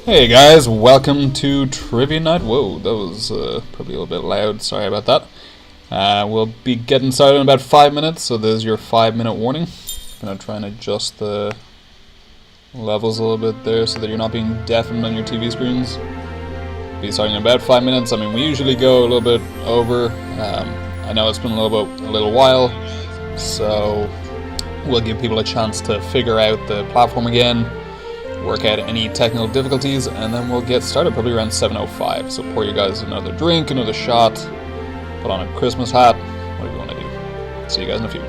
Hey guys, welcome to Trivia Night. Whoa, that was probably a little bit loud. Sorry about that. We'll be getting started in about 5 minutes, so there's your 5 minute warning. Gonna try and adjust the levels a little bit there so that you're not being deafened on your TV screens. Be starting in about 5 minutes. I mean, we usually go a little bit over. I know it's been a little while, so we'll give people a chance to figure out the platform again, work out any technical difficulties, and then we'll get started probably around 7:05. So pour you guys another drink, another shot, put on a Christmas hat, whatever you want to do. See you guys in a few.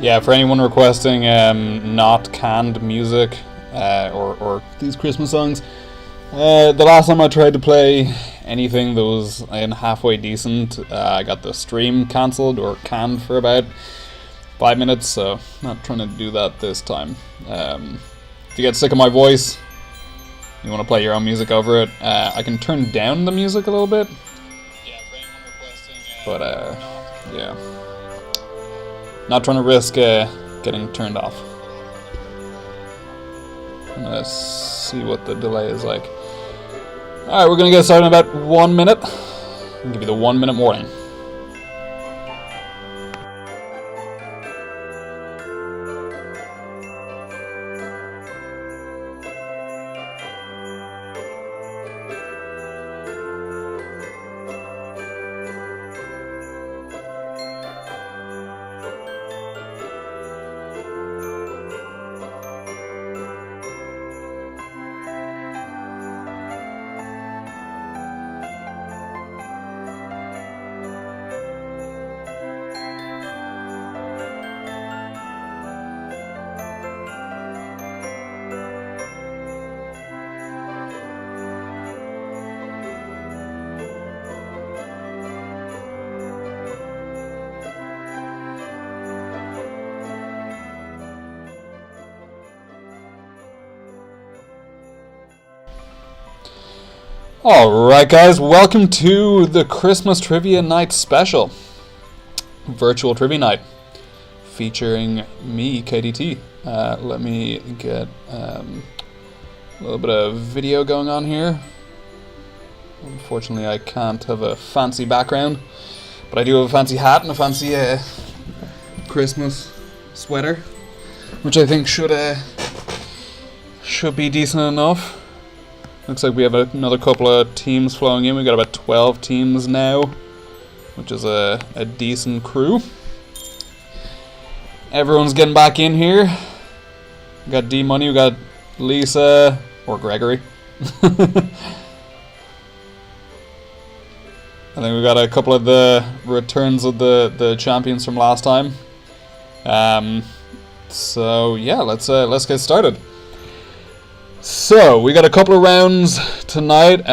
Yeah, for anyone requesting not canned music or these Christmas songs, the last time I tried to play anything that was in halfway decent, I got the stream cancelled or canned for about 5 minutes, so not trying to do that this time. If you get sick of my voice, you want to play your own music over it, I can turn down the music a little bit. Yeah, for anyone requesting, but yeah. Not trying to risk getting turned off. I'm gonna see what the delay is like. Alright, we're gonna get started in about 1 minute. I'll give you the 1 minute warning. Alright guys, welcome to the Christmas Trivia Night special. Virtual Trivia Night. Featuring me, KDT. Let me get a little bit of video going on here. Unfortunately I can't have a fancy background, but I do have a fancy hat and a fancy Christmas sweater, which I think should be decent enough. Looks like we have another couple of teams flowing in. We've got about 12 teams now, which is a decent crew. Everyone's getting back in here. We got D-Money, we got Lisa, or Gregory. I think we got a couple of the returns of the champions from last time. So yeah, let's get started. So, we got a couple of rounds tonight.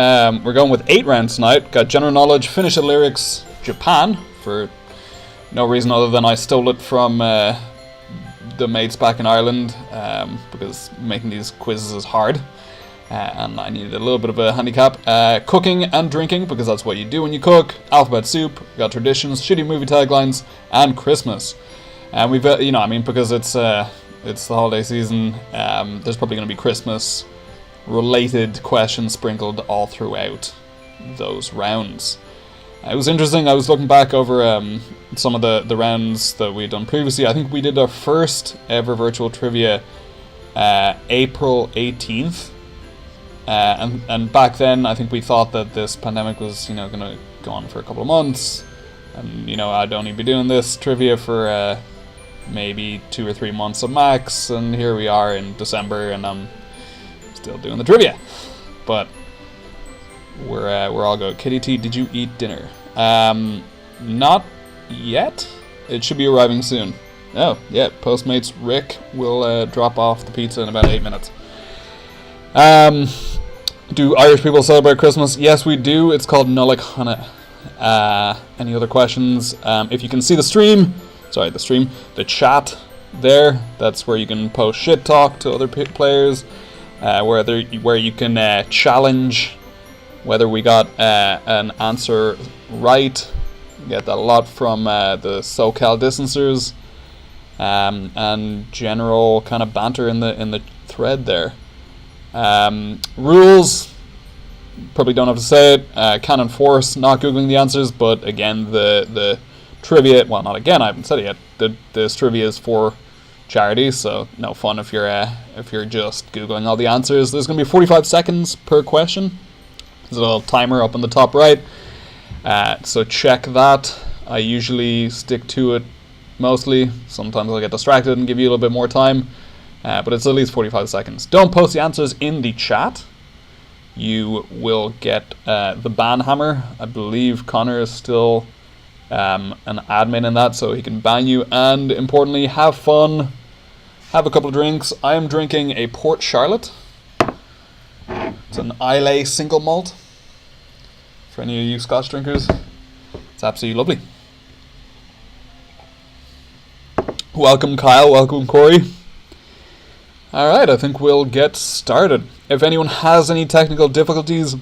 We're going with 8 rounds tonight. Got general knowledge, finish the lyrics, Japan, for no reason other than I stole it from the mates back in Ireland, because making these quizzes is hard, and I needed a little bit of a handicap. Cooking and drinking, because that's what you do when you cook. Alphabet soup, we got traditions, shitty movie taglines, and Christmas. And we've, because it's the holiday season, there's probably going to be Christmas related questions sprinkled all throughout those rounds. It was interesting. I was looking back over some of the rounds that we'd done previously. I think we did our first ever virtual trivia April 18th, and back then I think we thought that this pandemic was going to go on for a couple of months, and I'd only be doing this trivia for maybe 2 or 3 months at max, and here we are in December and I'm still doing the trivia. But we're all good. Kitty T, did you eat dinner? Not yet. It should be arriving soon. Oh yeah, Postmates Rick will drop off the pizza in about 8 minutes. Do Irish people celebrate Christmas? Yes, we do. It's called Nollaig Chonaill. Any other questions? If you can see the chat there, that's where you can post shit talk to other players, where you can challenge whether we got an answer right. You get that a lot from the SoCal distancers, and general kind of banter in the thread there. Rules, probably don't have to say it. Can't enforce not googling the answers, but again, the trivia, well, not again, I haven't said it yet. This trivia is for charity, so no fun if you're just googling all the answers. There's going to be 45 seconds per question. There's a little timer up on the top right, so check that. I usually stick to it mostly. Sometimes I'll get distracted and give you a little bit more time, but it's at least 45 seconds. Don't post the answers in the chat. You will get the ban hammer. I believe Connor is still an admin in that, so he can ban you. And importantly, have fun, have a couple of drinks. I am drinking a Port Charlotte. It's an Islay single malt. For any of you Scotch drinkers, it's absolutely lovely. Welcome, Kyle. Welcome, Corey. Alright, I think we'll get started. If anyone has any technical difficulties,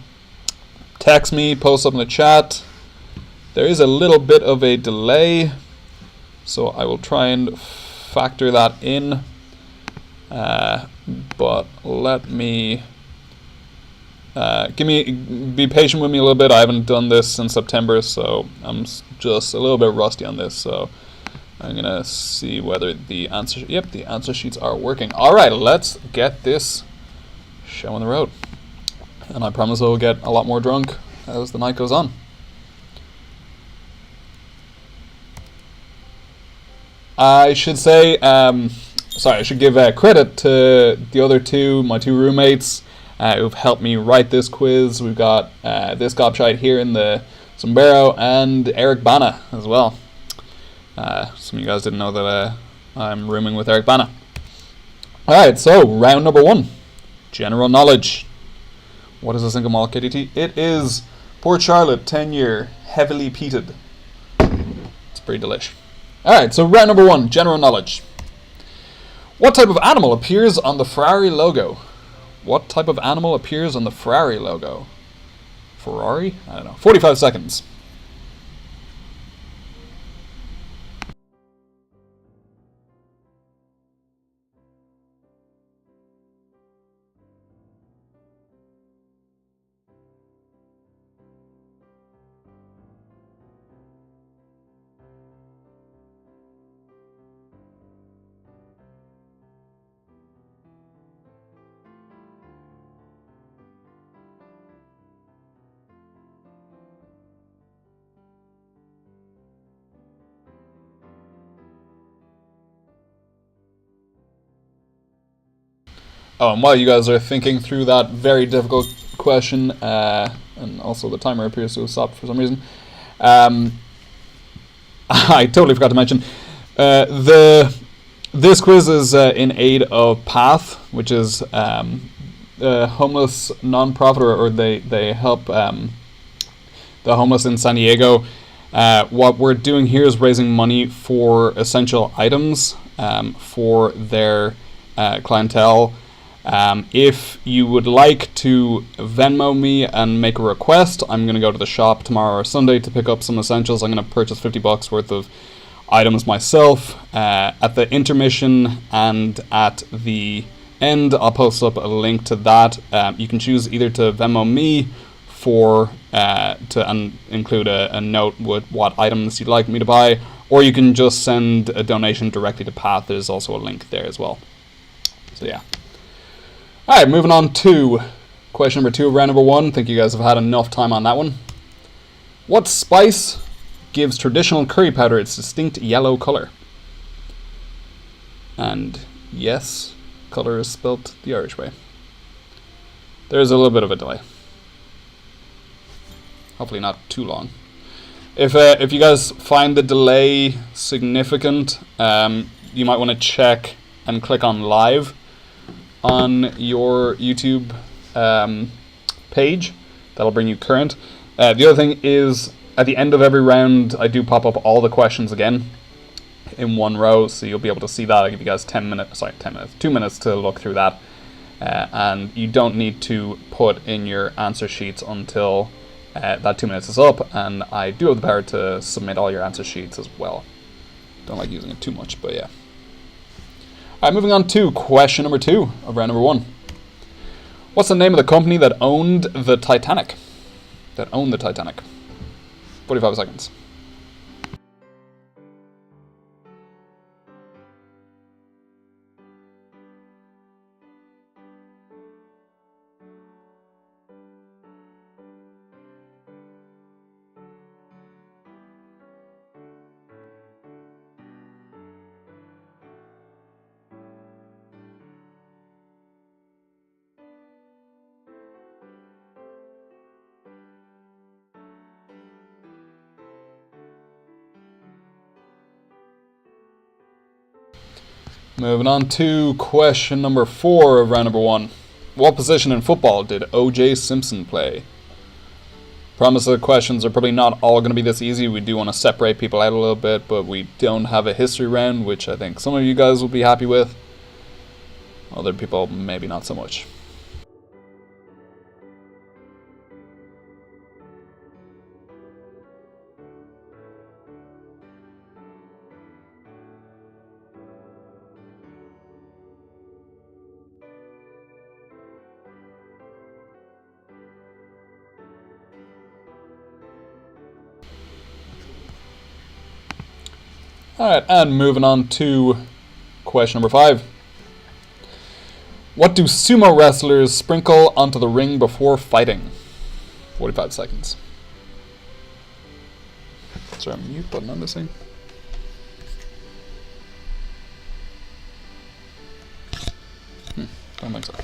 text me, post up in the chat. There is a little bit of a delay, so I will try and factor that in. But let me... be patient with me a little bit. I haven't done this since September, so I'm just a little bit rusty on this, so... I'm gonna see whether the answer... Yep, the answer sheets are working. Alright, let's get this show on the road. And I promise I will get a lot more drunk as the night goes on. I should say... sorry, I should give credit to the other two, my two roommates, who've helped me write this quiz. We've got this gobshite here in the sombrero, and Eric Bana as well. Some of you guys didn't know that I'm rooming with Eric Bana. Alright, so round number 1. General knowledge. What is a single malt KDT? It is Port Charlotte 10-year, heavily peated. It's pretty delish. Alright, so round number 1, general knowledge. What type of animal appears on the Ferrari logo? What type of animal appears on the Ferrari logo? Ferrari? I don't know. 45 seconds. Oh, and while you guys are thinking through that very difficult question, and also the timer appears to have stopped for some reason, I totally forgot to mention, this quiz is in aid of PATH, which is a homeless non-profit, or they help the homeless in San Diego. What we're doing here is raising money for essential items for their clientele. If you would like to Venmo me and make a request, I'm going to go to the shop tomorrow or Sunday to pick up some essentials. I'm going to purchase $50 worth of items myself. At the intermission and at the end, I'll post up a link to that. You can choose either to Venmo me to include a note with what items you'd like me to buy, or you can just send a donation directly to PATH. There's also a link there as well. So yeah. Alright, moving on to question number 2 of round number 1. I think you guys have had enough time on that one. What spice gives traditional curry powder its distinct yellow colour? And yes, colour is spelt the Irish way. There's a little bit of a delay. Hopefully not too long. If you guys find the delay significant, you might want to check and click on live on your YouTube page. That'll bring you current. The other thing is, at the end of every round, I do pop up all the questions again in one row, so you'll be able to see that. I'll give you guys 2 minutes to look through that. And you don't need to put in your answer sheets until that 2 minutes is up, and I do have the power to submit all your answer sheets as well. Don't like using it too much, but yeah. Alright, moving on to question number 2 of round number 1. What's the name of the company that owned the Titanic? 45 seconds. Moving on to question number 4 of round number 1. What position in football did O.J. Simpson play? Promise the questions are probably not all going to be this easy. We do want to separate people out a little bit, but we don't have a history round, which I think some of you guys will be happy with. Other people, maybe not so much. Alright, and moving on to question number 5. What do sumo wrestlers sprinkle onto the ring before fighting? 45 seconds. Is there a mute button on this thing? Don't think so.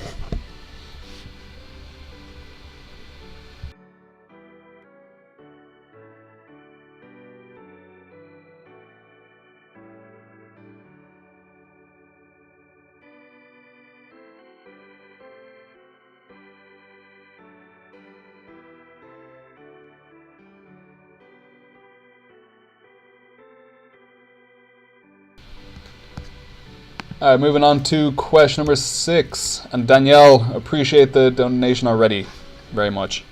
Alright, moving on to question number 6. And Danielle, appreciate the donation already very much.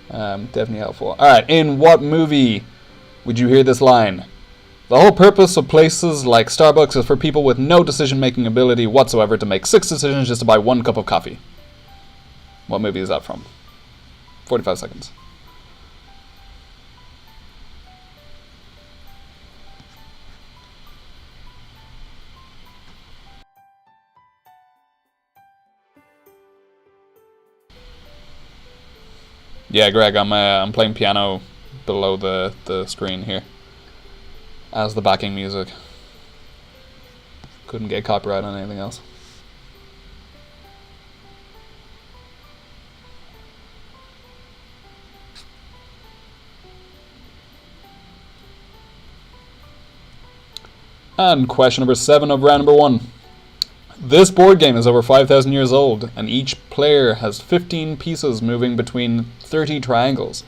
Definitely helpful. Alright, in what movie would you hear this line? The whole purpose of places like Starbucks is for people with no decision-making ability whatsoever to make 6 decisions just to buy 1 cup of coffee. What movie is that from? 45 seconds. Yeah, Greg, I'm playing piano below the screen here as the backing music. Couldn't get copyright on anything else. And question number 7 of round number 1. This board game is over 5,000 years old, and each player has 15 pieces moving between 30 triangles.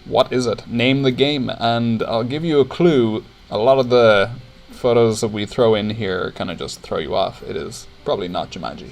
What is it? Name the game, and I'll give you a clue. A lot of the photos that we throw in here kind of just throw you off. It is probably not Jumanji.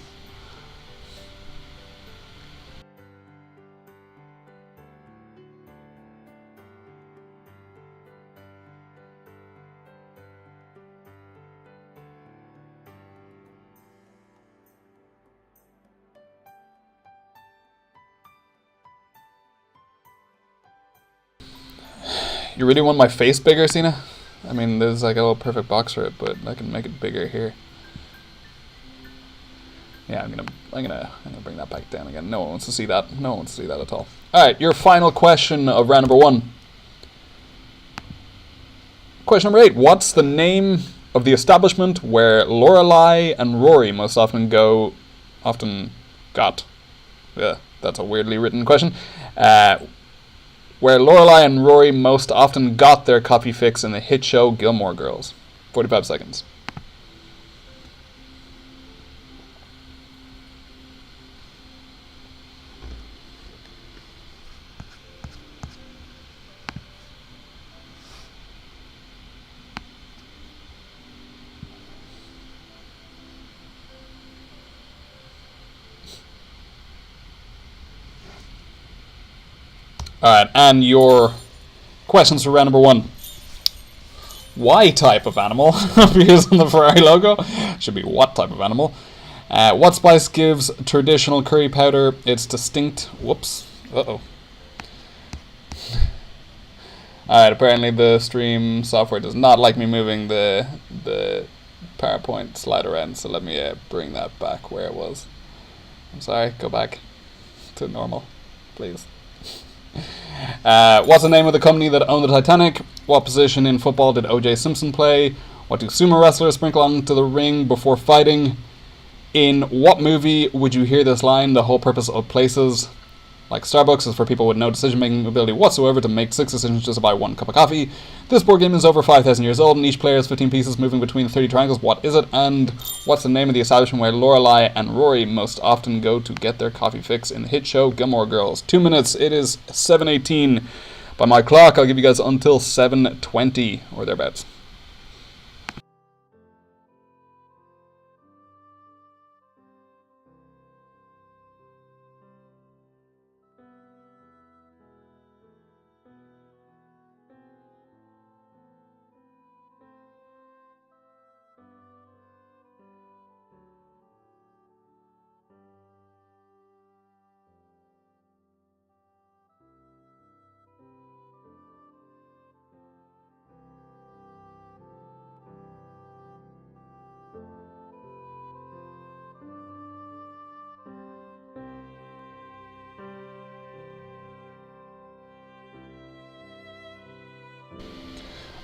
You really want my face bigger, Cena? I mean, there's like a little perfect box for it, but I can make it bigger here. Yeah, I'm gonna bring that back down again. No one wants to see that. No one wants to see that at all. All right, your final question of round number 1. Question number 8. What's the name of the establishment where Lorelai and Rory most often got? Yeah, that's a weirdly written question. Where Lorelai and Rory most often got their coffee fix in the hit show Gilmore Girls. 45 seconds. Alright, and your questions for round number 1. Y type of animal appears on the Ferrari logo. Should be what type of animal. What spice gives traditional curry powder its distinct... Whoops. Uh-oh. Alright, apparently the stream software does not like me moving the PowerPoint slide around, so let me bring that back where it was. I'm sorry, go back to normal, please. What's the name of the company that owned the Titanic? What position in football did O.J. Simpson play? What do sumo wrestlers sprinkle onto the ring before fighting? In what movie would you hear this line? The whole purpose of places Like Starbucks is for people with no decision-making ability whatsoever to make 6 decisions just to buy 1 cup of coffee. This board game is over 5,000 years old, and each player has 15 pieces moving between 30 triangles. What is it? And what's the name of the establishment where Lorelai and Rory most often go to get their coffee fix in the hit show Gilmore Girls? 2 minutes. It is 7:18 by my clock. I'll give you guys until 7:20 or thereabouts.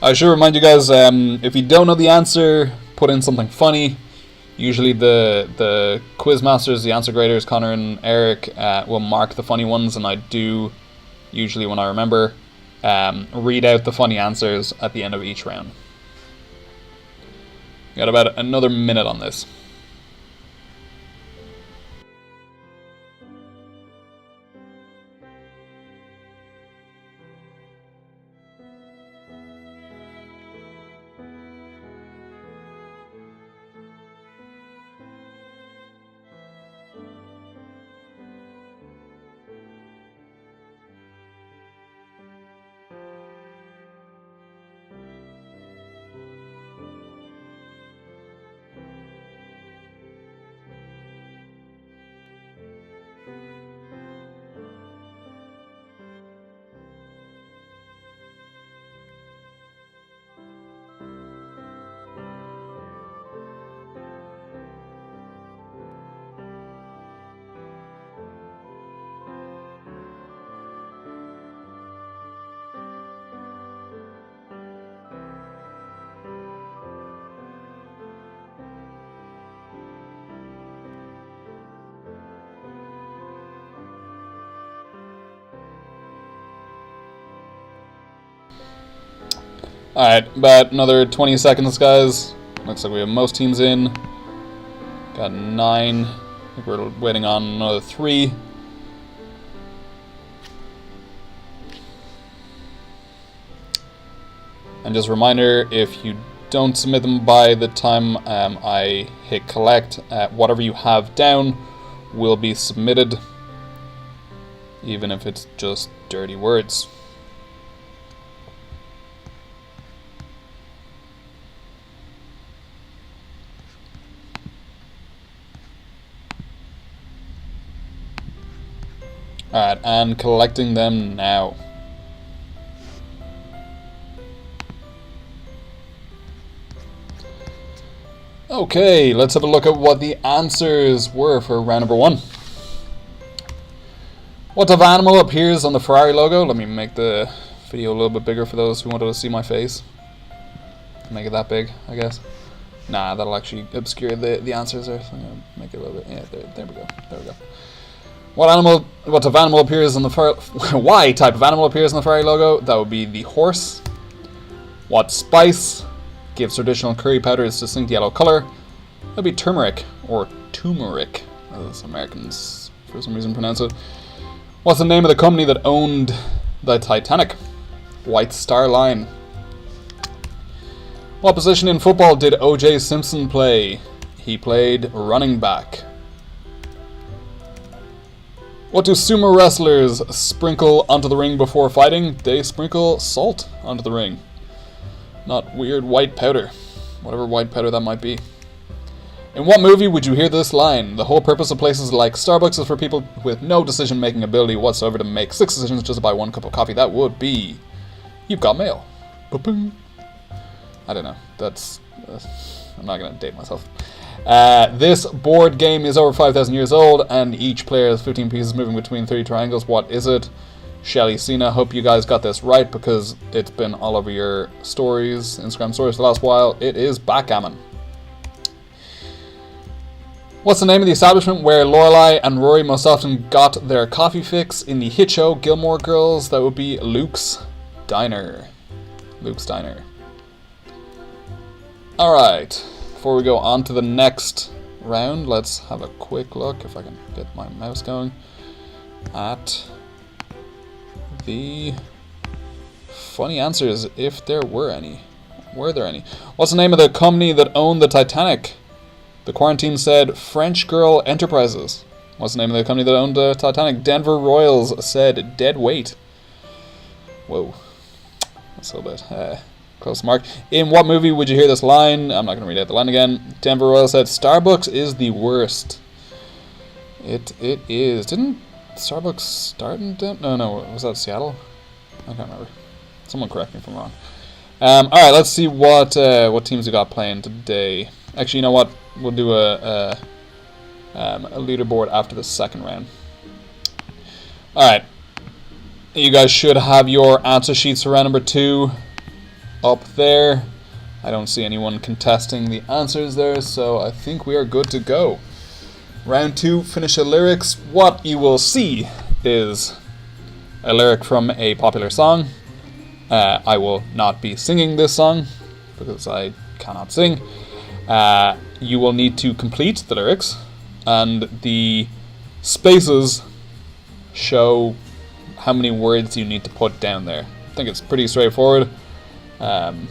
I should remind you guys, if you don't know the answer, put in something funny. Usually the quiz masters, the answer graders, Connor and Eric, will mark the funny ones, and I do, usually when I remember, read out the funny answers at the end of each round. Got about another minute on this. Alright, about another 20 seconds, guys. Looks like we have most teams in. Got 9. I think we're waiting on another 3. And just a reminder, if you don't submit them by the time I hit collect, whatever you have down will be submitted, even if it's just dirty words. Alright, and collecting them now. Okay, let's have a look at what the answers were for round number 1. What type of animal appears on the Ferrari logo? Let me make the video a little bit bigger for those who wanted to see my face. Make it that big, I guess. Nah, that'll actually obscure the answers there. So I'm gonna make it a little bit. Yeah, there we go. There we go. What type of animal appears on the why type of animal appears on the Ferrari logo? That would be the horse. What spice gives traditional curry powder its distinct yellow color? That would be turmeric, or turmeric, as Americans for some reason pronounce it. What's the name of the company that owned the Titanic? White Star Line. What position in football did O.J. Simpson play? He played running back. What do sumo wrestlers sprinkle onto the ring before fighting? They sprinkle salt onto the ring. Not weird white powder. Whatever white powder that might be. In what movie would you hear this line? The whole purpose of places like Starbucks is for people with no decision-making ability whatsoever to make 6 decisions just to buy 1 cup of coffee. That would be You've Got Mail. Ba-boom. I don't know. That's... I'm not going to date myself. This board game is over 5,000 years old, and each player has 15 pieces moving between 3 triangles. What is it? Shelly Cena. Hope you guys got this right, because it's been all over your stories, Instagram stories for the last while. It is backgammon. What's the name of the establishment where Lorelai and Rory most often got their coffee fix in the hit show Gilmore Girls? That would be Luke's Diner. Luke's Diner. Alright, before we go on to the next round, let's have a quick look, if I can get my mouse going, at the funny answers, if there were any. Were there any? What's the name of the company that owned the Titanic? The quarantine said French Girl Enterprises. What's the name of the company that owned the Titanic? Denver Royals said Dead Weight. Whoa. That's a little bit close to mark. In what movie would you hear this line? I'm not going to read out the line again. Denver Royals said Starbucks is the worst. It is. Didn't Starbucks start in Denver? No, was that Seattle? I can't remember. Someone correct me if I'm wrong. Alright, let's see what teams we got playing today. Actually, you know what? We'll do a leaderboard after the second round. Alright. You guys should have your answer sheets for round number 2 up there. I don't see anyone contesting the answers there, so I think we are good to go. Round 2, finish the lyrics. What you will see is a lyric from a popular song. I will not be singing this song because I cannot sing. You will need to complete the lyrics, and the spaces show how many words you need to put down there. I think it's pretty straightforward. Trying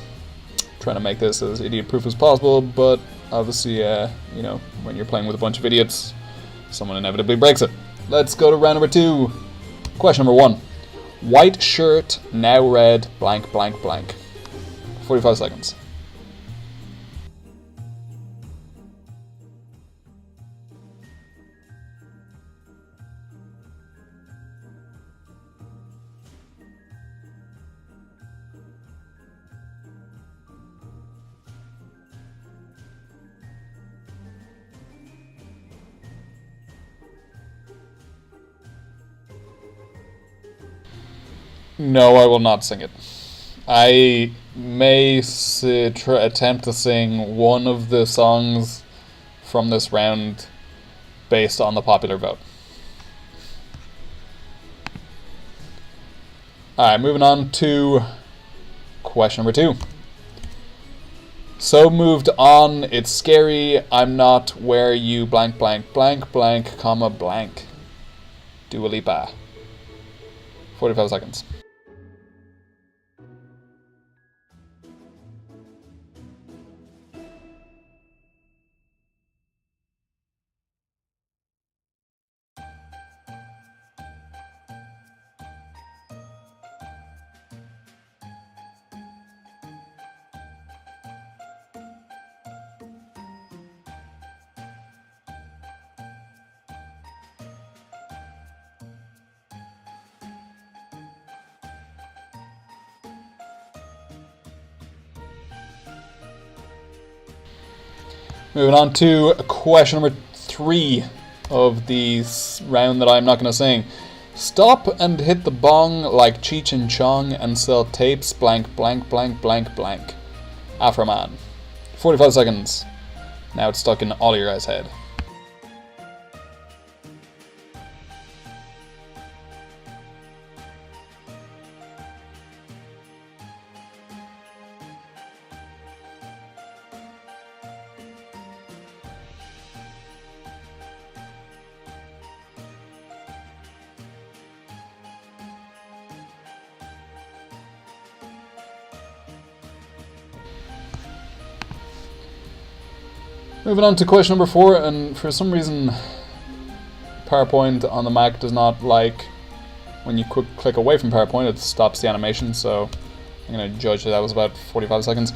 to make this as idiot-proof as possible, but obviously, you know, when you're playing with a bunch of idiots, someone inevitably breaks it. Let's go to round number 2. Question number 1. White shirt, now red, blank, blank, blank. 45 seconds. No, I will not sing it. I may attempt to sing one of the songs from this round based on the popular vote. Alright, moving on to question number 2. So moved on, it's scary, I'm not where you blank blank blank blank comma blank. Dua Lipa. 45 seconds. Moving on to question number 3 of the round that I'm not going to sing. Stop and hit the bong like Cheech and Chong and sell tapes blank blank blank blank blank. Afroman. 45 seconds. Now it's stuck in all of your guys' head. Moving on to question number 4, and for some reason PowerPoint on the Mac does not like when you click away from PowerPoint, it stops the animation, so I'm going to judge that was about 45 seconds.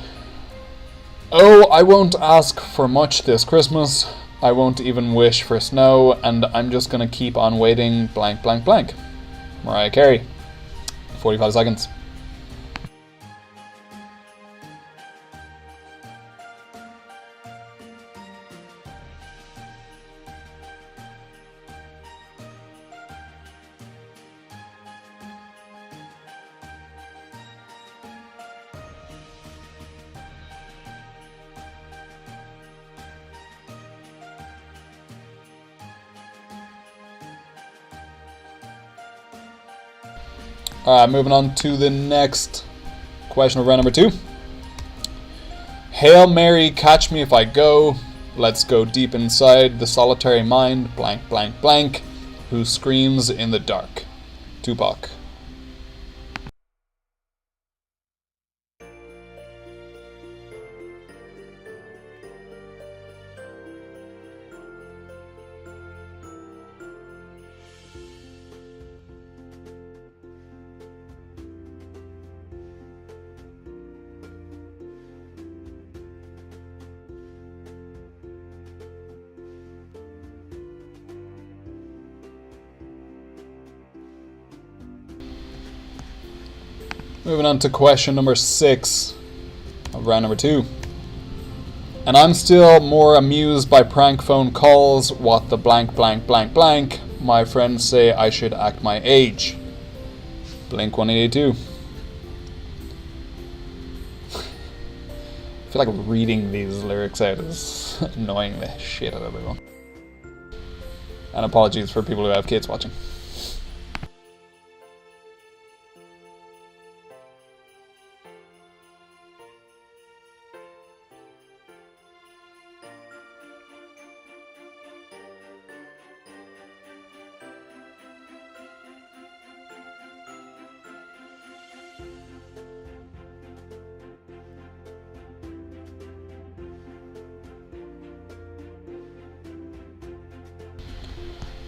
Oh, I won't ask for much this Christmas, I won't even wish for snow, and I'm just going to keep on waiting blank blank blank. Mariah Carey. 45 seconds. Alright, moving on to the next question of round number 2. Hail Mary, catch me if I go. Let's go deep inside the solitary mind, blank, blank, blank, who screams in the dark. Tupac. Moving on to question number 6 of round number 2. And I'm still more amused by prank phone calls. What the blank, blank, blank, blank. My friends say I should act my age. Blink 182. I feel like reading these lyrics out is annoying the shit out of everyone. And apologies for people who have kids watching.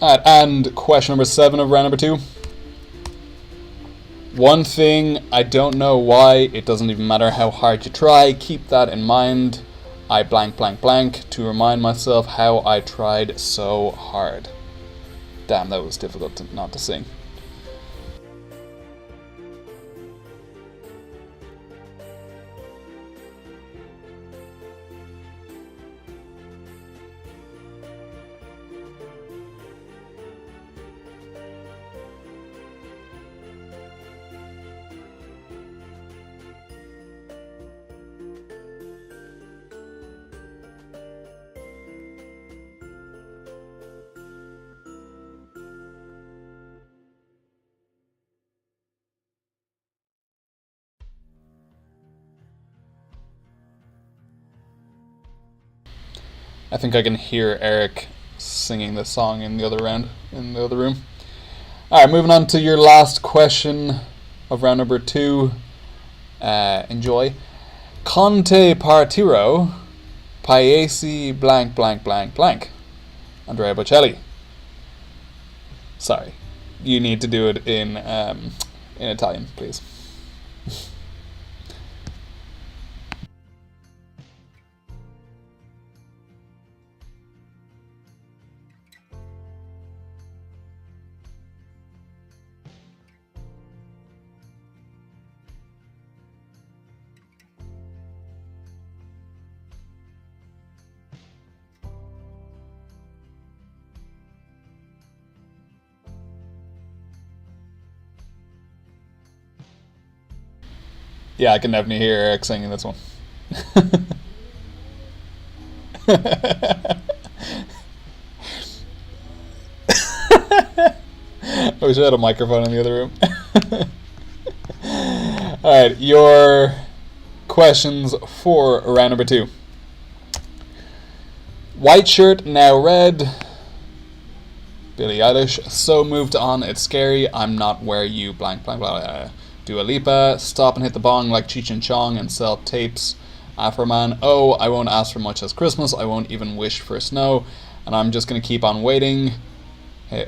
Alright, and question number 7 of round number 2. One thing, I don't know why, it doesn't even matter how hard you try, keep that in mind. I blank blank blank to remind myself how I tried so hard. Damn, that was difficult not to sing. I think I can hear Eric singing the song in the other round, in the other room. Alright, moving on to your last question of round number 2. Enjoy. Conte partiro, paesi blank blank blank blank. Andrea Bocelli. Sorry, you need to do it in Italian, please. Yeah, I can definitely hear Eric singing this one. I wish I had a microphone in the other room. Alright, your questions for round number 2. White shirt, now red. Billie Eilish. So moved on, it's scary. I'm not where you blank blank blah. Dua Lipa. Stop and hit the bong like Cheech and Chong and sell tapes. Afroman. Oh, I won't ask for much as Christmas. I won't even wish for snow. And I'm just gonna keep on waiting. Hey,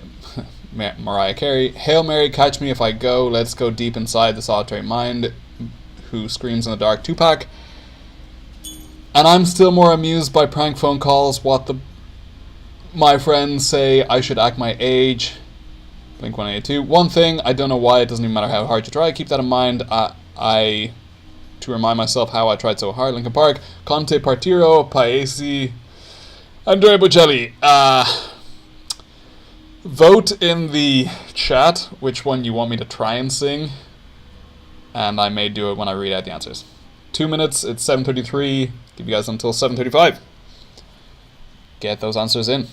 Mariah Carey. Hail Mary, catch me if I go. Let's go deep inside the solitary mind. Who screams in the dark. Tupac. And I'm still more amused by prank phone calls. What the... My friends say I should act my age. Blink 182. One thing, I don't know why, it doesn't even matter how hard you try. Keep that in mind. To remind myself how I tried so hard. Linkin Park. Conte partiro, paesi. Andrea Bocelli. Vote in the chat which one you want me to try and sing. And I may do it when I read out the answers. 2 minutes, it's 7:33. Give you guys until 7:35. Get those answers in.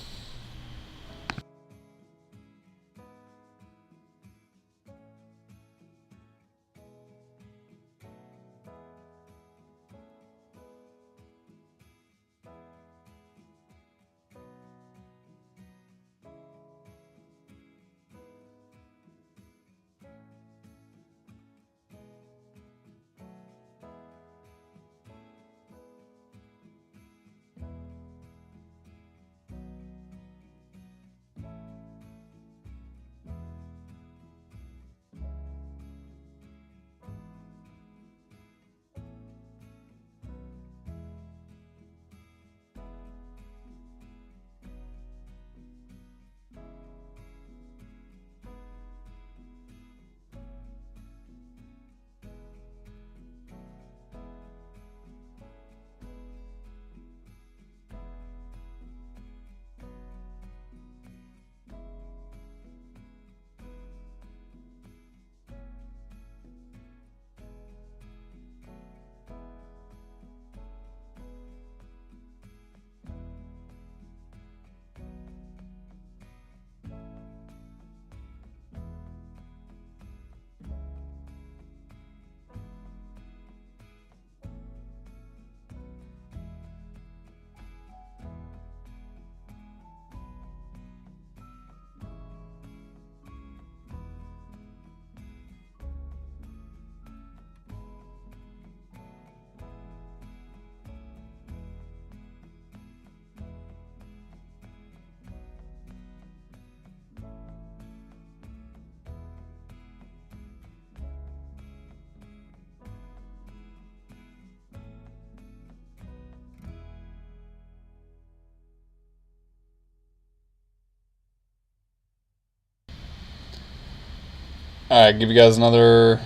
Alright, give you guys another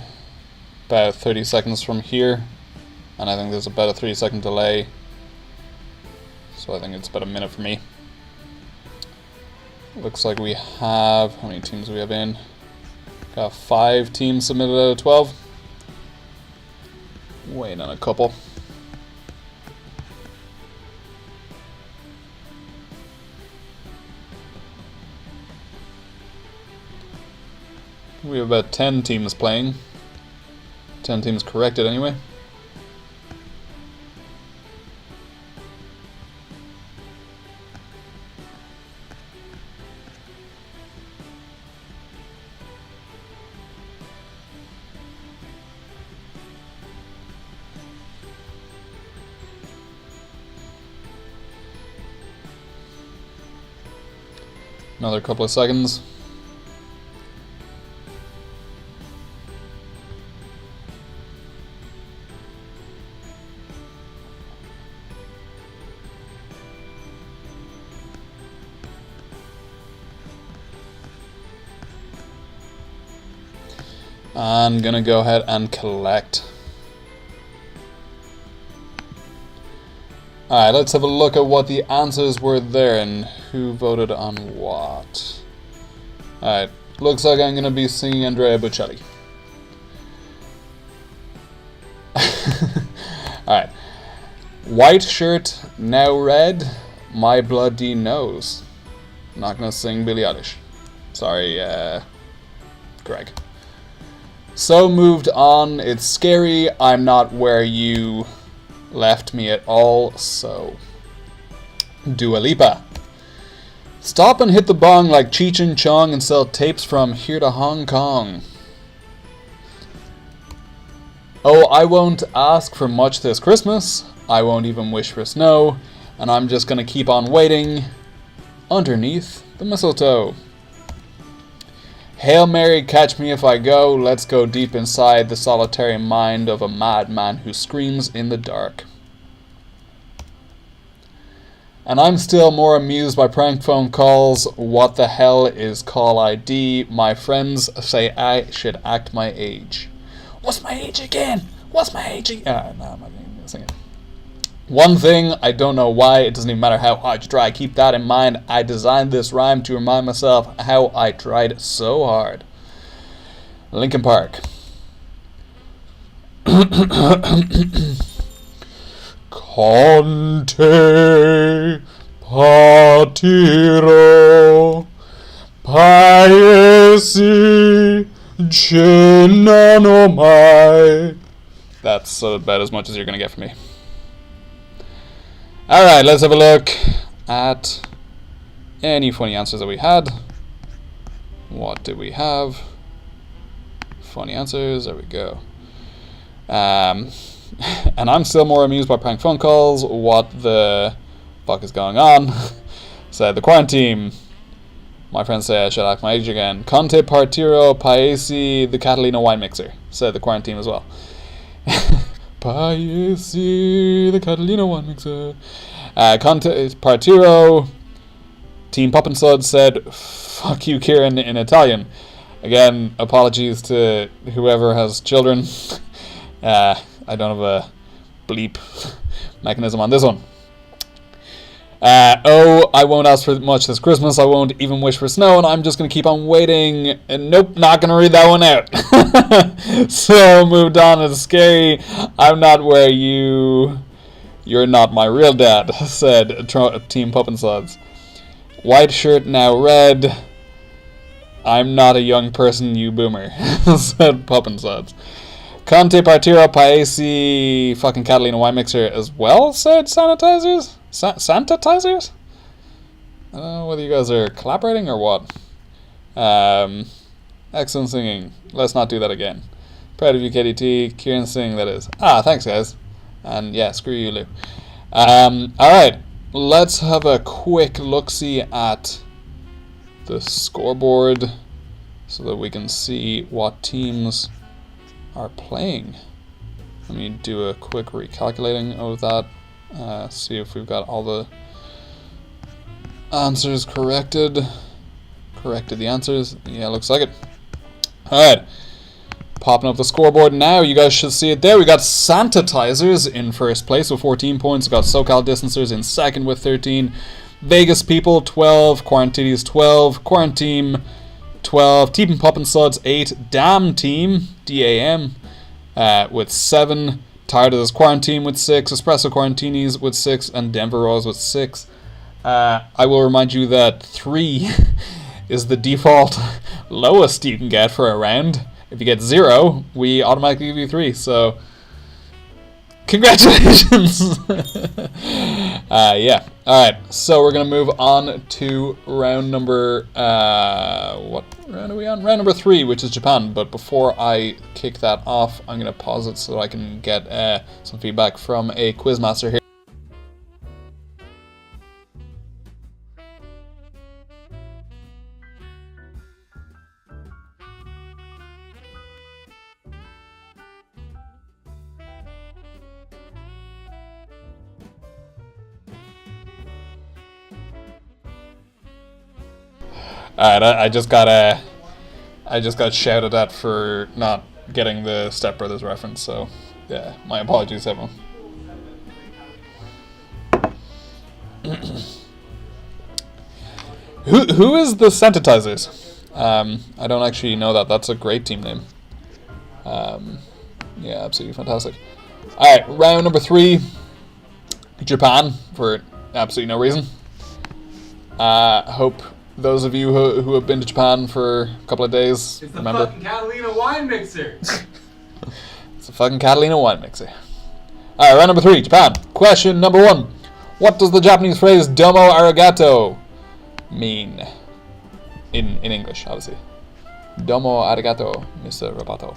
about 30 seconds from here. And I think there's about a 3-second delay. So I think it's about a minute for me. Looks like we have, how many teams do we have in? Got 5 teams submitted out of 12. Waiting on a couple. We have about 10 teams playing. 10 teams corrected anyway. Another couple of seconds. I'm gonna go ahead and collect. Alright, let's have a look at what the answers were there and who voted on what. Alright, looks like I'm gonna be singing Andrea Bocelli. Alright. White shirt, now red, my bloody nose. Not gonna sing Billie Eilish. Sorry, Greg. So moved on, it's scary, I'm not where you left me at all, so. Dua Lipa. Stop and hit the bong like Cheech and Chong and sell tapes from here to Hong Kong. Oh, I won't ask for much this Christmas, I won't even wish for snow, and I'm just gonna keep on waiting underneath the mistletoe. Hail Mary, catch me if I go, let's go deep inside the solitary mind of a madman who screams in the dark. And I'm still more amused by prank phone calls. What the hell is call ID? My friends say I should act my age. What's my age again? What's my age again? No, I'm not even gonna sing it. One thing, I don't know why, it doesn't even matter how hard you try, keep that in mind. I designed this rhyme to remind myself how I tried so hard. Linkin Park. Conte partiro paesi cenano mai. That's about as much as you're going to get from me. Alright, let's have a look at any funny answers that we had. What did we have? Funny answers, there we go. And I'm still more amused by prank phone calls. What the fuck is going on? Said the quarantine. My friends say I should act my age again. Conte partiro paesi the Catalina wine mixer. Said the quarantine as well. Paesi the Catalina wine mixer. Conte partiro. Team Pop and Sud said fuck you Kieran in Italian. Again, apologies to whoever has children. I don't have a bleep mechanism on this one. Oh, I won't ask for much this Christmas. I won't even wish for snow, and I'm just going to keep on waiting. And nope, not going to read that one out. So, moved on. It's scary. I'm not where you... You're not my real dad, said Team Pup and Suds. White shirt, now red. I'm not a young person, you boomer, said Pup and Suds. Conte partiro paesi fucking Catalina wine mixer as well, said sanitizers? Sanitizers? I don't know whether you guys are collaborating or what. Excellent singing. Let's not do that again. Proud of you, KDT. Kieran singing, that is. Thanks, guys. And yeah, screw you, Lou. Alright. Let's have a quick look-see at the scoreboard so that we can see what teams are playing. Let me do a quick recalculating of that. See if we've got all the answers corrected. Corrected the answers. Yeah, looks like it. Alright. Popping up the scoreboard now. You guys should see it there. We got Santatizers in first place with 14 points. We got SoCal Distancers in second with 13. Vegas People, 12. Quarantinies, 12. Quarantine, 12. Teep and Pop and Suds, 8. Damn Team, DAM, with 7. Tired of this Quarantine with 6. Espresso Quarantinis with 6. And Denver Raws with 6. I will remind you that 3 is the default lowest you can get for a round. If you get 0, we automatically give you 3. So, congratulations! Yeah. Alright, so we're going to move on to round number... what round are we on? Round number 3, which is Japan. But before I kick that off, I'm going to pause it so I can get some feedback from a quizmaster here. Alright, I just got shouted at for not getting the Step Brothers reference, so yeah, my apologies, everyone. Who is the Santatizers? I don't actually know that. That's a great team name. Yeah, absolutely fantastic. Alright, round number 3. Japan, for absolutely no reason. Hope those of you who have been to Japan for a couple of days it's remember. It's the fucking Catalina wine mixer. It's a fucking Catalina wine mixer. Alright, round number 3, Japan. Question number 1. What does the Japanese phrase domo arigato mean? In English, obviously. Domo arigato, Mr. Roboto.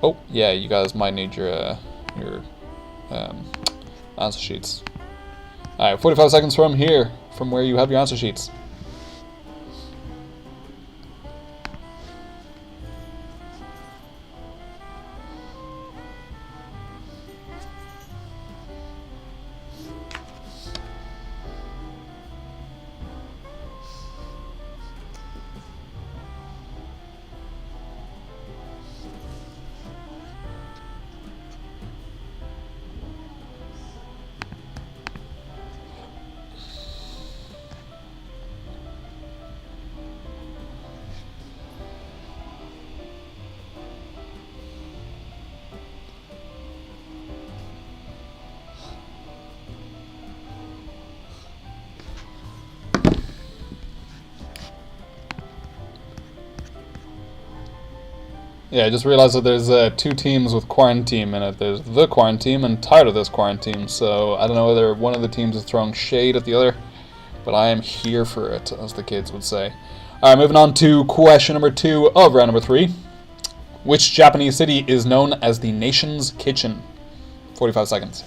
Oh, yeah, you guys might need your answer sheets. Alright, 45 seconds from here, from where you have your answer sheets. Yeah, I just realized that there's 2 teams with Quarantine in it. There's the Quarantine and Tired of this Quarantine. So I don't know whether one of the teams is throwing shade at the other, but I am here for it, as the kids would say. Alright, moving on to question number 2 of round number 3. Which Japanese city is known as the nation's kitchen? 45 seconds.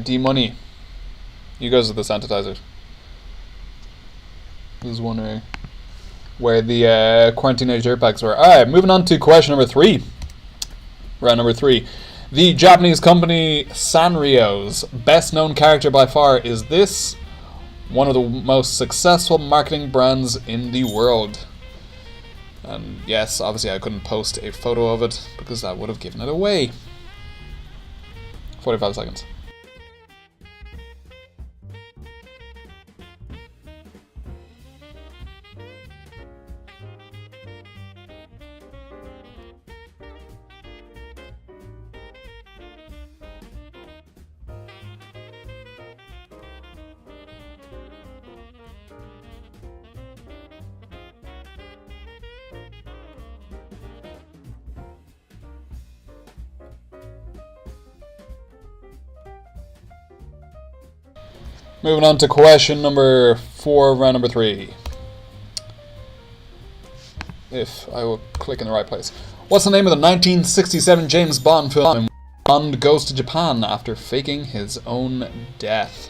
D-Money. You guys are the Santatizers. Who's wondering where the Quarantine Jetpacks were. Alright, moving on to question number 3. Round number 3. The Japanese company Sanrio's best known character by far is this one of the most successful marketing brands in the world. And yes, obviously I couldn't post a photo of it because that would have given it away. 45 seconds. Moving on to question number 4 of round number 3. If I will click in the right place. What's the name of the 1967 James Bond film in which Bond goes to Japan after faking his own death?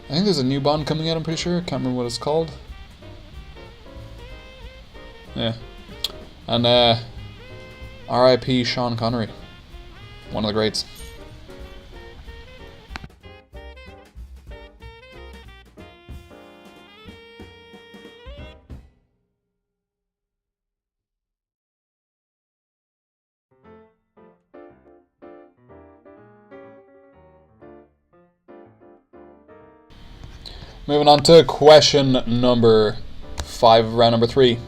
I think there's a new Bond coming out, I'm pretty sure. Can't remember what it's called. Yeah. And R.I.P. Sean Connery. One of the greats. Moving on to question number 5 of round number 3.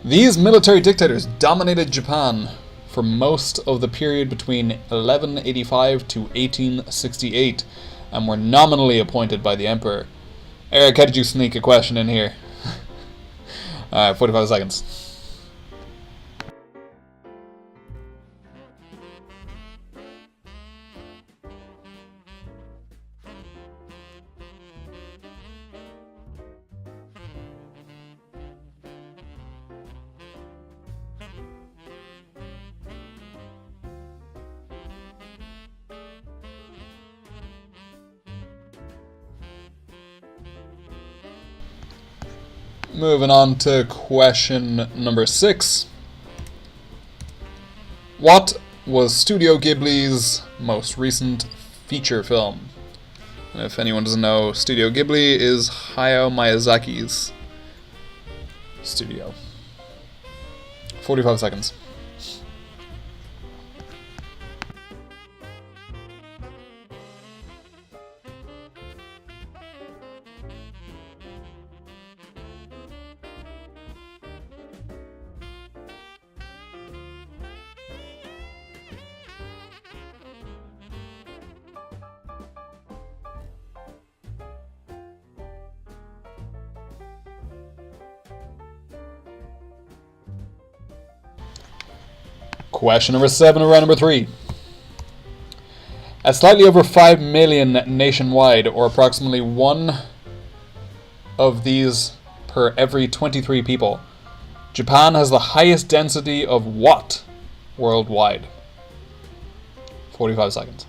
These military dictators dominated Japan for most of the period between 1185 to 1868 and were nominally appointed by the emperor. Eric, how did you sneak a question in here? Alright, 45 seconds. Moving on to question number 6. What was Studio Ghibli's most recent feature film? And if anyone doesn't know, Studio Ghibli is Hayao Miyazaki's studio. 45 seconds. Question number 7 of round number 3. At slightly over 5 million nationwide, or approximately 1 of these per every 23 people, Japan has the highest density of what worldwide? 45 seconds.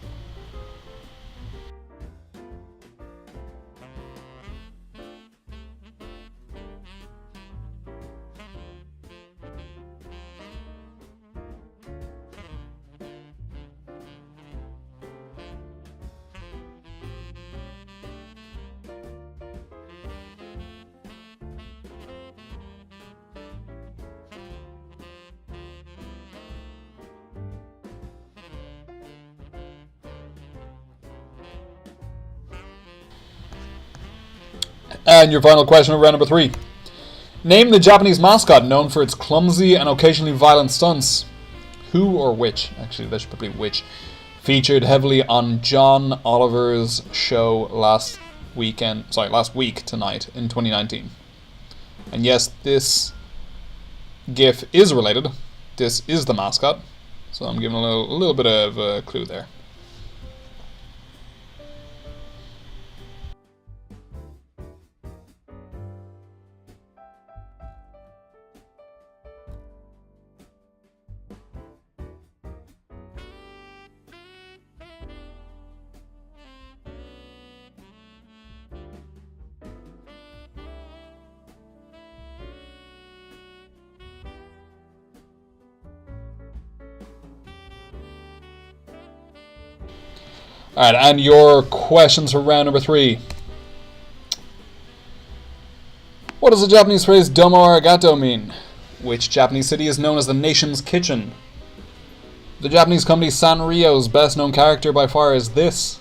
And your final question of round number 3. Name the Japanese mascot known for its clumsy and occasionally violent stunts. Who or which, actually that should probably which, featured heavily on John Oliver's show last week tonight in 2019. And yes, this GIF is related. This is the mascot. So I'm giving a little bit of a clue there. Alright, and your questions for round number 3. What does the Japanese phrase domo arigato mean? Which Japanese city is known as the nation's kitchen? The Japanese company Sanrio's best known character by far is this,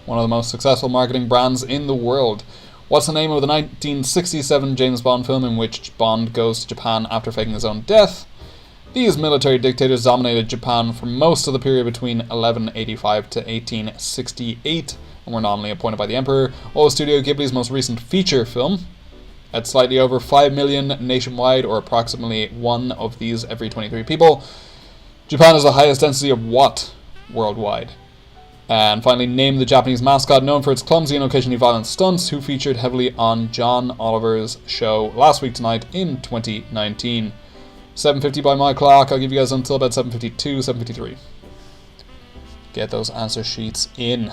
one of the most successful marketing brands in the world. What's the name of the 1967 James Bond film in which Bond goes to Japan after faking his own death? These military dictators dominated Japan for most of the period between 1185 to 1868 and were nominally appointed by the emperor. What was Studio Ghibli's most recent feature film? At slightly over 5 million nationwide, or approximately 1 of these every 23 people, Japan has the highest density of what worldwide? And finally, name the Japanese mascot known for its clumsy and occasionally violent stunts, who featured heavily on John Oliver's show Last Week Tonight in 2019. 7:50 by my clock. I'll give you guys until about 7:52, 7:53. Get those answer sheets in.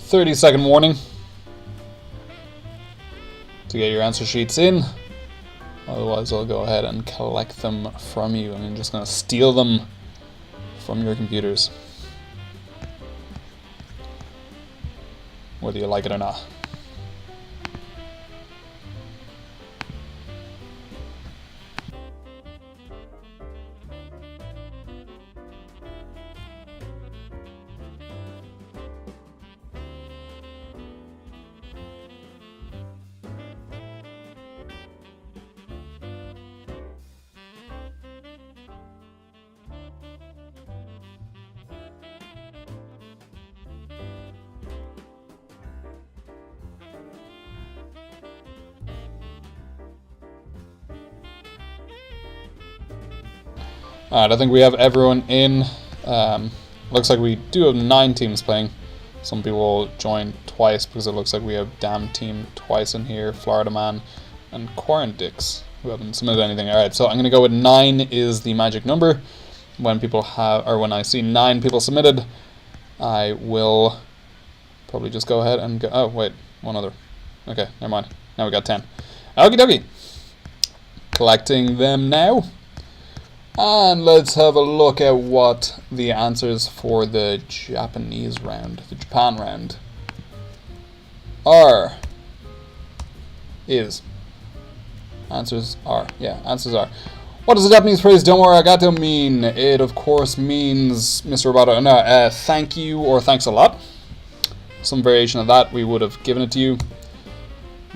"30-second warning to get your answer sheets in. Otherwise, I'll go ahead and collect them from you. I'm just going to steal them from your computers, whether you like it or not." Alright, I think we have everyone in. Looks like we do have 9 teams playing. Some people join twice because it looks like we have Damn Team twice in here, Florida Man, and Quarantix, who haven't submitted anything. Alright, so I'm going to go with 9 is the magic number. When people have, or when I see 9 people submitted, I will probably just go ahead and go. Oh, wait, one other. Okay, never mind. Now we got 10. Okie dokie. Collecting them now. And let's have a look at what the answers for the Japanese round, the Japan round, are. Answers are. What does the Japanese phrase "don't worry, I got to" mean? It, of course, means, Mr. Roboto, no, thank you or thanks a lot. Some variation of that, we would have given it to you.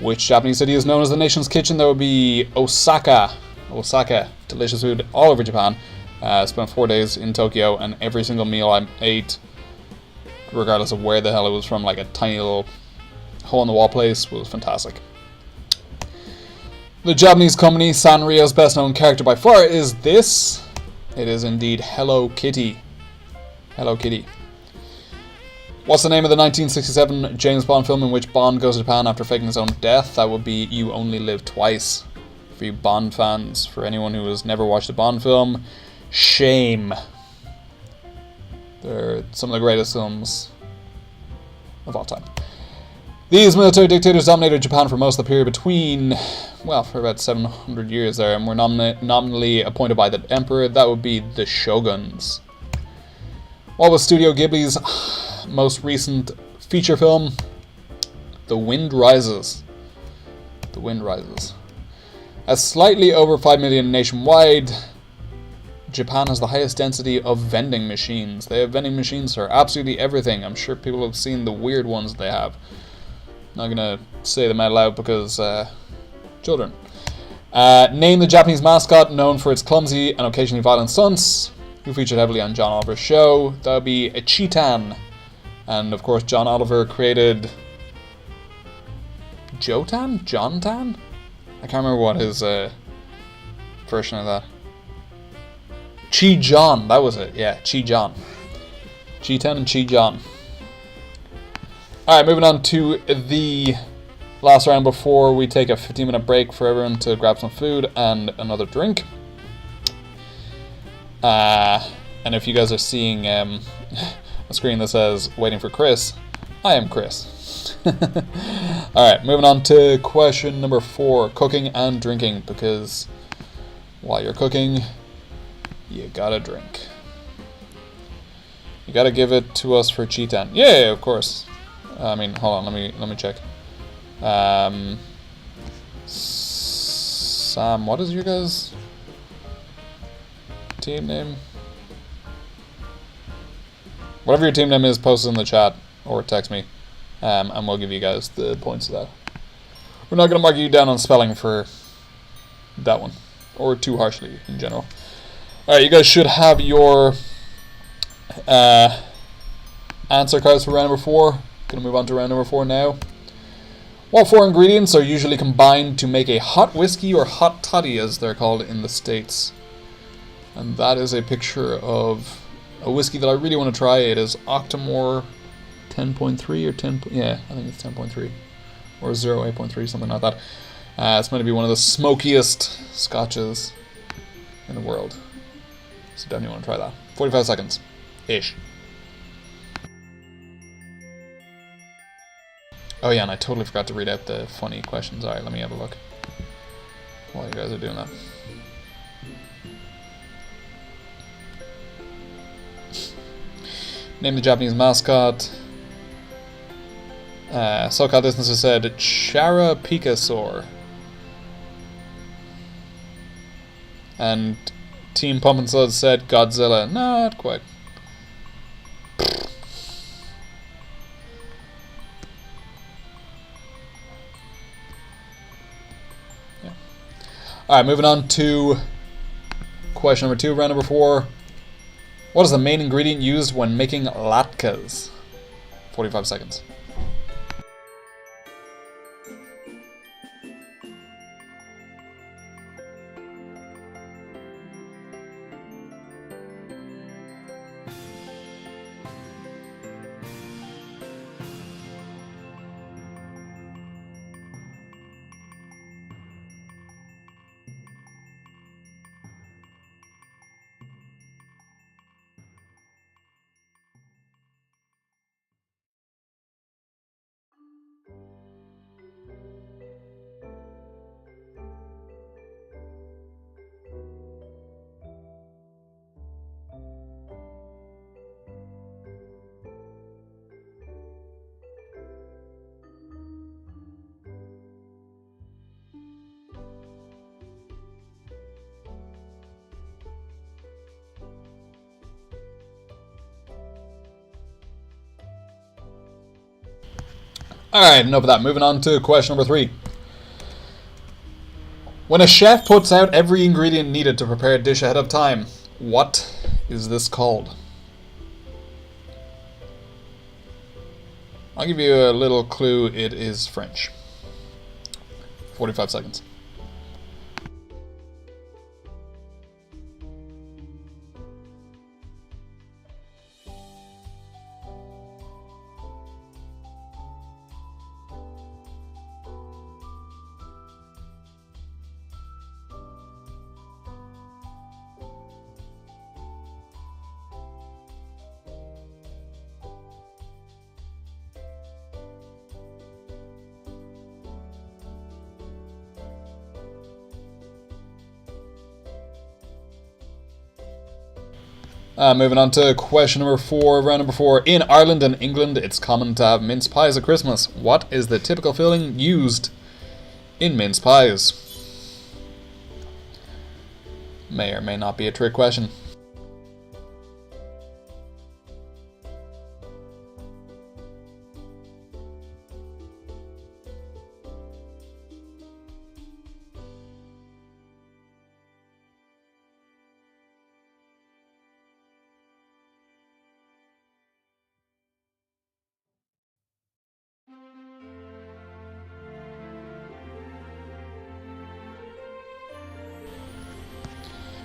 Which Japanese city is known as the nation's kitchen? That would be Osaka. Osaka, delicious food all over Japan. Spent 4 days in Tokyo, and every single meal I ate, regardless of where the hell it was from, like a tiny little hole-in-the-wall place, was fantastic. The Japanese company Sanrio's best known character by far is this. It is indeed Hello Kitty. Hello Kitty. What's the name of the 1967 James Bond film in which Bond goes to Japan after faking his own death? That would be You Only Live Twice. For you Bond fans, for anyone who has never watched a Bond film, shame. They're some of the greatest films of all time. These military dictators dominated Japan for most of the period between, well, for about 700 years there, and were nominally appointed by the emperor. That would be the shoguns. What was Studio Ghibli's most recent feature film? The Wind Rises. The Wind Rises. At slightly over 5 million nationwide, Japan has the highest density of vending machines. They have vending machines for absolutely everything. I'm sure people have seen the weird ones they have. Not gonna say them out loud because children. Name the Japanese mascot known for its clumsy and occasionally violent stunts, who featured heavily on John Oliver's show. That would be a Cheetan. And of course John Oliver created Jotan? John-tan? I can't remember what his version of that. Chi-John, that was it. Yeah, Chi-John. Cheetan and Chi-John. Alright, moving on to the last round before we take a 15-minute break for everyone to grab some food and another drink. And if you guys are seeing a screen that says waiting for Chris, I am Chris. Alright, moving on to question number 4, cooking and drinking, because while you're cooking, you gotta drink. You gotta give it to us for Cheetan. Yeah, of course. I mean, hold on, let me check. Sam, what is your guys' team name? Whatever your team name is, post it in the chat or text me, and we'll give you guys the points of that. We're not gonna mark you down on spelling for that one, or too harshly in general. Alright, you guys should have your answer cards for round number 4. Gonna move on to round number 4 now. What 4 ingredients are usually combined to make a hot whiskey, or hot toddy as they're called in the States? And that is a picture of a whiskey that I really want to try. It is Octomore 10.3 or 10, yeah, I think it's 10.3 or 08.3, something like that. It's meant to be one of the smokiest scotches in the world. So definitely want to try that. 45 seconds ish. Oh yeah, and I totally forgot to read out the funny questions. Alright, let me have a look while you guys are doing that. Name the Japanese mascot. SoCal Distances said Charapikasaur. And Team Pump and Sud said Godzilla. Not quite. Alright, moving on to question number 2, round number 4. What is the main ingredient used when making latkes? 45 seconds. Alright, enough of that. Moving on to question number 3. When a chef puts out every ingredient needed to prepare a dish ahead of time, what is this called? I'll give you a little clue. It is French. 45 seconds. Moving on to question number 4, round number 4. In Ireland and England, it's common to have mince pies at Christmas. What is the typical filling used in mince pies? May or may not be a trick question.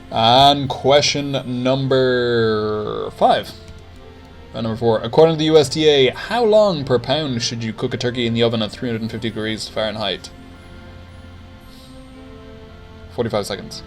And question number 5. Round number 4. According to the USDA, how long per pound should you cook a turkey in the oven at 350 degrees Fahrenheit? 45 seconds.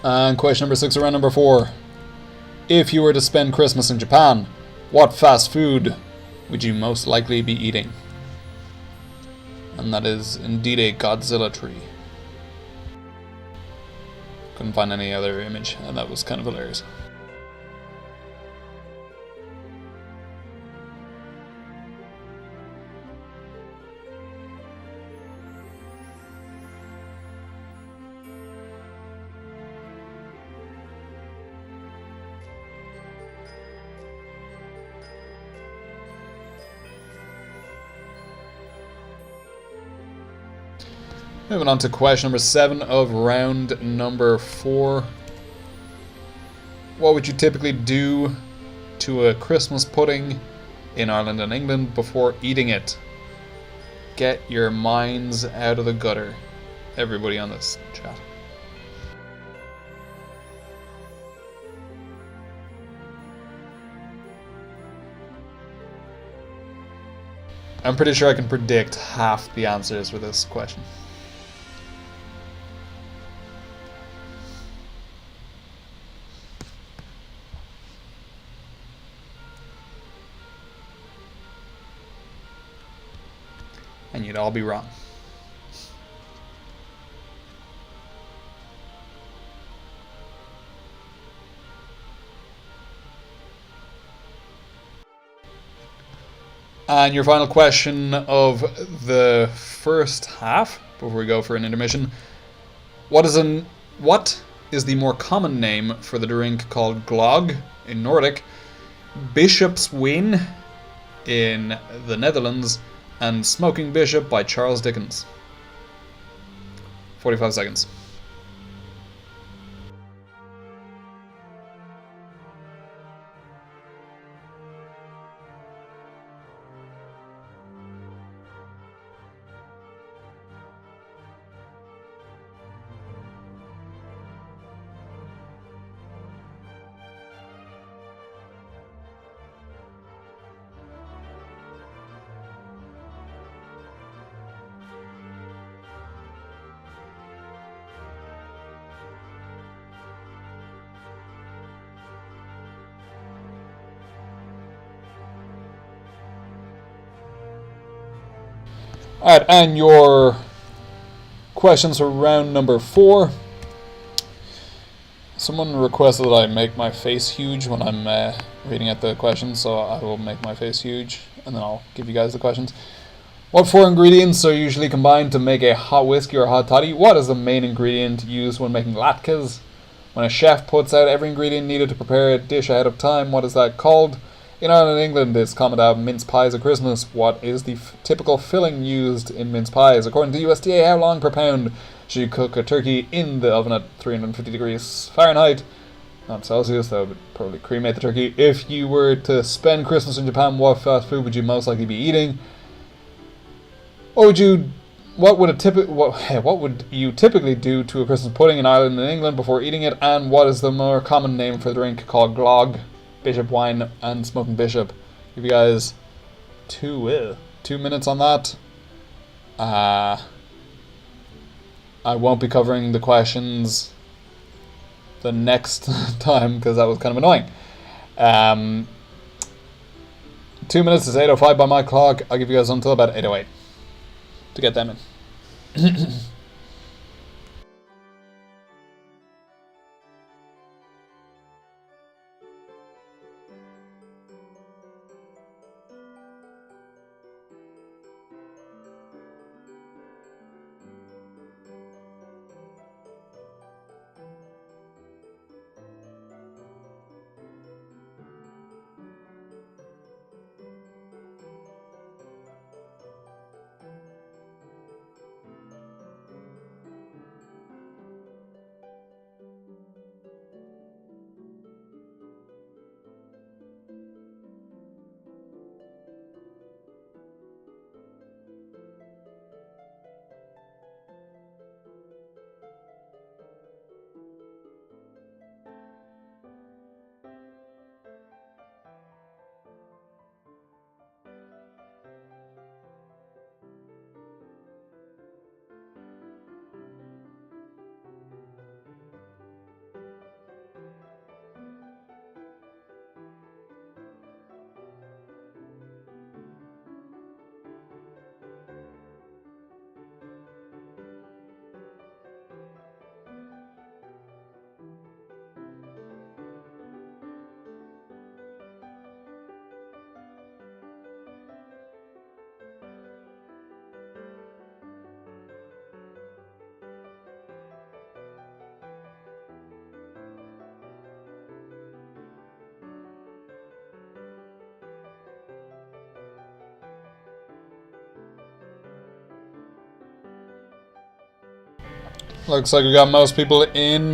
And question number 6, around number 4. If you were to spend Christmas in Japan, what fast food would you most likely be eating? And that is indeed a Godzilla tree. Couldn't find any other image, and that was kind of hilarious. Moving on to question number 7 of round number 4. What would you typically do to a Christmas pudding in Ireland and England before eating it? Get your minds out of the gutter, everybody on this chat. I'm pretty sure I can predict half the answers for this question. And you'd all be wrong. And your final question of the first half, before we go for an intermission. What is the more common name for the drink called glögg in Nordic, Bishop's Wine in the Netherlands, and Smoking Bishop by Charles Dickens? 45 seconds. Alright, and your questions for round number 4. Someone requested that I make my face huge when I'm reading out the questions, so I will make my face huge, and then I'll give you guys the questions. What 4 ingredients are usually combined to make a hot whiskey or hot toddy? What is the main ingredient used when making latkes? When a chef puts out every ingredient needed to prepare a dish ahead of time, what is that called? In Ireland and England, it's common to have mince pies at Christmas. What is the typical filling used in mince pies? According to the USDA, how long per pound should you cook a turkey in the oven at 350 degrees Fahrenheit? Not Celsius, that would probably cremate the turkey. If you were to spend Christmas in Japan, what fast food would you most likely be eating? What would you what would you typically do to a Christmas pudding in Ireland and England before eating it, and what is the more common name for the drink called glog, bishop wine, and smoking bishop? Give you guys 2 minutes on that. I won't be covering the questions the next time because that was kind of annoying. 2 minutes is 8:05 by my clock. I'll give you guys until about 8:08 to get them in. Looks like we got most people in.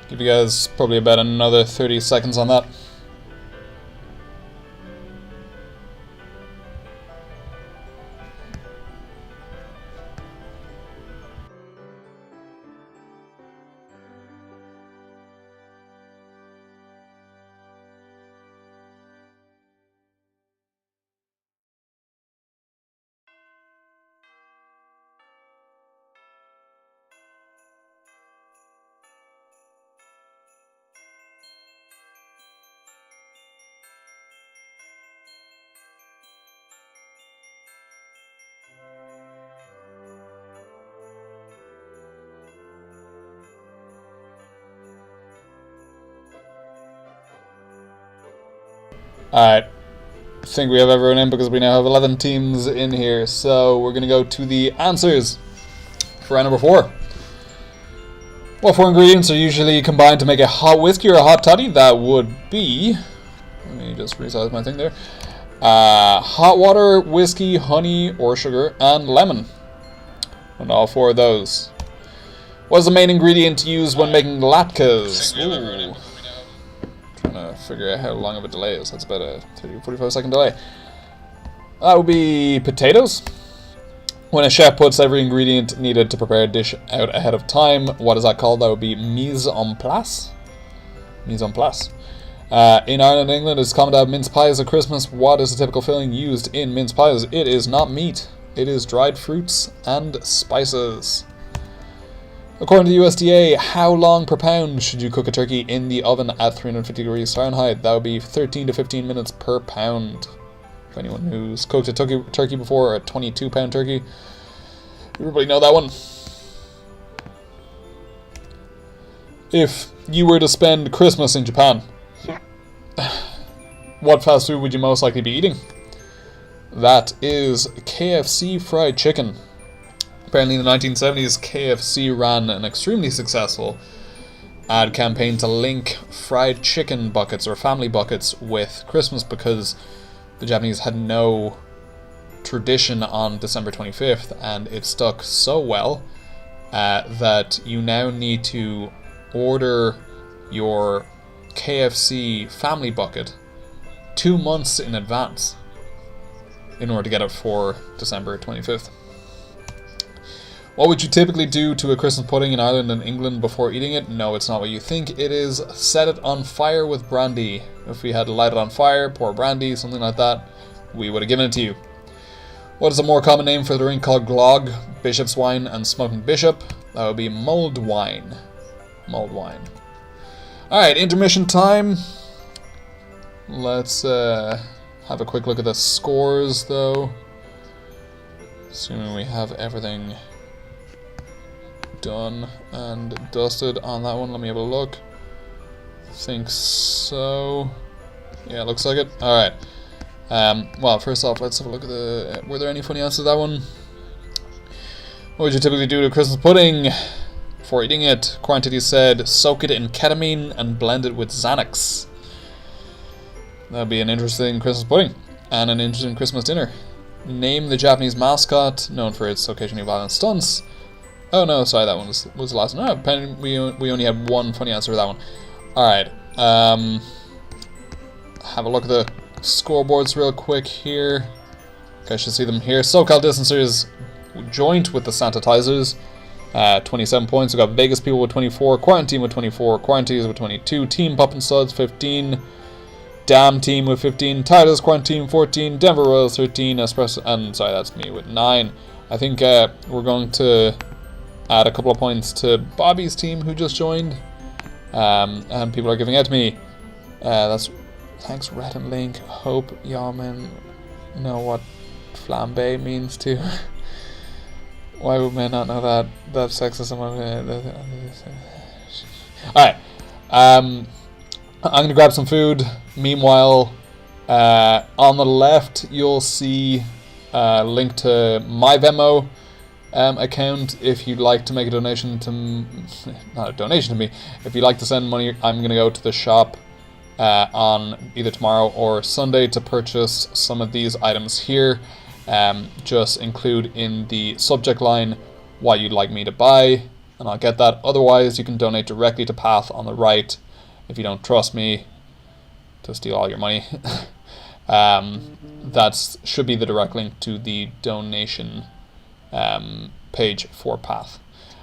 Give you guys probably about another 30 seconds on that. Alright, I think we have everyone in because we now have 11 teams in here, so we're going to go to the answers for round number 4. What 4 ingredients are usually combined to make a hot whiskey or a hot toddy? That would be, let me just resize my thing there, hot water, whiskey, honey or sugar, and lemon. And all 4 of those. What is the main ingredient used when making latkes? Ooh. Trying to figure out how long of a delay is. That's about a 30-45 second delay. That would be potatoes. When a chef puts every ingredient needed to prepare a dish out ahead of time, what is that called? That would be mise en place. Mise en place. In Ireland and England, it's common to have mince pies at Christmas. What is the typical filling used in mince pies? It is not meat. It is dried fruits and spices. According to the USDA, how long per pound should you cook a turkey in the oven at 350 degrees Fahrenheit? That would be 13 to 15 minutes per pound. For anyone who's cooked a turkey before, a 22-pound turkey, everybody know that one. If you were to spend Christmas in Japan, what fast food would you most likely be eating? That is KFC fried chicken. Apparently in the 1970s, KFC ran an extremely successful ad campaign to link fried chicken buckets or family buckets with Christmas because the Japanese had no tradition on December 25th, and it stuck so well that you now need to order your KFC family bucket 2 months in advance in order to get it for December 25th. What would you typically do to a Christmas pudding in Ireland and England before eating it? No, it's not what you think. It is set it on fire with brandy. If we had light it on fire, pour brandy, something like that, we would have given it to you. What is a more common name for the drink called glog, bishop's wine, and smoking bishop? That would be mulled wine. Mulled wine. Alright, intermission time. Let's have a quick look at the scores, though. Assuming we have everything done and dusted on that one. Let me have a look. I think so. Yeah, looks like it. Alright. Well, first off, let's have a look at the... Were there any funny answers to that one? What would you typically do to Christmas pudding before eating it? Quantity said, soak it in ketamine and blend it with Xanax. That'd be an interesting Christmas pudding. And an interesting Christmas dinner. Name the Japanese mascot, known for its occasionally violent stunts. Oh no, sorry, that one was the last one. Oh, we only had one funny answer for that one. Alright, have a look at the scoreboards real quick here. You guys should see them here. SoCal Distancers joint with the Sanitizers. 27 points. We've got Vegas People with 24, Quarantine with 24, Quarantines with 22, Team Pop and Suds 15, Damn Team with 15, Titus Quarantine 14, Denver Royals 13, Espresso, and sorry, that's me with 9. I think we're going to add a couple of points to Bobby's team who just joined. And people are giving out to me. That's thanks Red and Link. Hope y'all men know what flambe means too. Why would men not know that? That's sexism. Alright. I'm gonna grab some food. Meanwhile, on the left you'll see a link to my Venmo account if you'd like to make a donation to... Not a donation to me. If you'd like to send money, I'm gonna go to the shop on either tomorrow or Sunday to purchase some of these items here. Just include in the subject line what you'd like me to buy, and I'll get that. Otherwise, you can donate directly to Path on the right if you don't trust me to steal all your money. That should be the direct link to the donation page for Path.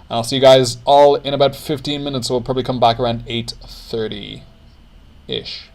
And I'll see you guys all in about 15 minutes, so we'll probably come back around 8:30-ish.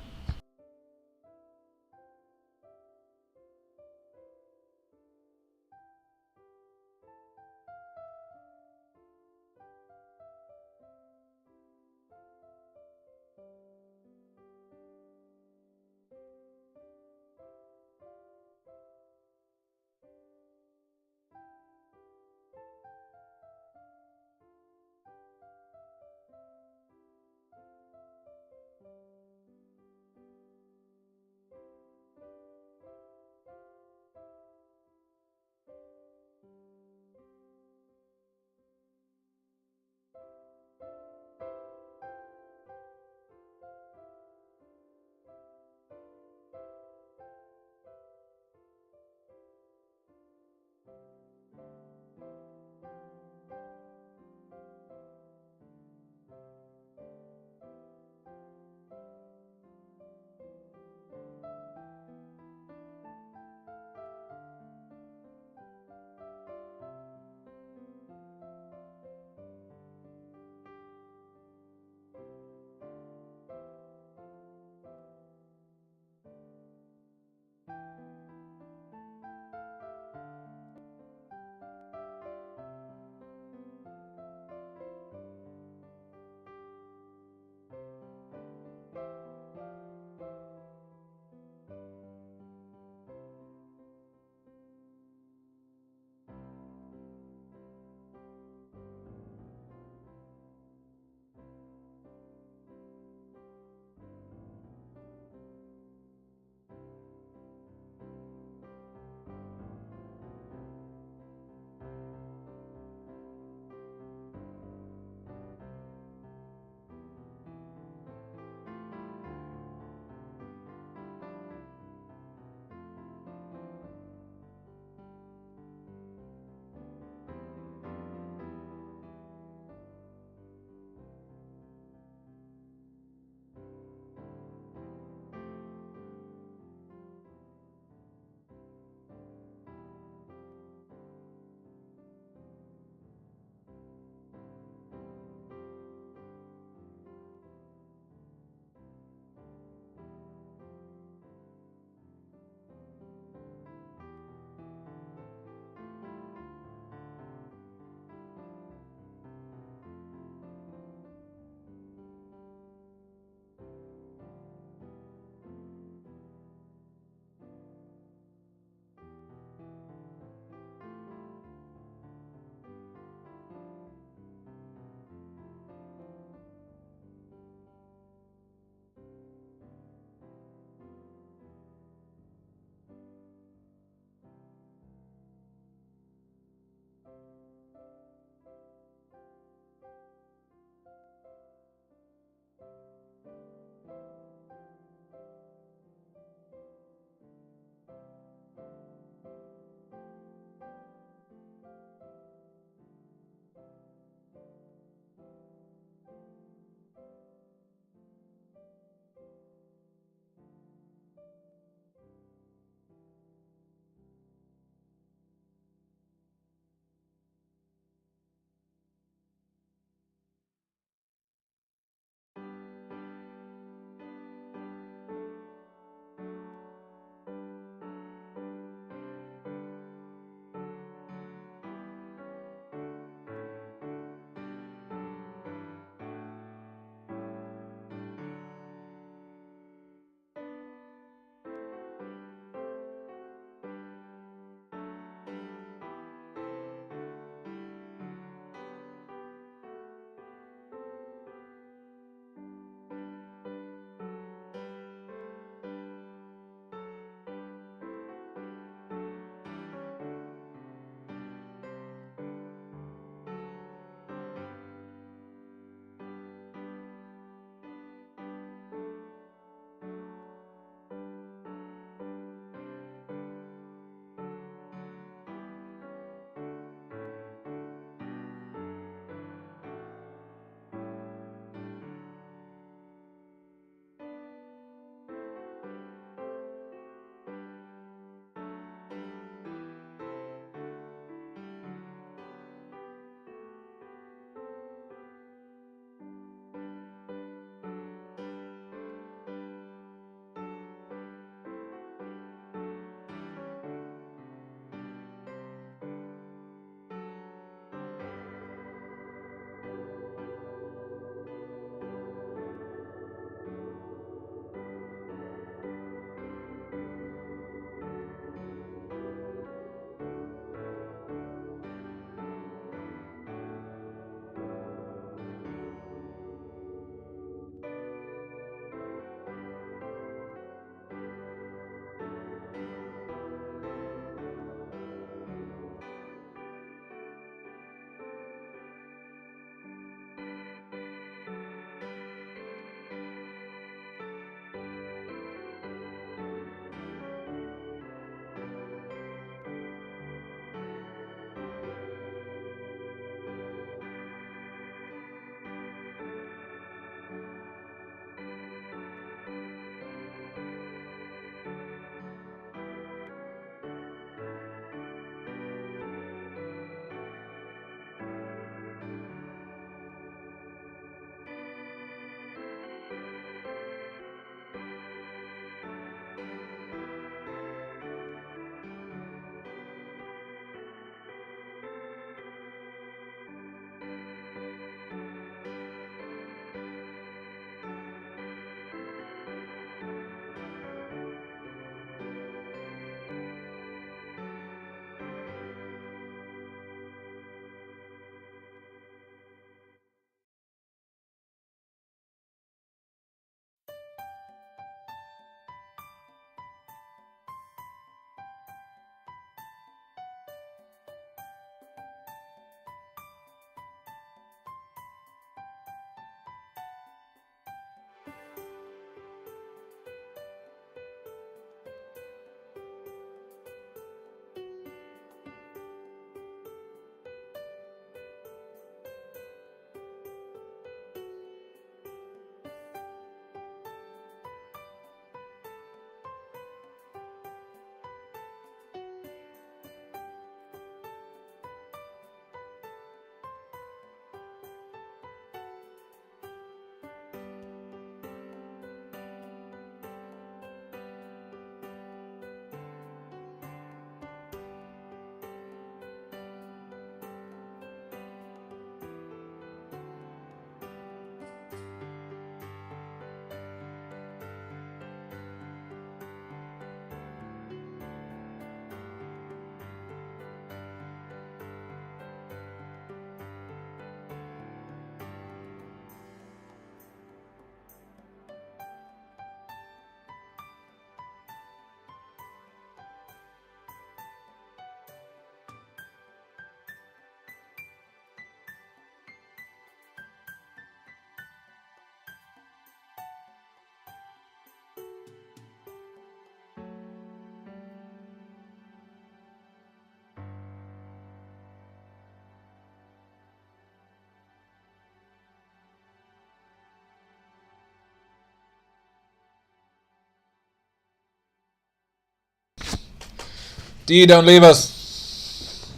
D, don't leave us.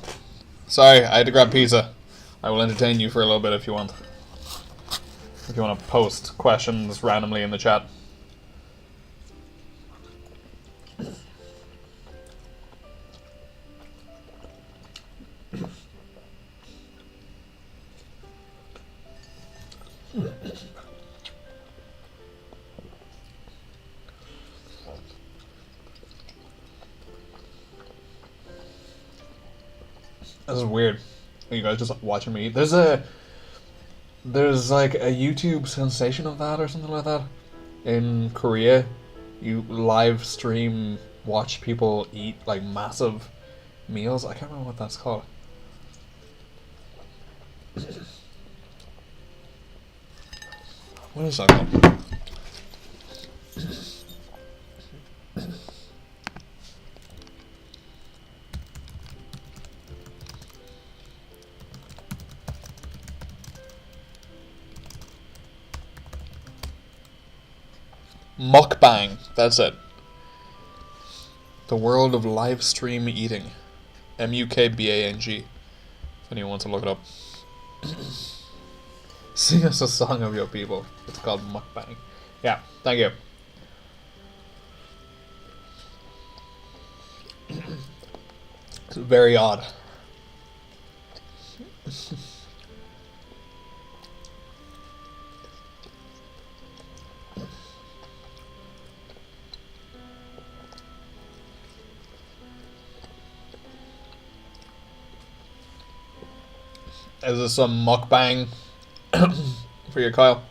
Sorry, I had to grab pizza. I will entertain you for a little bit if you want. If you want to post questions randomly in the chat. This is weird. Are you guys just watching me eat? There's like a YouTube sensation of that or something like that in Korea. You live stream watch people eat like massive meals. I can't remember what that's called. What is that called? Mukbang. That's it. The world of live stream eating. Mukbang. If anyone wants to look it up. Sing us a song of your people. It's called mukbang. Yeah, thank you. It's very odd. Is this some mukbang for you, Kyle?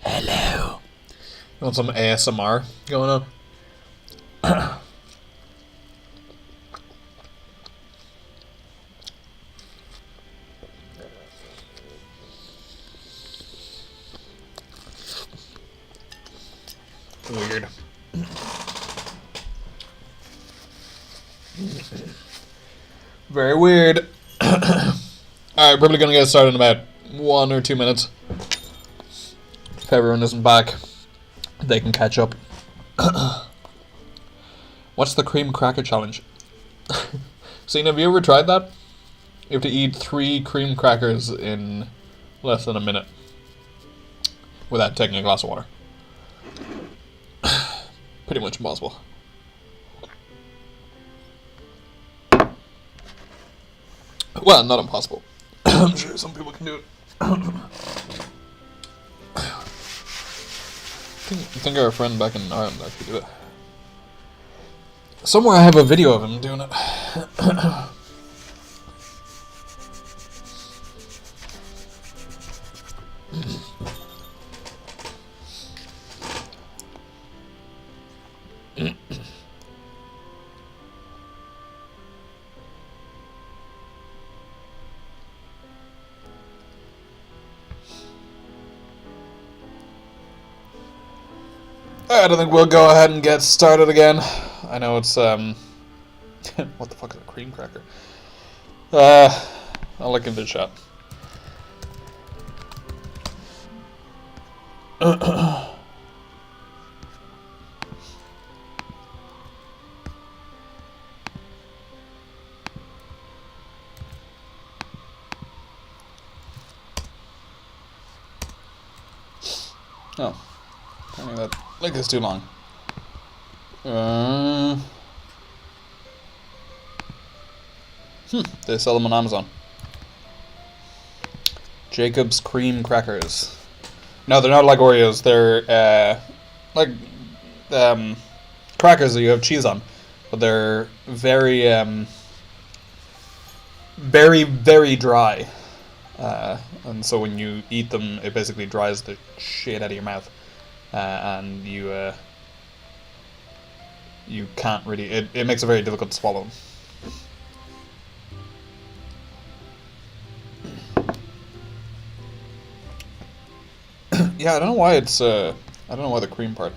Hello. You want some ASMR going on? Weird. Very weird. Alright, probably gonna get started in about 1 or 2 minutes. If everyone isn't back, they can catch up. What's the cream cracker challenge? Cena, have you ever tried that? You have to eat 3 cream crackers in less than a minute without taking a glass of water. Pretty much impossible. Well, not impossible. I'm sure some people can do it. I think our friend back in Ireland actually did it. Somewhere I have a video of him doing it. Alright, I think we'll go ahead and get started again. I know it's, what the fuck is a cream cracker? I'll look into the chat. Oh. Apparently that link is too long. They sell them on Amazon. Jacob's cream crackers. No, they're not like Oreos. They're like crackers that you have cheese on, but they're very, very dry. And so when you eat them, it basically dries the shit out of your mouth, and you can't really. It makes it very difficult to swallow. Yeah, I don't know why it's I don't know why the cream part.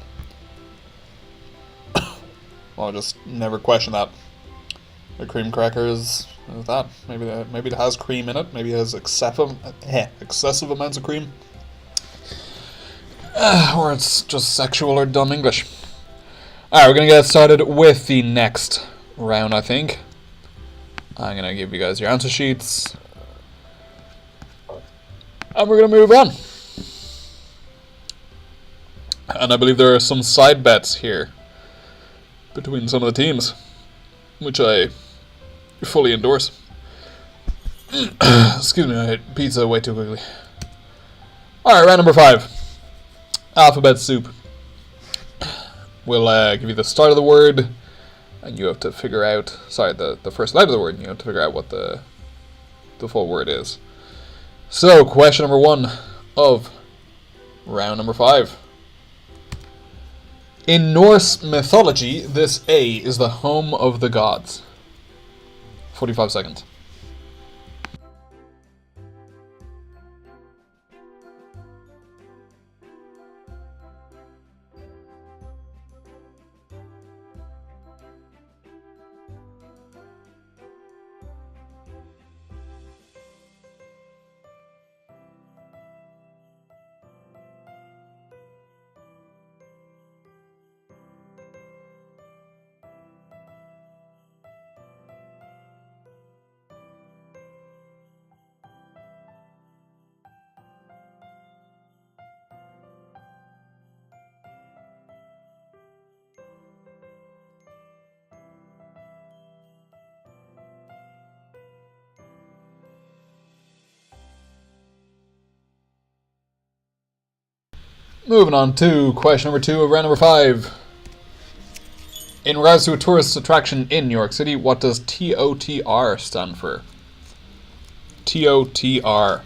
Well, just never question that. The cream cracker is that. Maybe it has cream in it. Maybe it has excessive amounts of cream. Or it's just sexual or dumb English. Alright, we're gonna get started with the next round, I think. I'm gonna give you guys your answer sheets. And we're gonna move on. And I believe there are some side bets here between some of the teams, which I fully endorse. Excuse me, I ate pizza way too quickly. Alright, round number 5. Alphabet soup. We'll give you the start of the word, and you have to figure out, the first letter of the word, and you have to figure out what the full word is. So, question number 1 of round number 5. In Norse mythology, this A is the home of the gods. 45 seconds. Moving on to question number 2 of round number 5. In regards to a tourist attraction in New York City, what does TOTR stand for? TOTR.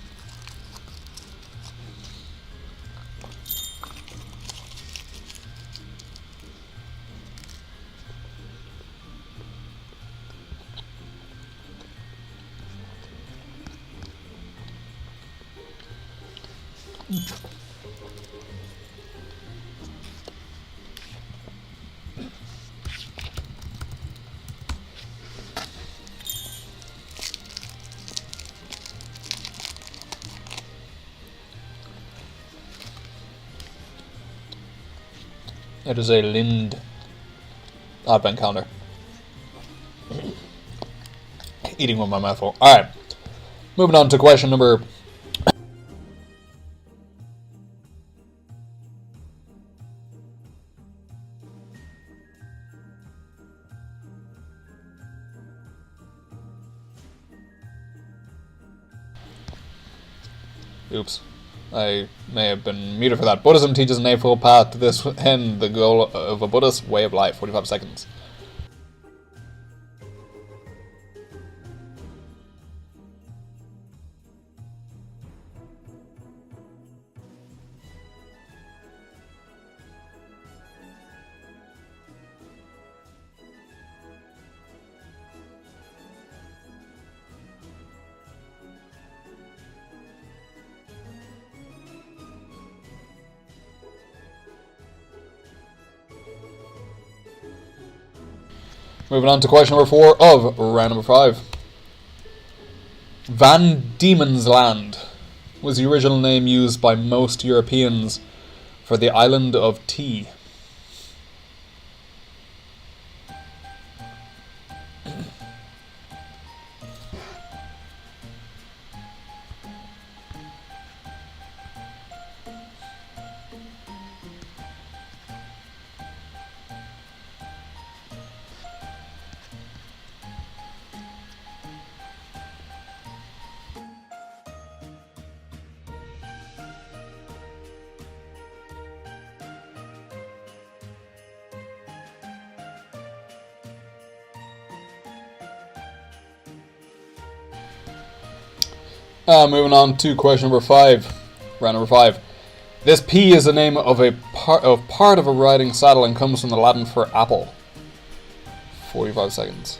It is a Lind advent calendar. Eating with my mouth full. Alright. Moving on to question number... Oops. I may have been muted for that. Buddhism teaches an eightfold path to this end, the goal of a Buddhist way of life. 45 seconds. Moving on to question number 4 of round number 5. Van Diemen's Land was the original name used by most Europeans for the island of tea. Moving on to question number 5. Round number 5. This P is the name of a part of a riding saddle and comes from the Latin for apple. 45 seconds.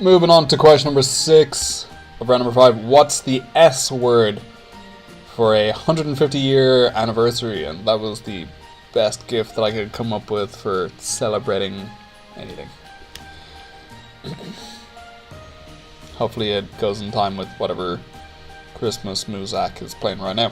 Moving on to question number 6 of round number 5. What's the S word for a 150-year anniversary? And that was the best gift that I could come up with for celebrating anything. Hopefully it goes in time with whatever Christmas Muzak is playing right now.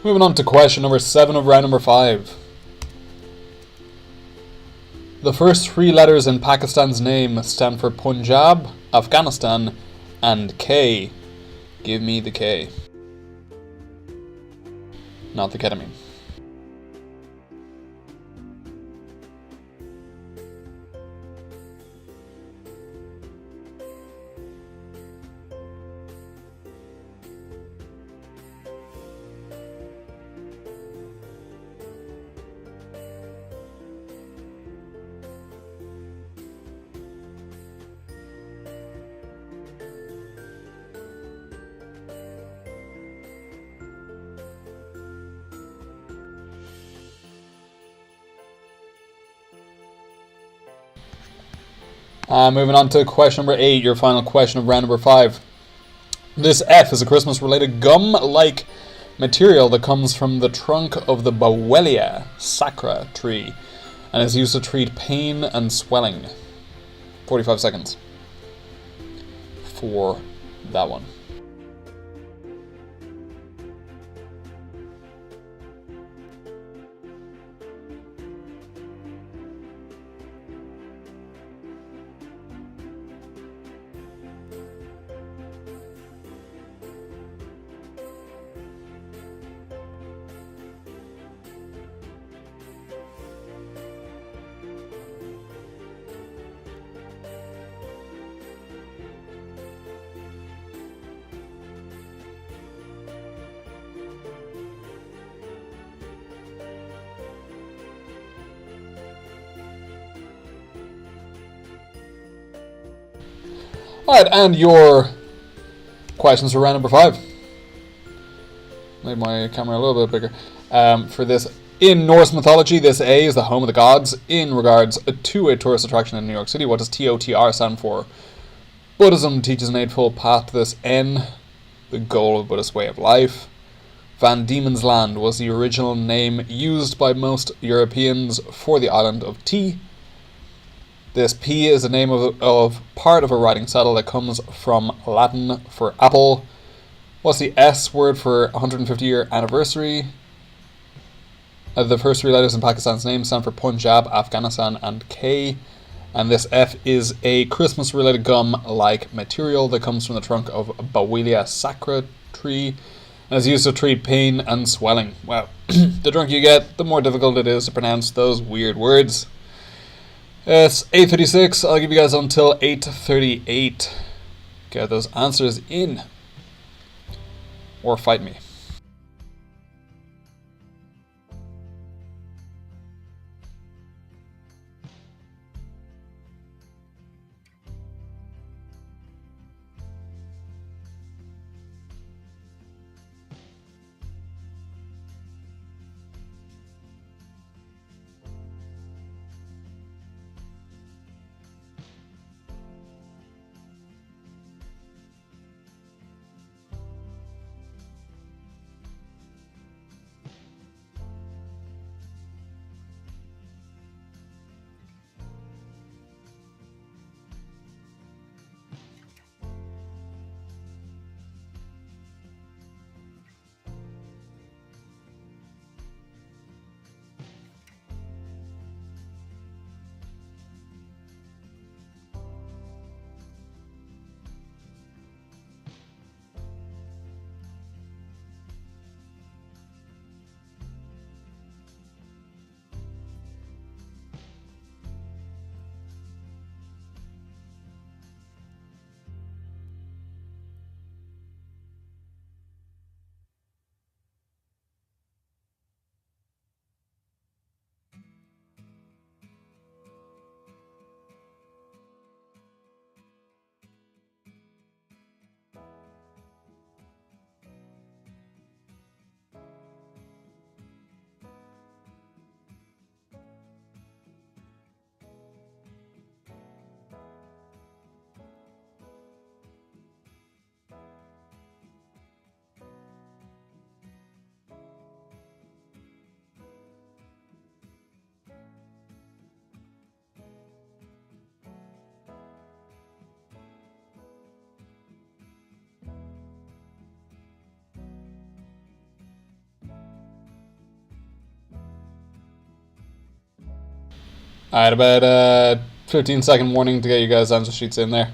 Moving on to question number 7 of round number 5. The first 3 letters in Pakistan's name stand for Punjab, Afghanistan, and K. Give me the K. Not the ketamine. Moving on to question number 8, your final question of round number 5. This F is a Christmas-related gum-like material that comes from the trunk of the Bowellia sacra tree and is used to treat pain and swelling. 45 seconds for that one. Alright, and your questions for round number 5. Made my camera a little bit bigger. For this, in Norse mythology, this A is the home of the gods. In regards to a tourist attraction in New York City, what does TOTR stand for? Buddhism teaches an eightfold path to this N, the goal of Buddhist way of life. Van Diemen's Land was the original name used by most Europeans for the island of T. This P is the name of part of a writing saddle that comes from Latin for apple. What's the S word for 150-year anniversary? The first 3 letters in Pakistan's name stand for Punjab, Afghanistan, and K. And this F is a Christmas-related gum-like material that comes from the trunk of Bowellia sacra tree and is used to treat pain and swelling. Well, the drunker you get, the more difficult it is to pronounce those weird words. It's 8:36. I'll give you guys until 8:38. Get those answers in. Or fight me. Alright, about 15-second warning to get you guys' answer sheets in there.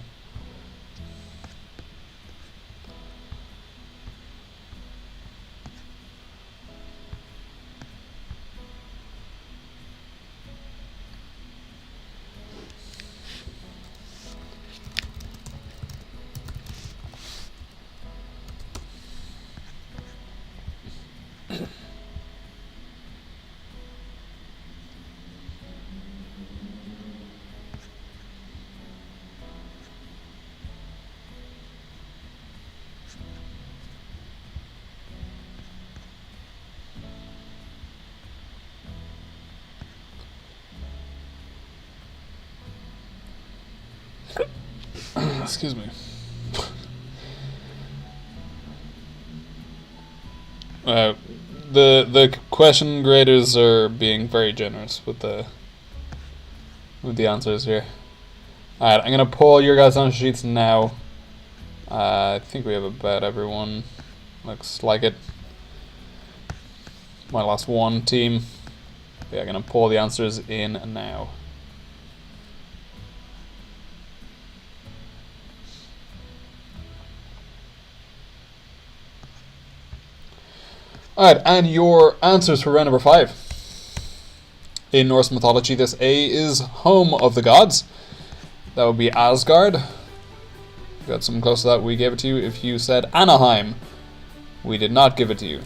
Excuse me. The question graders are being very generous with the answers here. Alright, I'm gonna pull your guys' answer sheets now. I think we have about everyone. Looks like it. My last one team. Yeah, I'm gonna pull the answers in now. Alright, and your answers for round number 5. In Norse mythology, this A is home of the gods. That would be Asgard. Got something close to that, we gave it to you. If you said Anaheim, we did not give it to you.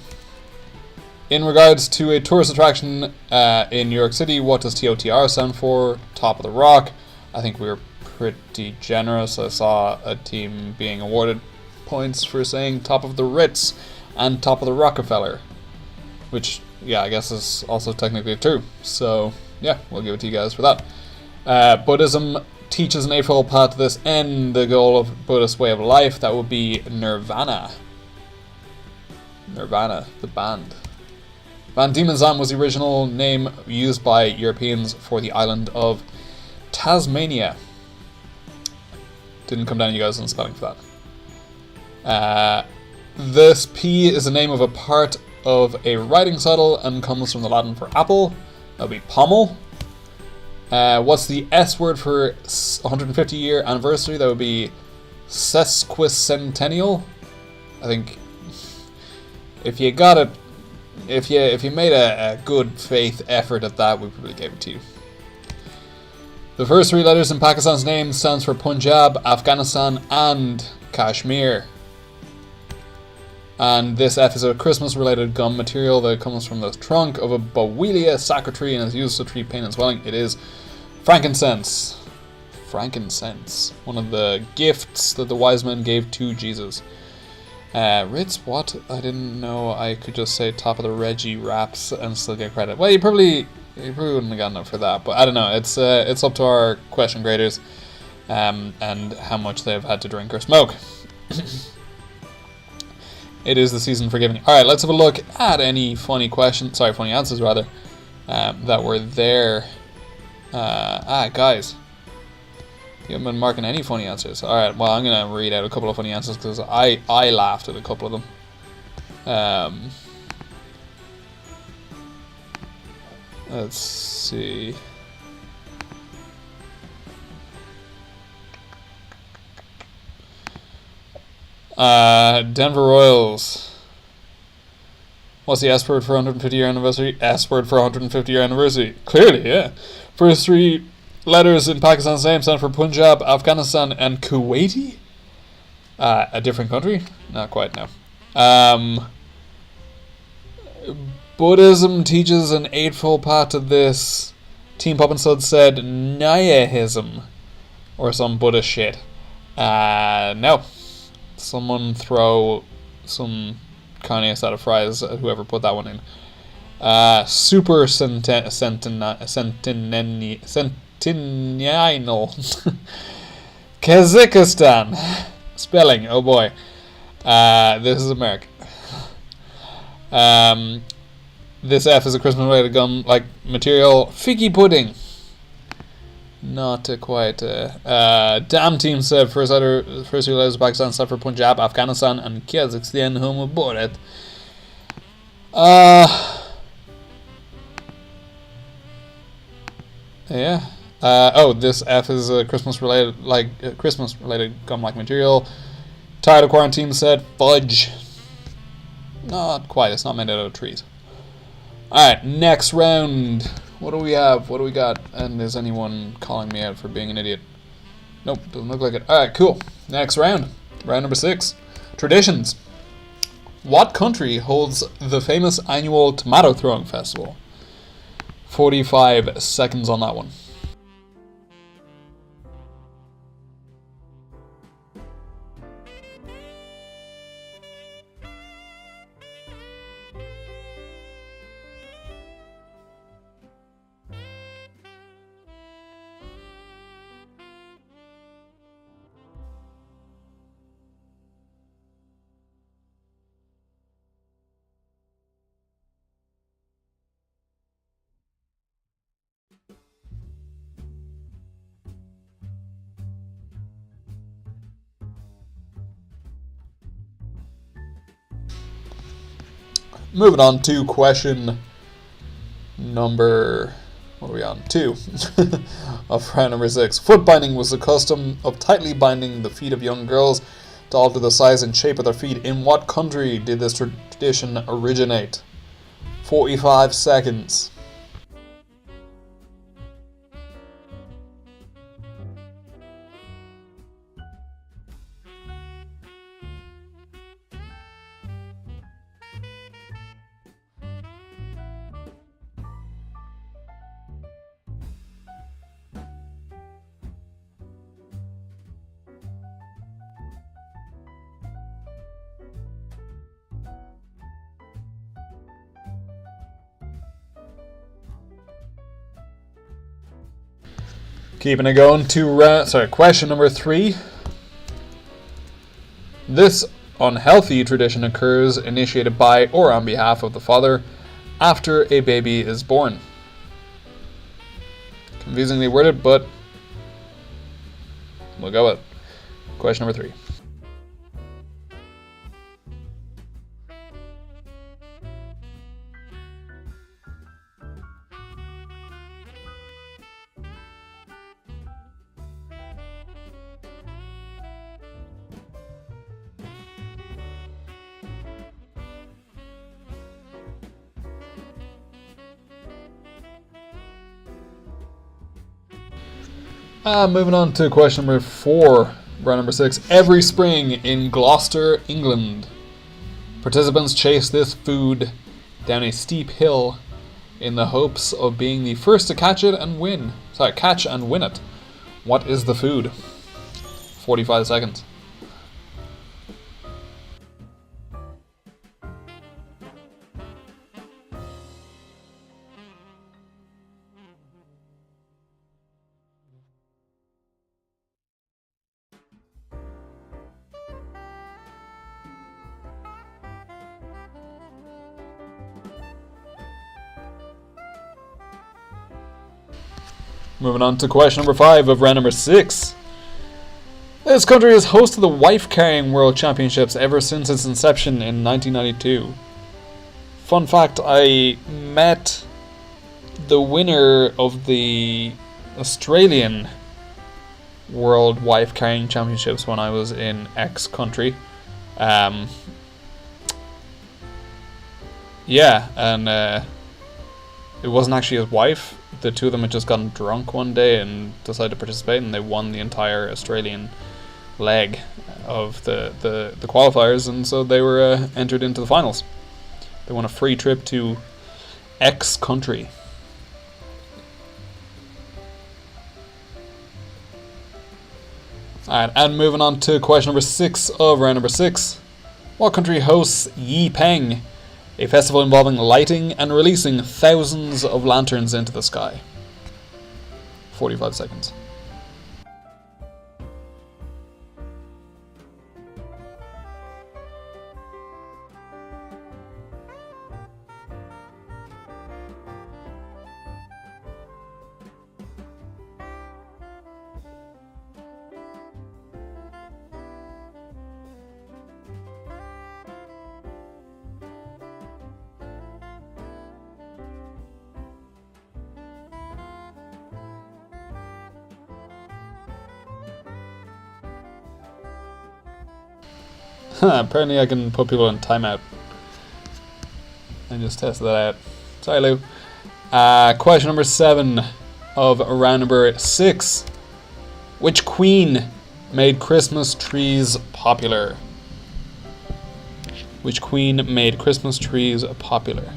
In regards to a tourist attraction in New York City, what does TOTR stand for? Top of the Rock. I think we were pretty generous. I saw a team being awarded points for saying Top of the Ritz and Top of the Rockefeller, which, yeah, I guess is also technically true. So, yeah, we'll give it to you guys for that. Buddhism teaches an eightfold path to this end, the goal of Buddhist way of life. That would be Nirvana. Nirvana, the band. Van Diemen's Land was the original name used by Europeans for the island of Tasmania. Didn't come down to you guys on spelling for that. This P is the name of a part of a writing saddle and comes from the Latin for apple. That would be pommel. What's the S word for 150-year anniversary? That would be sesquicentennial. I think if you got it, if you made a good faith effort at that, we probably gave it to you. The first 3 letters in Pakistan's name stands for Punjab, Afghanistan, and Kashmir. And this F is a Christmas-related gum material that comes from the trunk of a Bowelia sacred tree and is used to treat pain and swelling. It is frankincense. Frankincense. One of the gifts that the wise men gave to Jesus. Ritz, what? I didn't know I could just say top of the Reggie wraps and still get credit. Well, you probably wouldn't have gotten it for that, but I don't know. It's up to our question graders and how much they've had to drink or smoke. It is the season for giving. Alright, let's have a look at any funny answers rather, that were there. Guys, you haven't been marking any funny answers. Alright, well, I'm going to read out a couple of funny answers because I laughed at a couple of them. Let's see. Denver Royals. What's the S word for 150-year anniversary? S word for 150-year anniversary. Clearly, yeah. First 3 letters in Pakistan's name stand for Punjab, Afghanistan, and Kuwaiti. A different country? Not quite, no. Buddhism teaches an eightfold path to this. Team Pop and Stud said Nyahism. Or some Buddhist shit. No. Someone throw some carne asada fries at whoever put that one in. Super Centennial. Kazakhstan. Spelling, oh boy. This is America. This F is a Christmas-related gum-like material. Figgy pudding. Not quite. Damn team said first 3 letters of Pakistan stand for Punjab, Afghanistan, and Kazakhstan. Home aboard it. Yeah. This F is a Christmas related, Christmas related gum-like material. Tired of quarantine said fudge. Not quite. It's not made out of trees. All right, next round. What do we have? What do we got? And is anyone calling me out for being an idiot? Nope, doesn't look like it. All right, cool. Next round. Round number 6. Traditions. What country holds the famous annual tomato throwing festival? 45 seconds on that one. Moving on to question number, what are we on? 2 of round number 6. Foot binding was the custom of tightly binding the feet of young girls to alter the size and shape of their feet. In what country did this tradition originate? 45 seconds. Keeping it going to question number 3. This unhealthy tradition occurs initiated by or on behalf of the father after a baby is born. Confusingly worded, but we'll go with it. Question number 3. Moving on to question number 4, round number 6. Every spring in Gloucester, England, participants chase this food down a steep hill in the hopes of being the first to catch and win it. What is the food? 45 seconds. Moving on to question number 5 of round number 6. This country has hosted the Wife Carrying World Championships ever since its inception in 1992. Fun fact, I met the winner of the Australian World Wife Carrying Championships when I was in X country. It wasn't actually his wife. The two of them had just gotten drunk one day and decided to participate, and they won the entire Australian leg of the qualifiers, and so they were entered into the finals. They won a free trip to X country. Alright, and moving on to question number 6 of round number 6. What country hosts Yi Peng, a festival involving lighting and releasing thousands of lanterns into the sky? 45 seconds. Apparently I can put people in timeout. I just tested that out. Sorry, Lou. Question number 7 of round number 6. Which queen made Christmas trees popular? Which queen made Christmas trees popular?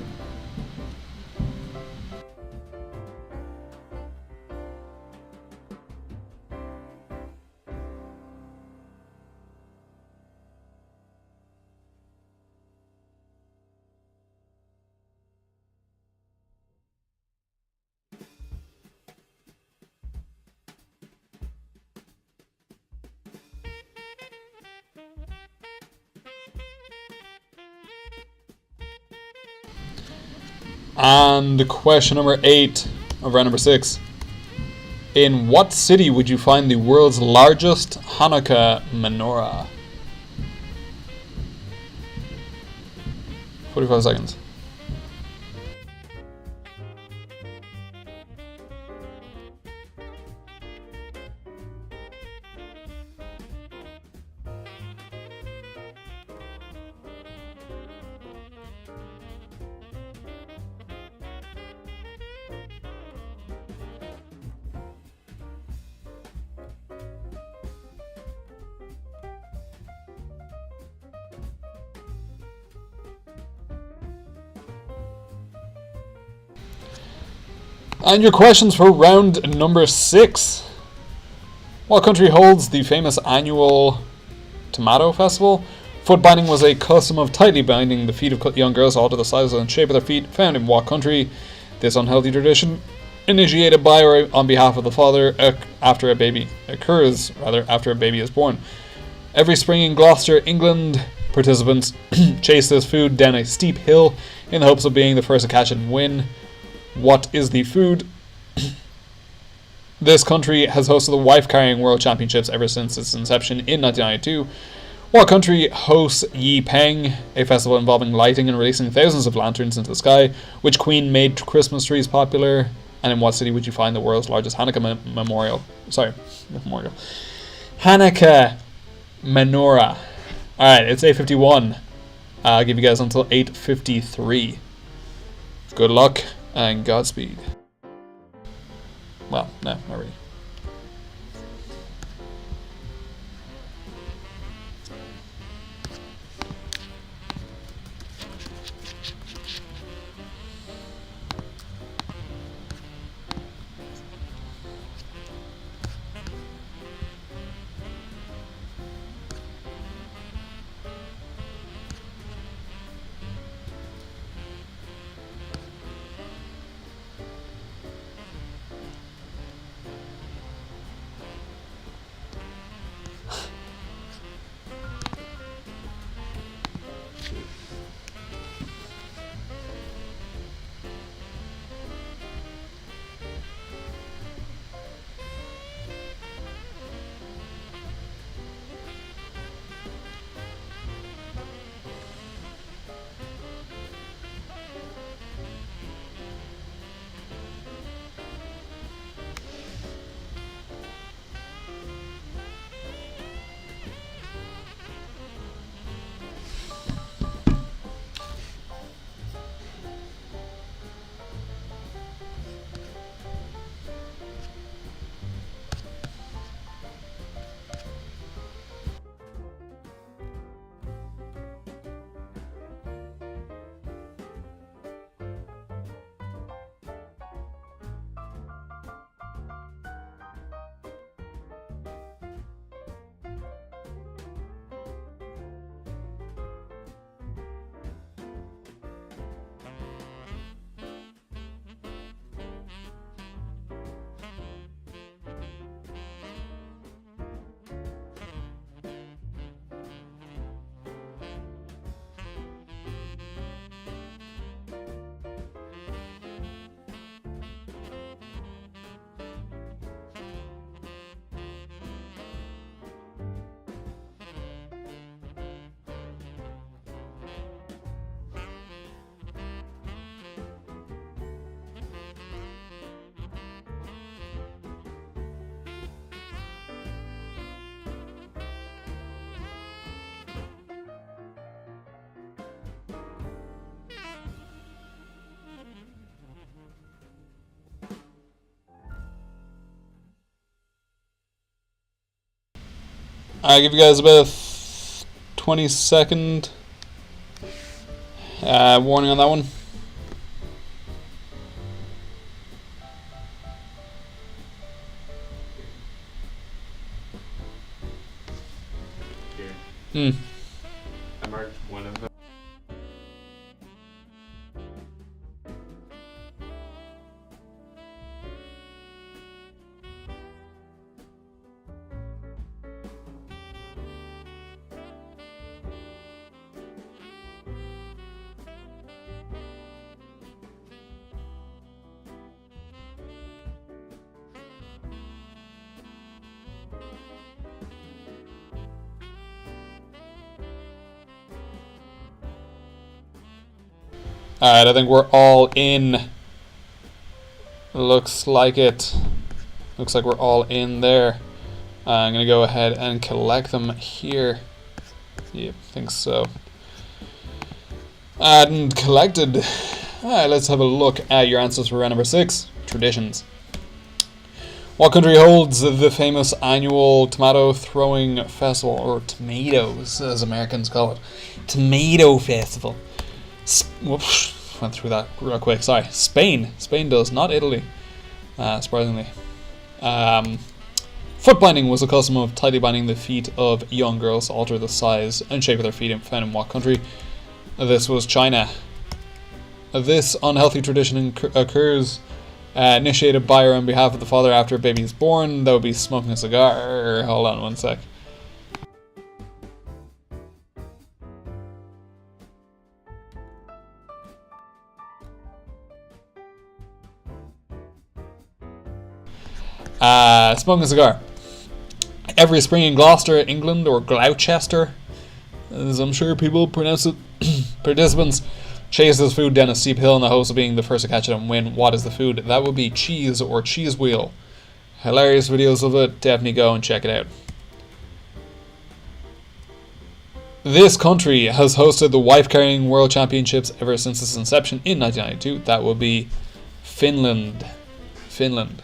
And question number 8 of round number 6. In what city would you find the world's largest Hanukkah menorah? 45 seconds. And your questions for round number 6. What country holds the famous annual Tomato Festival? Foot binding was a custom of tightly binding the feet of young girls to alter the size and shape of their feet, found in what country? This unhealthy tradition, initiated by or on behalf of the father after a baby is born. Every spring in Gloucester, England, participants chase this food down a steep hill in the hopes of being the first to catch it and win. What is the food? This country has hosted the Wife Carrying World Championships ever since its inception in 1992. What country hosts Yi Peng, a festival involving lighting and releasing thousands of lanterns into the sky? Which queen made Christmas trees popular? And in what city would you find the world's largest Hanukkah memorial? Hanukkah menorah. Alright, it's 8:51. I'll give you guys until 8:53. Good luck and Godspeed. Well, no, not really. I give you guys about 20-second warning on that one. Here. I marked one of them. Alright, I think we're all in. Looks like it. Looks like we're all in there. I'm going to go ahead and collect them here. Yep, think so. And collected. Alright, let's have a look at your answers for round number 6. Traditions. What country holds the famous annual tomato throwing festival, or tomatoes as Americans call it? Tomato festival. Whoops, went through that real quick. Sorry. Spain. Spain does, not Italy. Surprisingly. Foot binding was a custom of tightly binding the feet of young girls to alter the size and shape of their feet, found in what country? This was China. This unhealthy tradition occurs initiated by or on behalf of the father after a baby is born. That would be smoking a cigar. Hold on one sec. Smoking a cigar. Every spring in Gloucester, England, or Gloucester, as I'm sure people pronounce it, participants chase this food down a steep hill in the hopes of being the first to catch it and win. What is the food? That would be cheese or cheese wheel. Hilarious videos of it. Definitely go and check it out. This country has hosted the wife-carrying world championships ever since its inception in 1992. That would be Finland. Finland.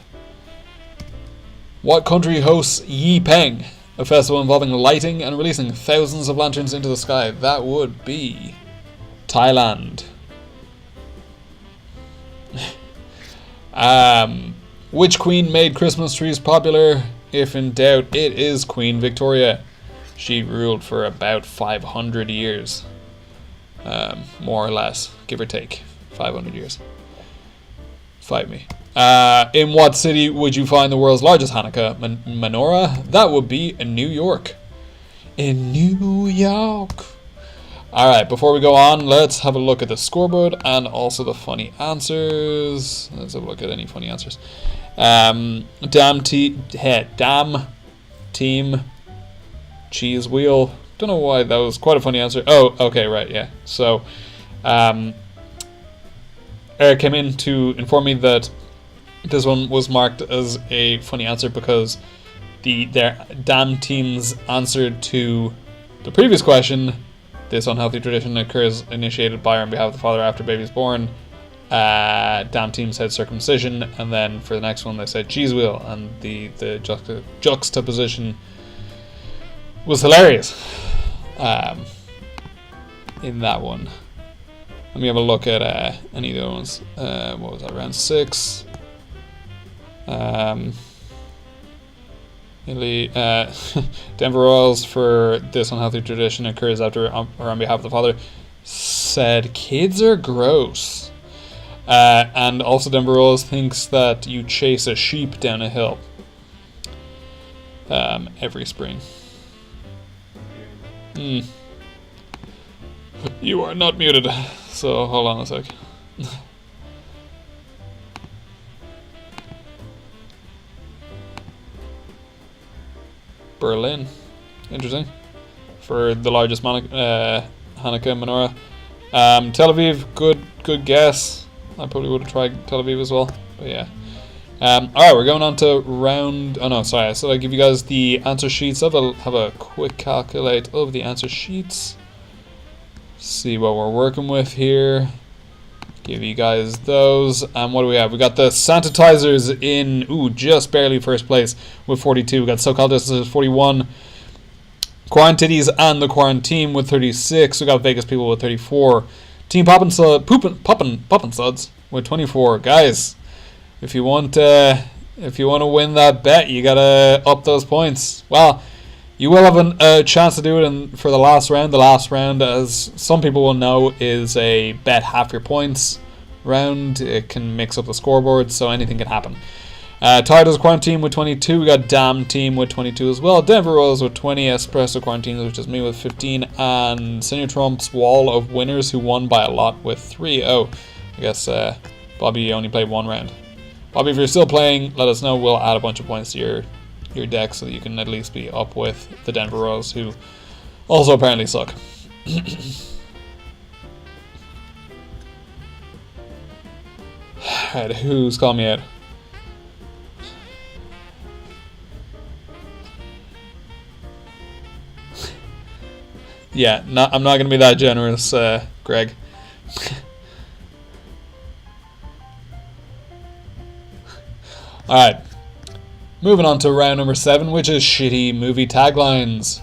What country hosts Yi Peng, a festival involving lighting and releasing thousands of lanterns into the sky? That would be Thailand. Which queen made Christmas trees popular? If in doubt, it is Queen Victoria. She ruled for about 500 years. More or less, give or take. 500 years. Fight me. In what city would you find the world's largest Hanukkah menorah? That would be in New York. In New York. Alright, before we go on, let's have a look at the scoreboard and also the funny answers. Let's have a look at any funny answers. Damn team cheese wheel. Don't know why that was quite a funny answer. Oh, okay, right, yeah. So, Eric came in to inform me that this one was marked as a funny answer because their damn team's answer to the previous question, this unhealthy tradition occurs initiated by or on behalf of the father after baby is born. Damn team said circumcision, and then for the next one they said cheese wheel, and the juxtaposition was hilarious in that one. Let me have a look at any of the other ones. What was that, round 6? Denver Royals for this unhealthy tradition occurs after or on behalf of the father said kids are gross. And also Denver Royals thinks that you chase a sheep down a hill every spring. You are not muted, so hold on a sec. Berlin, interesting, for the largest Hanukkah menorah. Tel Aviv, good guess. I probably would have tried Tel Aviv as well, but yeah. Alright, we're going on to round. Oh no, sorry. So I give you guys the answer sheets. Have a quick calculate of the answer sheets. See what we're working with here. Give you guys those. And what do we have? We got the Sanitizers in, just barely first place with 42. We got SoCal Distances 41. Quarantities and the Quarantine with 36. We got Vegas People with 34. Team Poppin' Suds with 24. Guys, if you want to win that bet, you gotta up those points. Well, you will have a chance to do it for the last round. The last round, as some people will know, is a bet half your points round. It can mix up the scoreboard, so anything can happen. Tied as Quarantine with 22. We got Damn Team with 22 as well. Denver Rose with 20. Espresso Quarantine, which is me, with 15. And Senior Trump's Wall of Winners, who won by a lot with 3. Oh, I guess Bobby only played one round. Bobby, if you're still playing, let us know. We'll add a bunch of points to your deck so that you can at least be up with the Denver Rose, who also apparently suck. Alright, who's calling me out? Yeah, I'm not going to be that generous, Greg. Alright, moving on to round number 7, which is shitty movie taglines.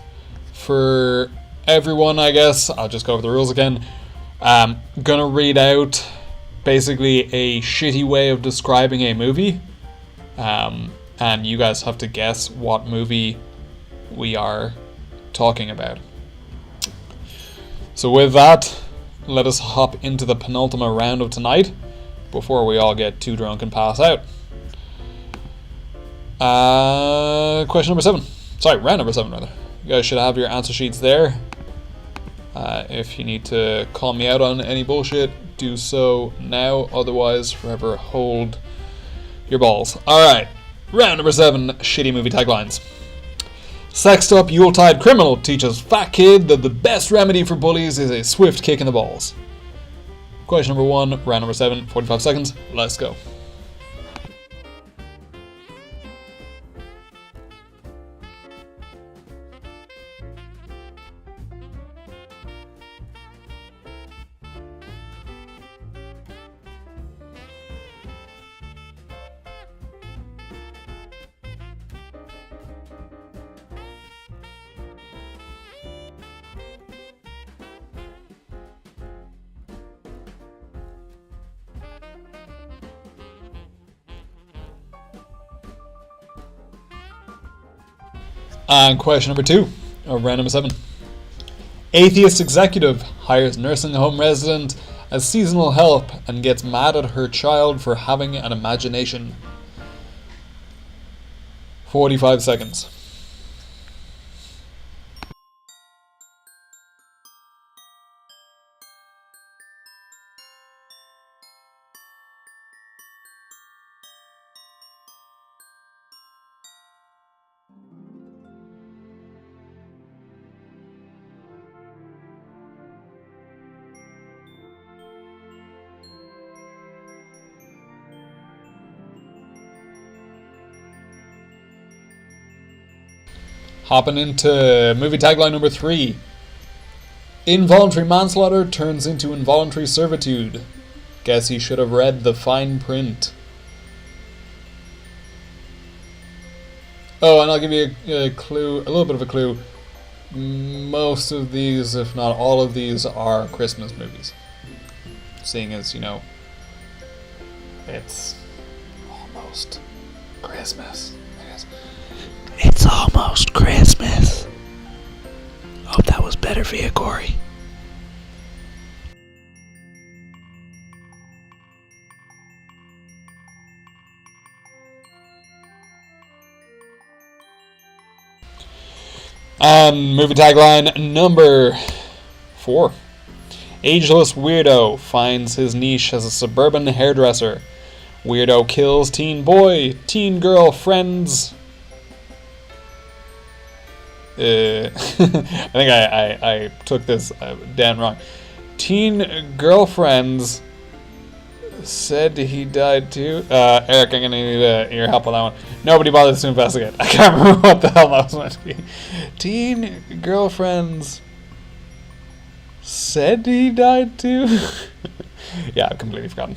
For everyone, I guess, I'll just go over the rules again. Gonna read out basically a shitty way of describing a movie. And you guys have to guess what movie we are talking about. So with that, let us hop into the penultimate round of tonight before we all get too drunk and pass out. Question number 7. Sorry, round number 7 rather. You guys should have your answer sheets there. If you need to call me out on any bullshit, do so now. Otherwise, forever hold your balls. Alright, round number 7, shitty movie taglines. Sexed up Yuletide criminal teaches fat kid that the best remedy for bullies is a swift kick in the balls. Question number 1, round number 7, 45 seconds. Let's go. And question number 2, or round number 7. Atheist executive hires nursing home resident as seasonal help and gets mad at her child for having an imagination. 45 seconds. Hopping into movie tagline number 3. Involuntary manslaughter turns into involuntary servitude. Guess you should have read the fine print. Oh, and I'll give you a clue, a little bit of a clue. Most of these, if not all of these, are Christmas movies. Seeing as, you know, it's almost Christmas. It's almost Christmas. Hope that was better for you, Corey. Movie tagline number 4. Ageless weirdo finds his niche as a suburban hairdresser. Weirdo kills teen boy, teen girl friends. I think I took this damn wrong. Teen girlfriends said he died too. Eric, I'm gonna need your help on that one. Nobody bothers to investigate. I can't remember what the hell that was meant to be. Teen girlfriends said he died too. Yeah, I've completely forgotten.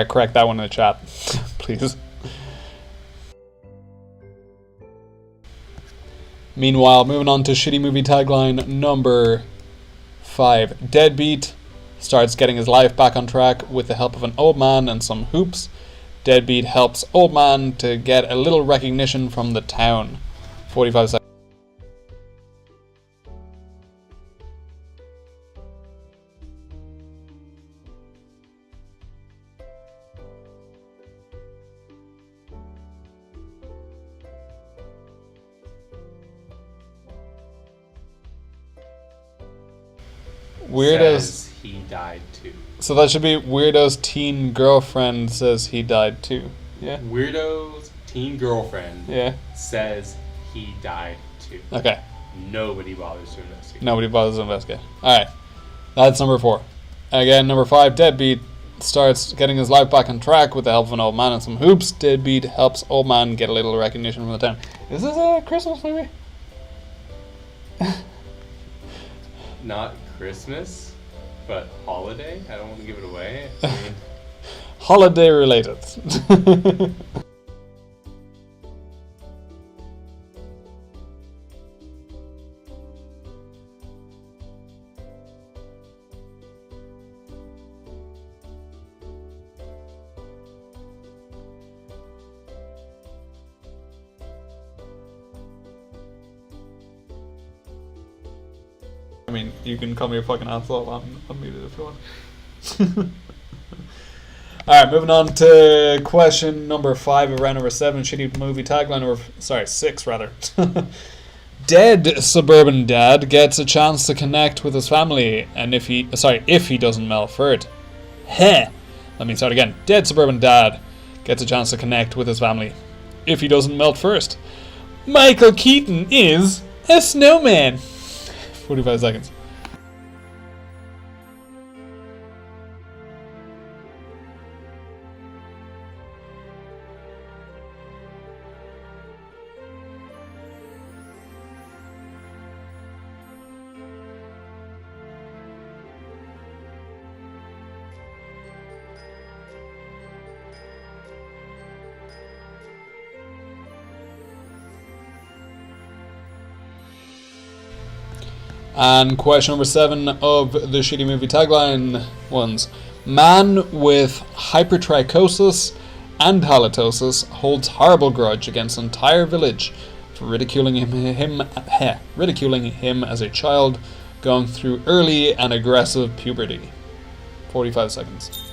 Correct that one in the chat, please. Meanwhile, moving on to shitty movie tagline number 5. Deadbeat starts getting his life back on track with the help of an old man and some hoops. Deadbeat helps old man to get a little recognition from the town. 45 seconds. Weirdos. Says he died too. So that should be Weirdo's teen girlfriend says he died too. Yeah. Weirdo's teen girlfriend Yeah. says he died too. Okay. Nobody bothers to investigate. Nobody bothers to investigate. Alright. That's number 4. Again, number 5, Deadbeat starts getting his life back on track with the help of an old man and some hoops. Deadbeat helps old man get a little recognition from the town. Is this a Christmas movie? Not Christmas, but holiday. I don't want to give it away. I mean, Holiday related. I mean, you can call me a fucking asshole. I'm muted if you want. Alright, moving on to question number 5 of round number 7. Shitty movie tagline number... Sorry, 6 rather. Dead suburban dad gets a chance to connect with his family, and if he doesn't melt for it. Heh. Let me start again. Dead suburban dad gets a chance to connect with his family, if he doesn't melt first. Michael Keaton is a snowman. 45 seconds. And question number 7 of the shitty movie tagline ones. Man with hypertrichosis and halitosis holds horrible grudge against entire village for ridiculing him as a child going through early and aggressive puberty. 45 seconds.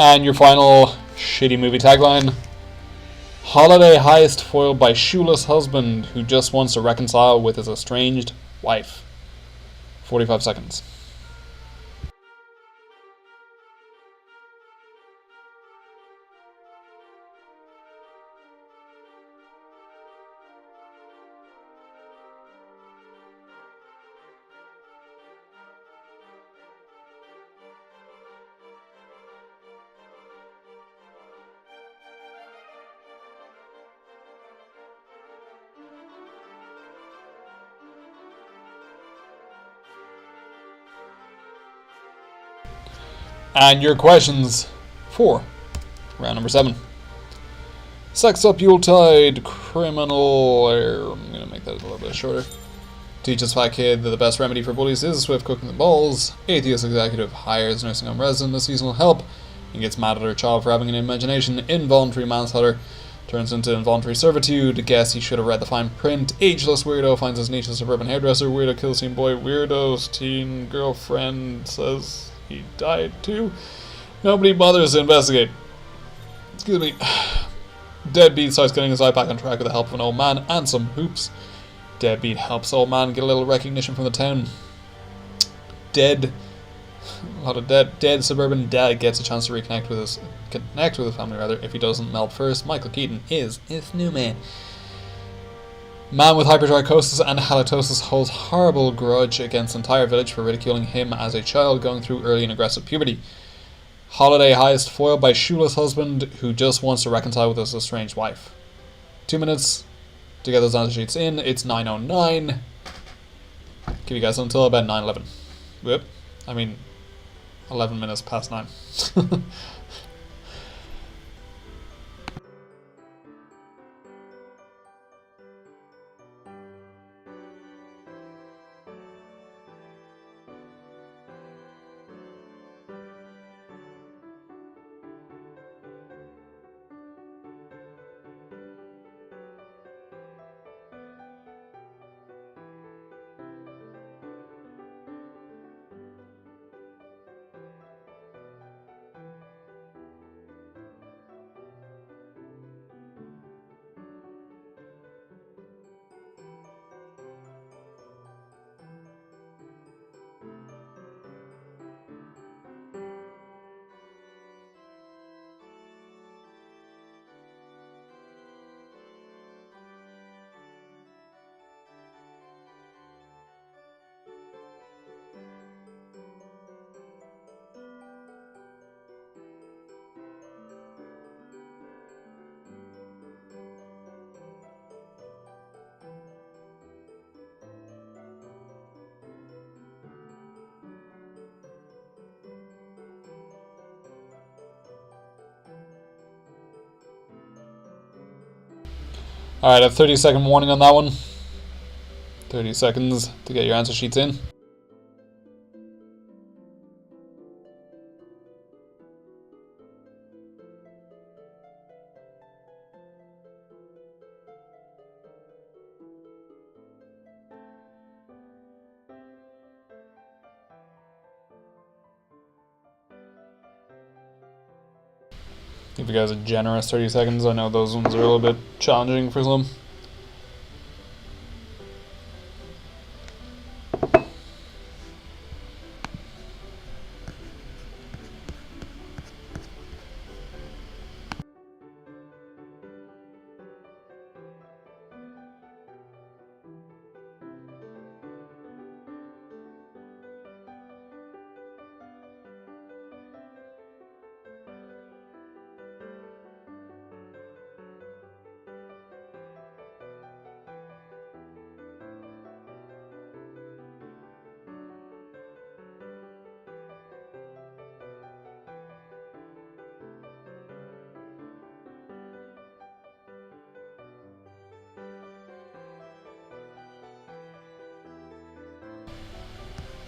And your final shitty movie tagline. Holiday heist foiled by shoeless husband who just wants to reconcile with his estranged wife. 45 seconds. And your questions for round number 7. Sex up Yuletide criminal. I'm going to make that a little bit shorter. Teaches fat kid that the best remedy for bullies is swift cooking the balls. Atheist executive hires nursing home resident as seasonal help and gets mad at her child for having an imagination. Involuntary manslaughter. Turns into involuntary servitude. Guess he should have read the fine print. Ageless weirdo finds his niche as suburban hairdresser. Weirdo kills teen boy. Weirdo's teen girlfriend says he died too. Nobody bothers to investigate. Excuse me. Deadbeat starts getting his life back on track with the help of an old man and some hoops. Deadbeat helps old man get a little recognition from the town. A lot of dead suburban dad gets a chance to connect with his family if he doesn't melt first. Michael Keaton is his new man. Man with hypertrichosis and halitosis holds horrible grudge against the entire village for ridiculing him as a child going through early and aggressive puberty. Holiday heist foiled by shoeless husband who just wants to reconcile with his estranged wife. 2 minutes to get those answer sheets in. It's 9:09. Give you guys until about 9:11. Whoop. 11 minutes past 9. Alright, a 30-second warning on that one. 30 seconds to get your answer sheets in. Give you guys a generous 30 seconds. I know those ones are a little bit challenging for some.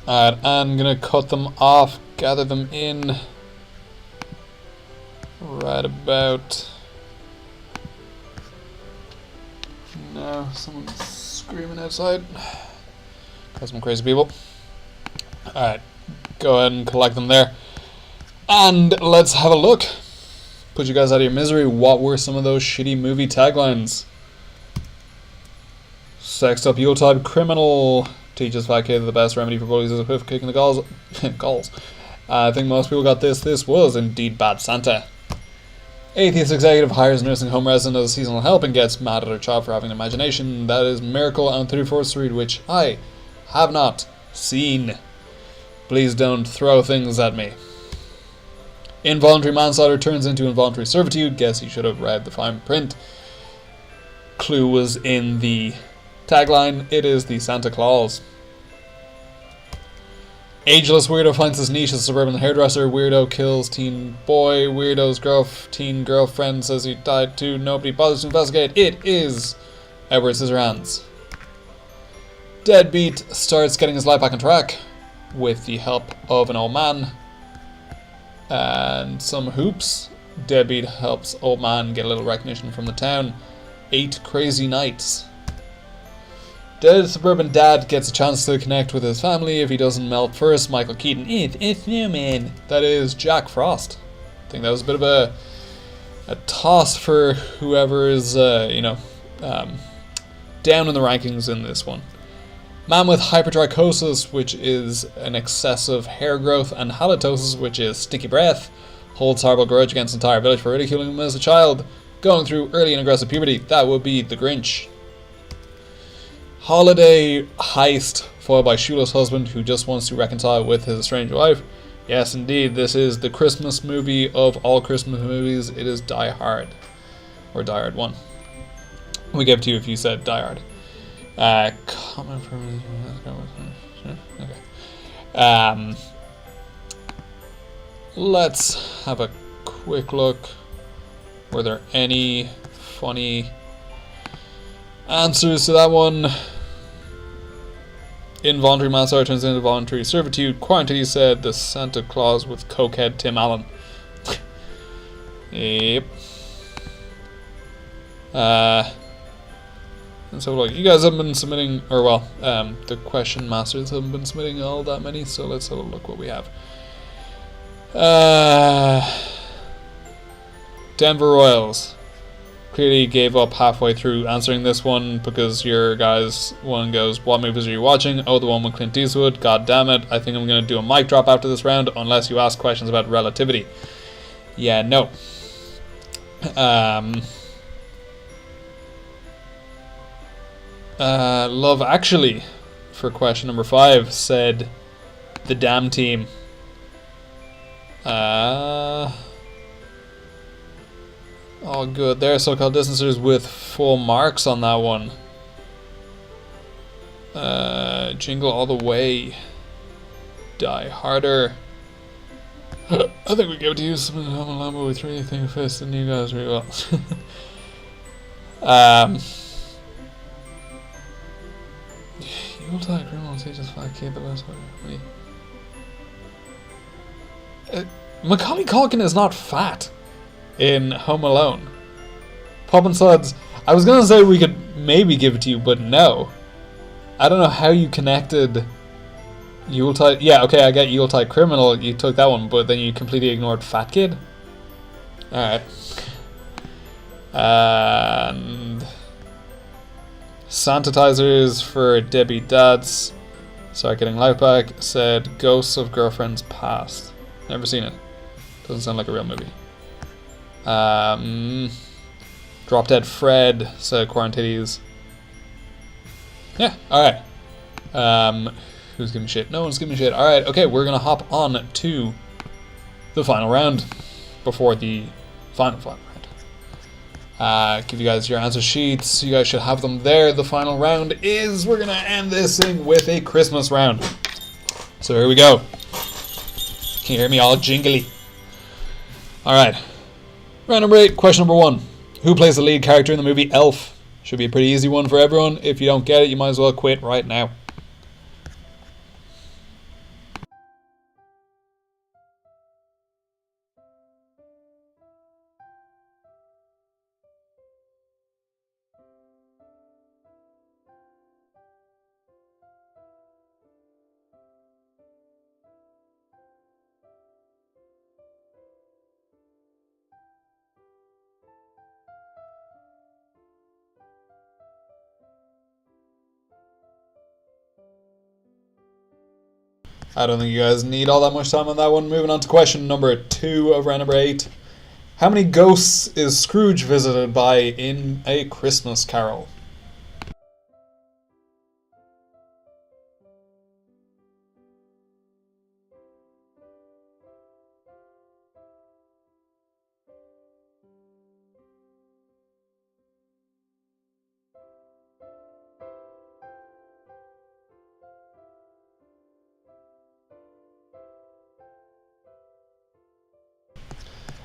Alright, I'm gonna cut them off, gather them in right about now. Someone's screaming outside. Got some crazy people. Alright, go ahead and collect them there. And let's have a look. Put you guys out of your misery. What were some of those shitty movie taglines? Sexed up Yuletide criminal. Teaches 5K the best remedy for bullies is a hoof kick in the galls. I think most people got this. This was indeed Bad Santa. Atheist executive hires a nursing home resident as a seasonal help and gets mad at her child for having an imagination. That is Miracle on 34th Street, which I have not seen. Please don't throw things at me. Involuntary manslaughter turns into involuntary servitude. Guess he should have read the fine print. Clue was in the tagline. It is the Santa Claus. Ageless weirdo finds his niche as a suburban hairdresser. Weirdo kills teen boy. Weirdo's teen girlfriend says he died too. Nobody bothers to investigate. It is Edward Scissorhands. Deadbeat starts getting his life back on track with the help of an old man and some hoops. Deadbeat helps old man get a little recognition from the town. 8 crazy nights. Dead suburban dad gets a chance to connect with his family if he doesn't melt first. Michael Keaton. It's Newman. That is Jack Frost. I think that was a bit of a toss for whoever is, down in the rankings in this one. Man with hypertrichosis, which is an excessive hair growth, and halitosis, which is sticky breath, holds horrible grudge against the entire village for ridiculing him as a child, going through early and aggressive puberty. That would be the Grinch. Holiday heist, foiled by shoeless husband who just wants to reconcile with his estranged wife. Yes, indeed, this is the Christmas movie of all Christmas movies. It is Die Hard. Or Die Hard 1. We give it to you if you said Die Hard. Comment from... Okay. Let's have a quick look. Were there any funny answers to that one? Involuntary manslaughter turns into voluntary servitude. Quarantine said the Santa Claus with cokehead Tim Allen. Yep. And so look, you guys haven't been submitting, or well, the question masters haven't been submitting all that many, so let's have a look what we have. Denver Royals clearly gave up halfway through answering this one because your guys one goes, what movies are you watching? Oh, the one with Clint Eastwood. God damn it, I think I'm going to do a mic drop after this round unless you ask questions about relativity. Yeah, no. Love Actually, for question number 5, said The Damn Team. Oh good, there are so-called distancers with full marks on that one. Jingle All the Way. Die Harder. I think we give it to you. Some Home Alone movie 3 thing fits and you guys really well. Yuletide criminal teaches 5K the best way. Macaulay Culkin is not fat in Home Alone. Pop and Suds, I was gonna say we could maybe give it to you, but no. I don't know how you connected Yuletide. Yeah, okay, I get Yuletide Criminal, you took that one, but then you completely ignored Fat Kid? Alright. And Sanitizers for Debbie Dads. Start Getting Life Back said Ghosts of Girlfriends Past. Never seen it. Doesn't sound like a real movie. Drop Dead Fred said Quarantines. Yeah, alright. Who's giving shit? No one's giving shit. Alright, okay, we're gonna hop on to the final round before the final round. Give you guys your answer sheets. You guys should have them there. The final round is, we're gonna end this thing with a Christmas round. So here we go. Can you hear me all jingly? Alright. Round number 8, question number 1. Who plays the lead character in the movie Elf? Should be a pretty easy one for everyone. If you don't get it, you might as well quit right now. I don't think you guys need all that much time on that one. Moving on to question number 2 of round number 8. How many ghosts is Scrooge visited by in A Christmas Carol?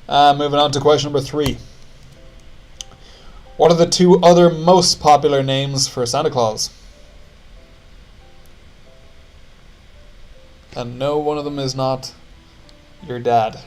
Moving on to question number 3. What are the 2 other most popular names for Santa Claus? And no, one of them is not your dad.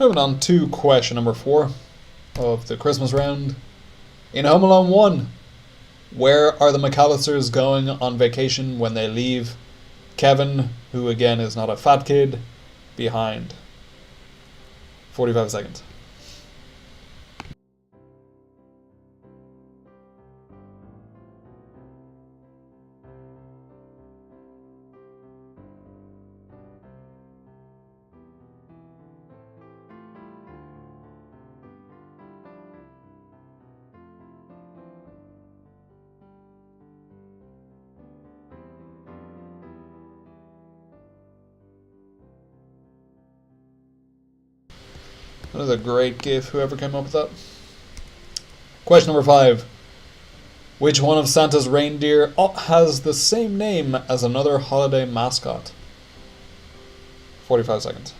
Moving on to question number 4 of the Christmas round. In Home Alone 1, where are the McAllisters going on vacation when they leave Kevin, who again is not a fat kid, behind? 45 seconds. That is a great gif, whoever came up with that. Question number 5. Which one of Santa's reindeer has the same name as another holiday mascot? 45 seconds.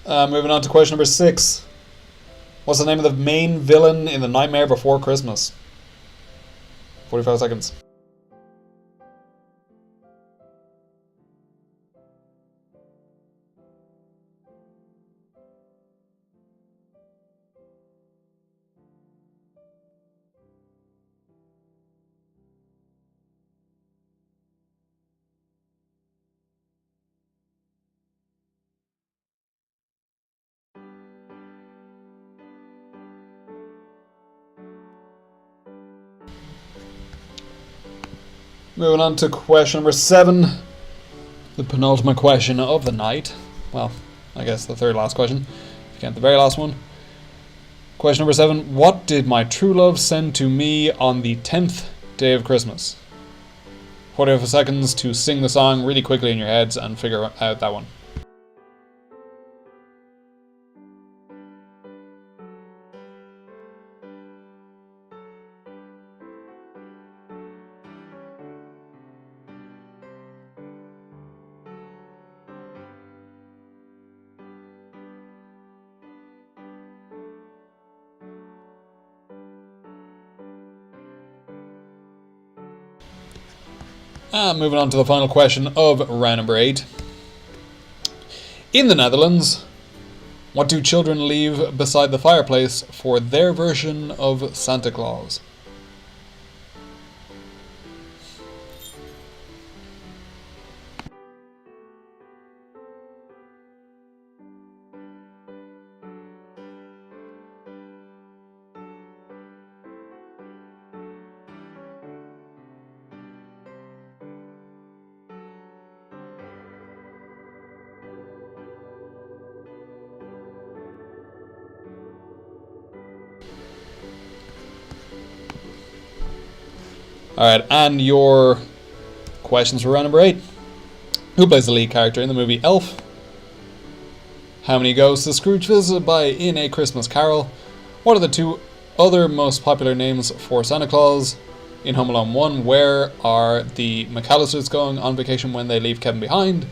Moving on to question number 6. What's the name of the main villain in The Nightmare Before Christmas? 45 seconds. Moving on to question number 7. The penultimate question of the night. Well, I guess the third last question, if you count the very last one. Question number 7. What did my true love send to me on the 10th day of Christmas? 45 seconds to sing the song really quickly in your heads and figure out that one. Moving on to the final question of round number 8. In the Netherlands, what do children leave beside the fireplace for their version of Santa Claus? Alright, and your questions for round number 8. Who plays the lead character in the movie Elf? How many ghosts is Scrooge visited by in A Christmas Carol? What are the 2 other most popular names for Santa Claus? In Home Alone 1, where are the McAllisters going on vacation when they leave Kevin behind?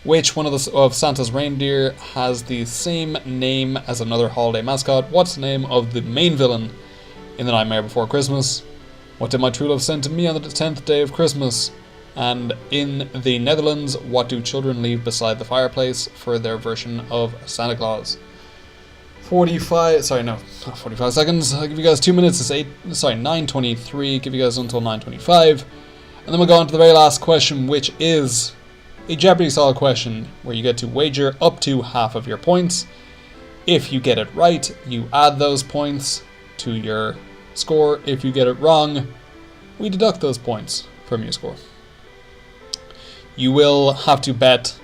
Which one of Santa's reindeer has the same name as another holiday mascot? What's the name of the main villain in The Nightmare Before Christmas? What did my true love send to me on the 10th day of Christmas? And in the Netherlands, what do children leave beside the fireplace for their version of Santa Claus? 45 seconds. I'll give you guys 2 minutes. It's 9:23. Give you guys until 9:25. And then we'll go on to the very last question, which is a Jeopardy style question where you get to wager up to half of your points. If you get it right, you add those points to your score. If you get it wrong, we deduct those points from your score. You will have to bet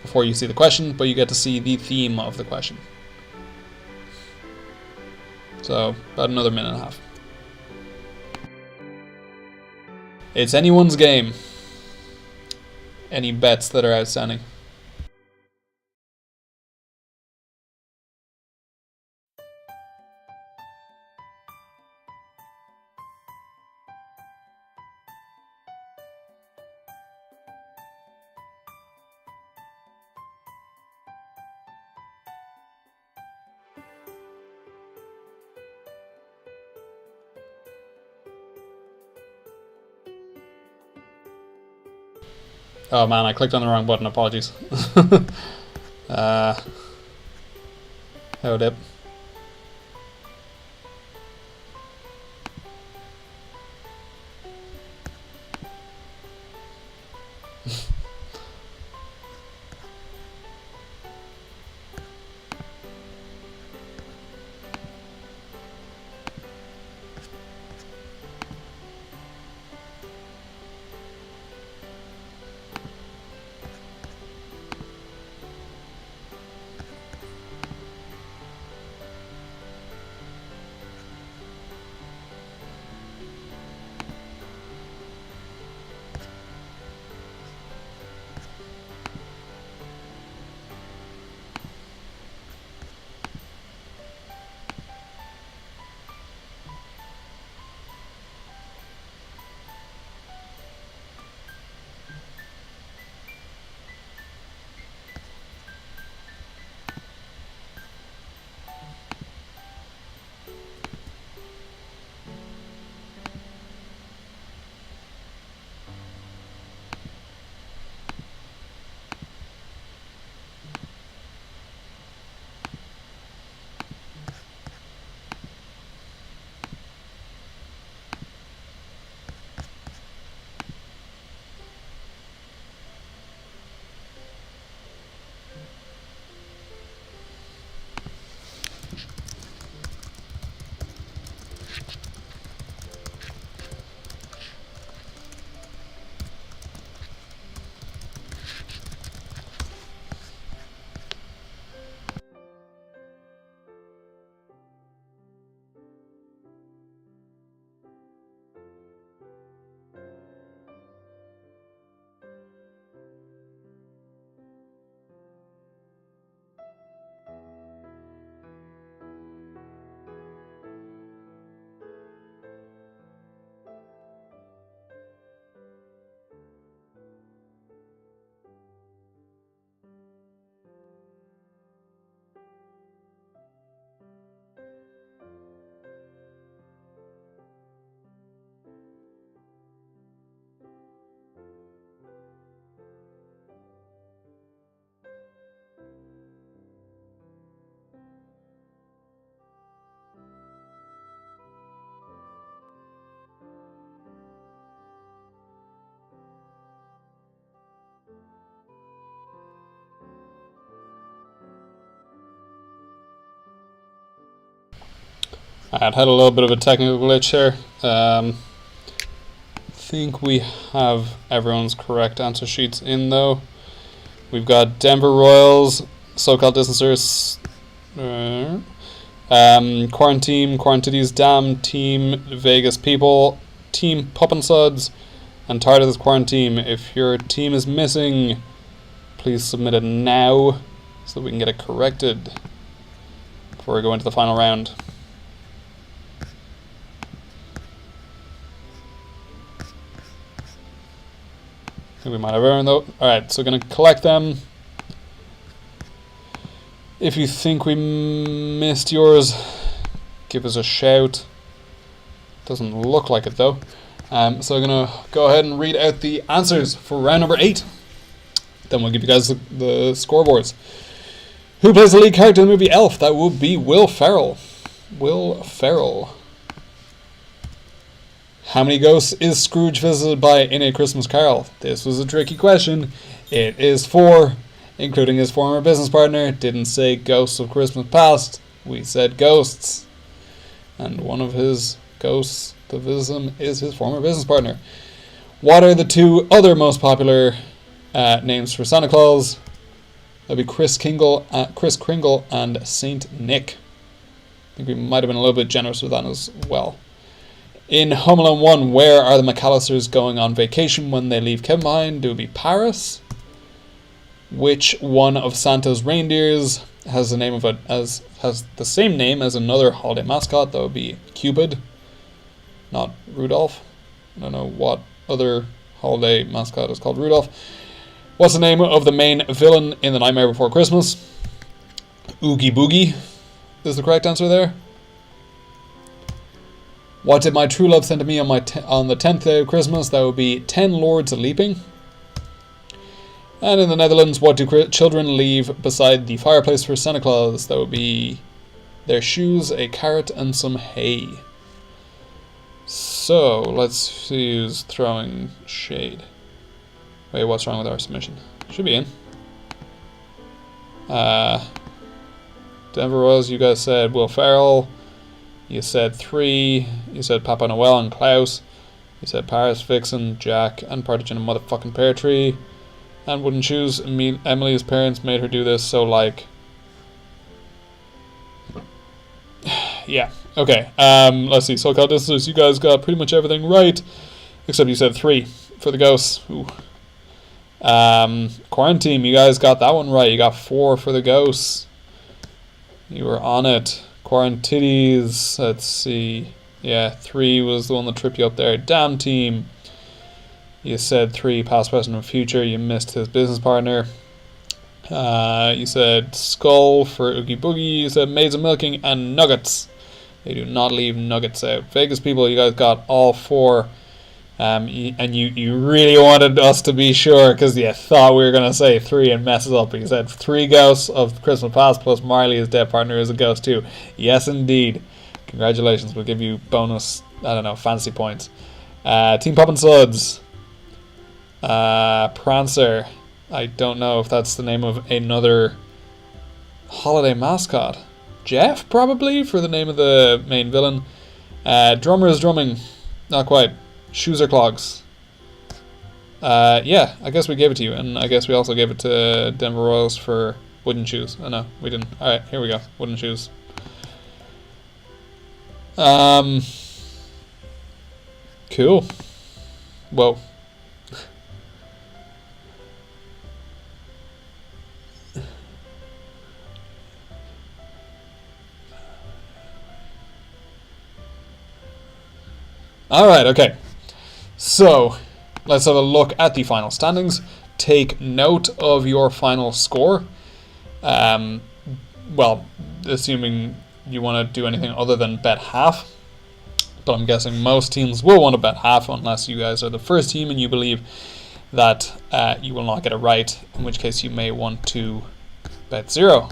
before you see the question, but you get to see the theme of the question. So, about another minute and a half. It's anyone's game. Any bets that are outstanding? Oh man, I clicked on the wrong button, apologies. Oh dip. I'd had a little bit of a technical glitch here. Think we have everyone's correct answer sheets in though. We've got Denver Royals, SoCal Distancers, Quarantine, Quarantities, Dam, Team Vegas People, Team Pup and Suds, and Tired of This Quarantine. If your team is missing, please submit it now so that we can get it corrected before we go into the final round. I think we might have everyone though. Alright, so we're going to collect them. If you think we missed yours, give us a shout. Doesn't look like it though. So we're going to go ahead and read out the answers for round number 8. Then we'll give you guys the scoreboards. Who plays the lead character in the movie Elf? That would be Will Ferrell. Will Ferrell. How many ghosts is Scrooge visited by in A Christmas Carol? This was a tricky question. It is 4, including his former business partner. Didn't say ghosts of Christmas past. We said ghosts. And one of his ghosts to visit him is his former business partner. What are the 2 other most popular names for Santa Claus? That'd be Kris Kringle and Saint Nick. I think we might have been a little bit generous with that as well. In Home Alone 1, where are the McAllisters going on vacation when they leave Kevin behind? It would be Paris. Which one of Santa's reindeers has the same name as another holiday mascot? That would be Cupid, not Rudolph. I don't know what other holiday mascot is called Rudolph. What's the name of the main villain in The Nightmare Before Christmas? Oogie Boogie is the correct answer there. What did my true love send to me on the 10th day of Christmas? That would be 10 Lords Leaping. And in the Netherlands, what do children leave beside the fireplace for Santa Claus? That would be their shoes, a carrot, and some hay. So, let's see who's throwing shade. Wait, what's wrong with our submission? Should be in. Denver Royals, you guys said Will Ferrell. You said 3. You said Papa Noel and Klaus. You said Paris, Vixen, Jack, and Partridge in a Motherfucking Pear Tree. And Wooden Shoes. Emily's parents made her do this, so like... yeah, okay. Let's see. SoCal Distances, you guys got pretty much everything right. Except you said 3 for the ghosts. Ooh. Quarantine, you guys got that one right. You got 4 for the ghosts. You were on it. Quarantides, let's see. Yeah, 3 was the one that tripped you up there. Damn Team. You said 3, past, present, and future. You missed his business partner. You said Skull for Oogie Boogie. You said Maids of Milking and Nuggets. They do not leave Nuggets out. Vegas people, you guys got all 4. And you really wanted us to be sure because you thought we were going to say 3 and mess it up. You said 3 ghosts of Christmas Past plus Marley, his dead partner, is a ghost too. Yes, indeed. Congratulations. We'll give you bonus, I don't know, fancy points. Team Pop and Suds. Prancer. I don't know if that's the name of another holiday mascot. Jeff, probably, for the name of the main villain. Drummer is drumming. Not quite. Shoes or clogs? Yeah, I guess we gave it to you, and I guess we also gave it to Denver Royals for wooden shoes. Oh no, we didn't. Alright, here we go. Wooden shoes. Cool. Whoa. Alright, okay. So, let's have a look at the final standings. Take note of your final score. Well, assuming you want to do anything other than bet half. But I'm guessing most teams will want to bet half unless you guys are the first team and you believe that you will not get it right. In which case you may want to bet 0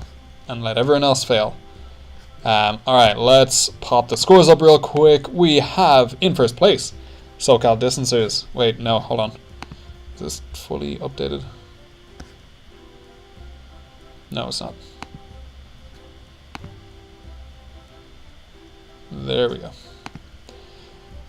and let everyone else fail. Alright, let's pop the scores up real quick. We have in first place SoCal Distancers. Wait, no, hold on. Is this fully updated? No, it's not. There we go.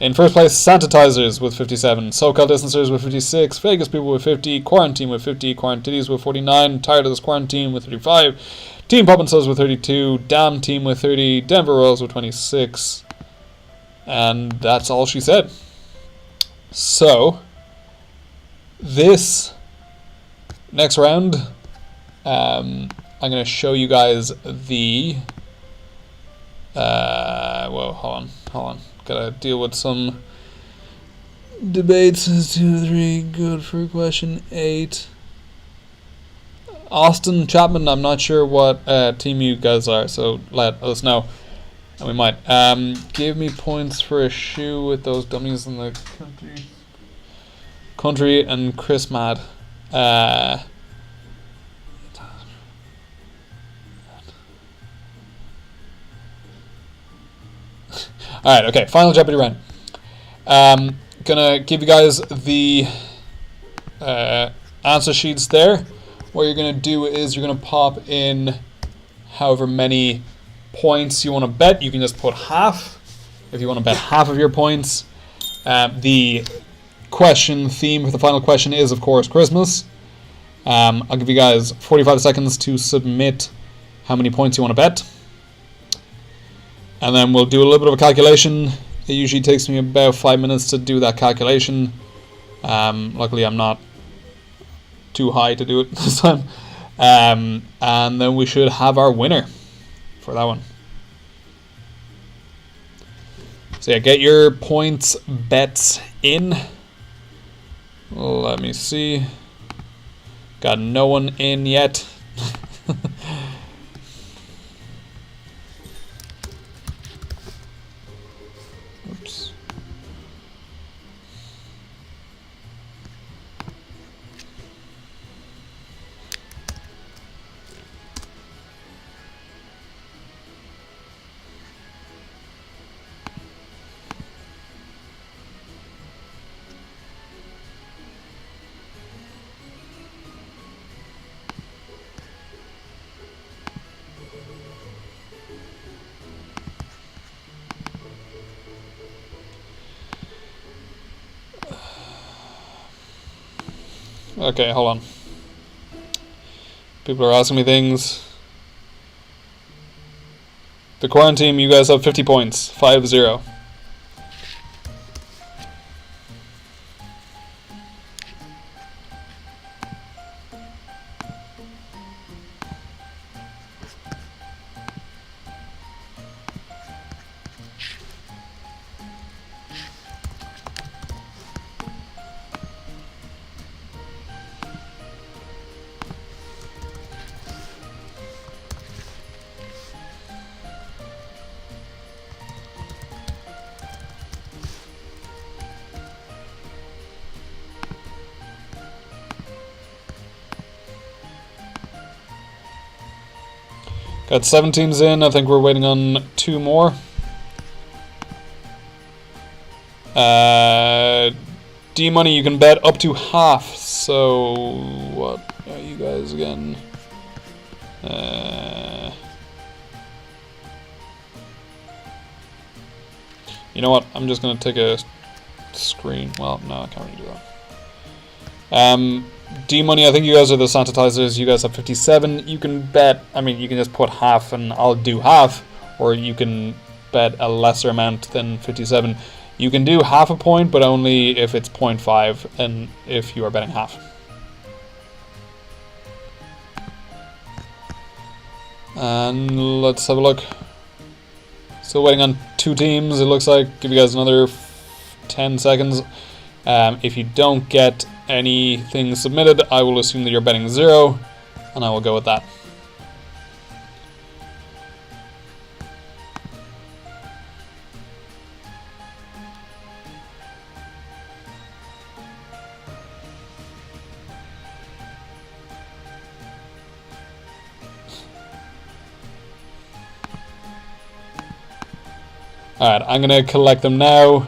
In first place, Sanitizers with 57, SoCal Distancers with 56, Vegas People with 50, Quarantine with 50, Quarantides with 49, Tired of This Quarantine with 35, Team Pop and Suds with 32, Damn Team with 30, Denver Royals with 26, and that's all she said. So, this next round, I'm going to show you guys the... whoa, hold on. Gotta deal with some debates. 2, 3, good for question 8. Austin Chapman, I'm not sure what team you guys are, so let us know. And we might. Give me points for a shoe with those dummies in the country and Chris Mad. Alright, okay, final Jeopardy round. Gonna give you guys the answer sheets there. What you're gonna do is you're gonna pop in however many points you want to bet. You can just put half if you want to bet half of your points. The question theme for the final question is, of course, Christmas. I'll give you guys 45 seconds to submit how many points you want to bet. And then we'll do a little bit of a calculation. It usually takes me about 5 minutes to do that calculation. Luckily I'm not too high to do it this time. And then we should have our winner for that one. So yeah, get your points bets in. Let me see. Got no one in yet. Oops. Okay, hold on. People are asking me things. The quarantine, you guys have 50 points. 5-0. Got 7 teams in. I think we're waiting on 2 more. D-Money, you can bet up to half. So, what are you guys again? You know what? I'm just going to take a screen. Well, no, I can't really do that. D-Money, I think you guys are the sanitizers. You guys have 57. You can bet, I mean, you can just put half and I'll do half. Or you can bet a lesser amount than 57. You can do half a point, but only if it's 0.5 and if you are betting half. And let's have a look. Still waiting on 2 teams, it looks like. Give you guys another 10 seconds. If you don't get anything submitted, I will assume that you're betting 0, and I will go with that. Alright, I'm going to collect them now.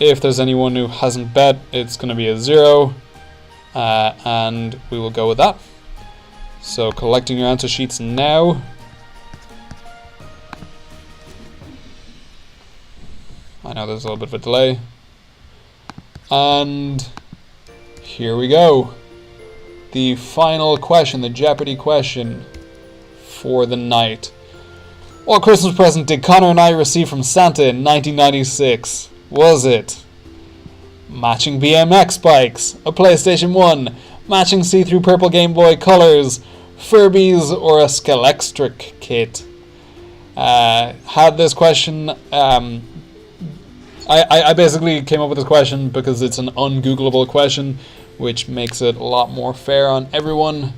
If there's anyone who hasn't bet, it's going to be a 0. And we will go with that. So collecting your answer sheets now. I know there's a little bit of a delay. And here we go. The final question, the Jeopardy question for the night. What Christmas present did Connor and I receive from Santa in 1996? Was it matching BMX bikes, a PlayStation 1, matching see-through purple Game Boy colors, Furbies, or a Scalextric kit? Had this question, I basically came up with this question because it's an ungoogleable question, which makes it a lot more fair on everyone.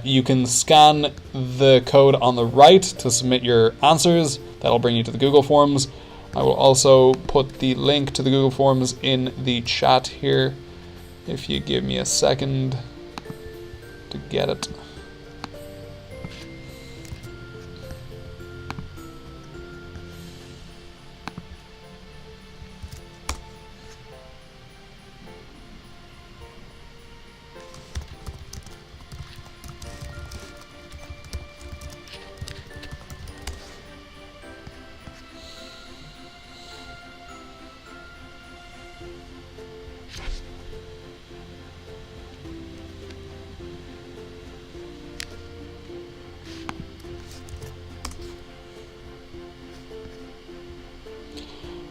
You can scan the code on the right to submit your answers. That'll bring you to the Google Forms. I will also put the link to the Google Forms in the chat here, if you give me a second to get it.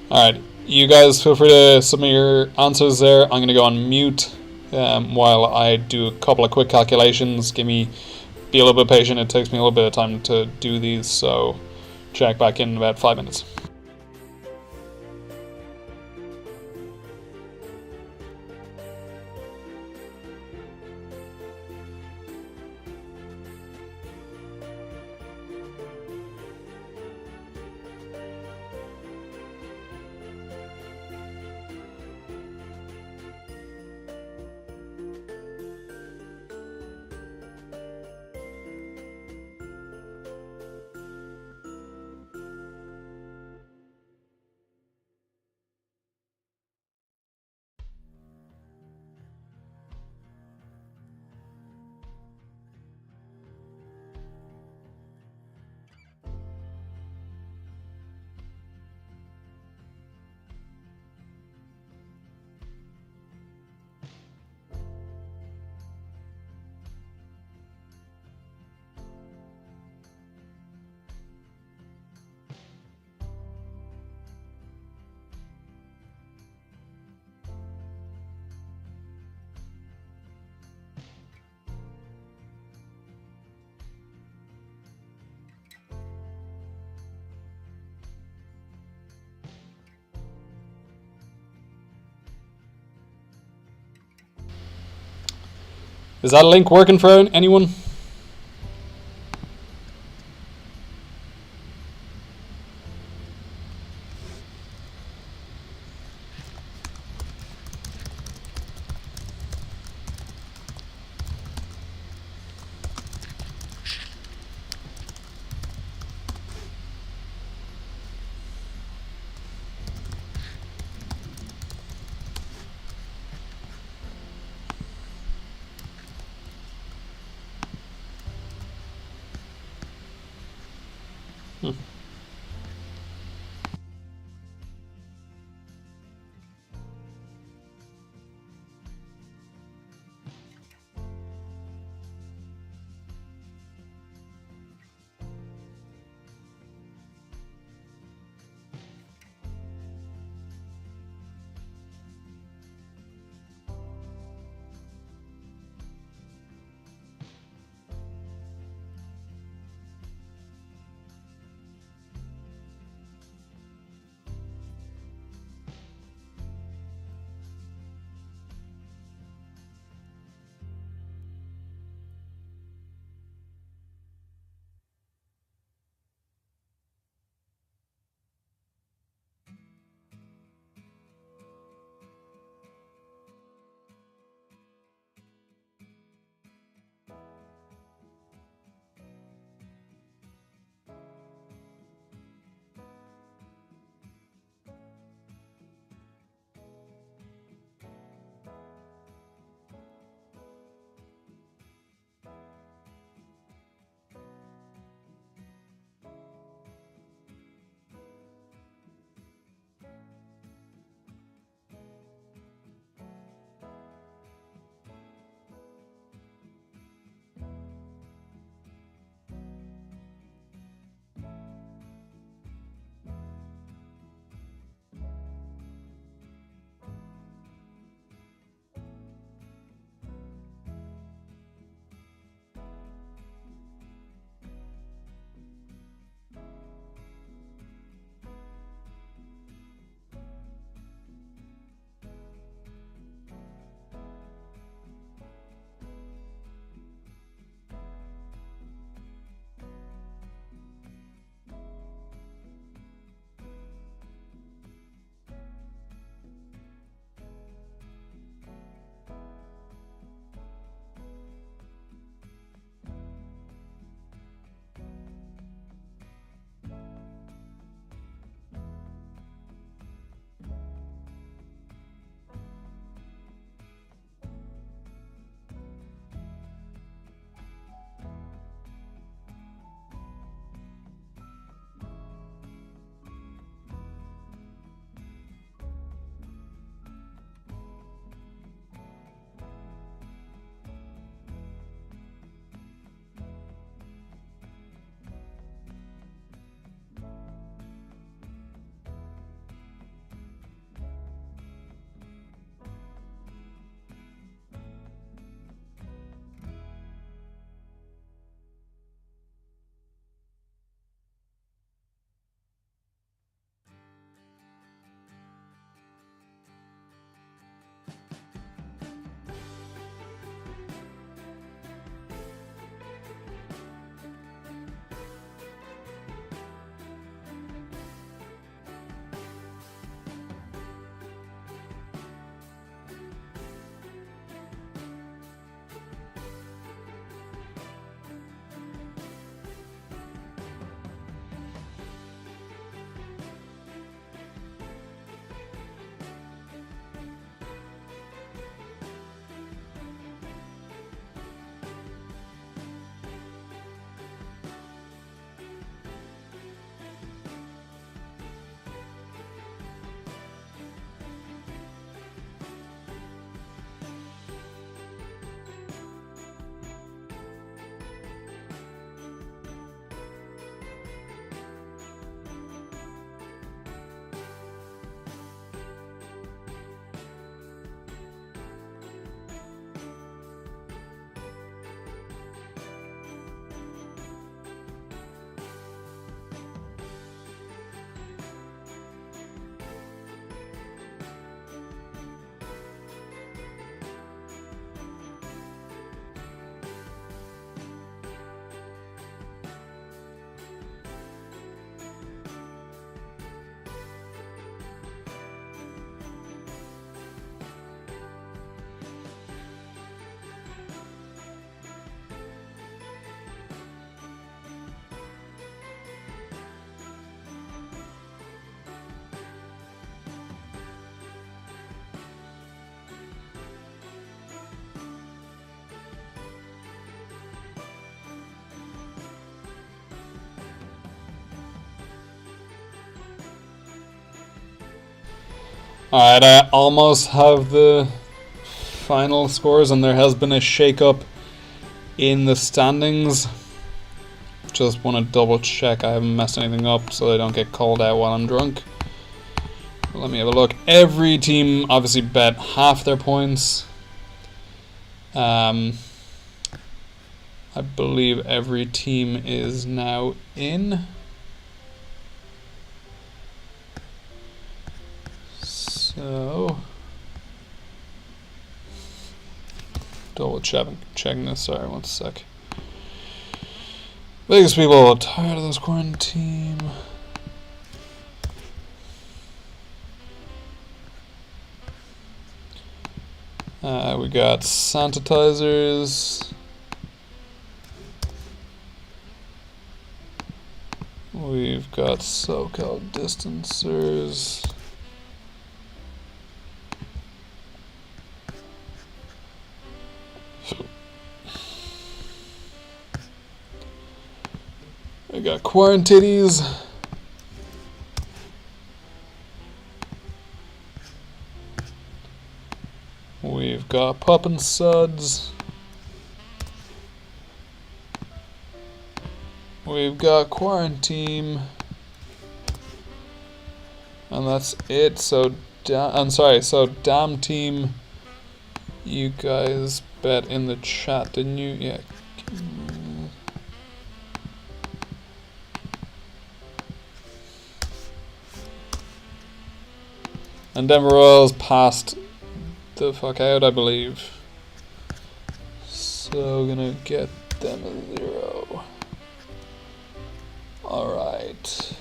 Alright, you guys feel free to submit your answers there. I'm going to go on mute while I do a couple of quick calculations. Be a little bit patient, it takes me a little bit of time to do these, so check back in about 5 minutes. Is that link working for anyone? Alright, I almost have the final scores, and there has been a shake-up in the standings. Just want to double check I haven't messed anything up so I don't get called out while I'm drunk. Let me have a look. Every team obviously bet half their points. I believe every team is now in. So, double checking this. Sorry, 1 sec. Vegas people tired of this quarantine. We got sanitizers. We've got SoCal distancers. We got quarantinies. We've got Pup and Suds. We've got Quarantine. And that's it. So, I'm sorry, so Damn Team, you guys bet in the chat, didn't you? Yeah. And Denver Royals passed the fuck out, I believe. So gonna get them a 0. Alright.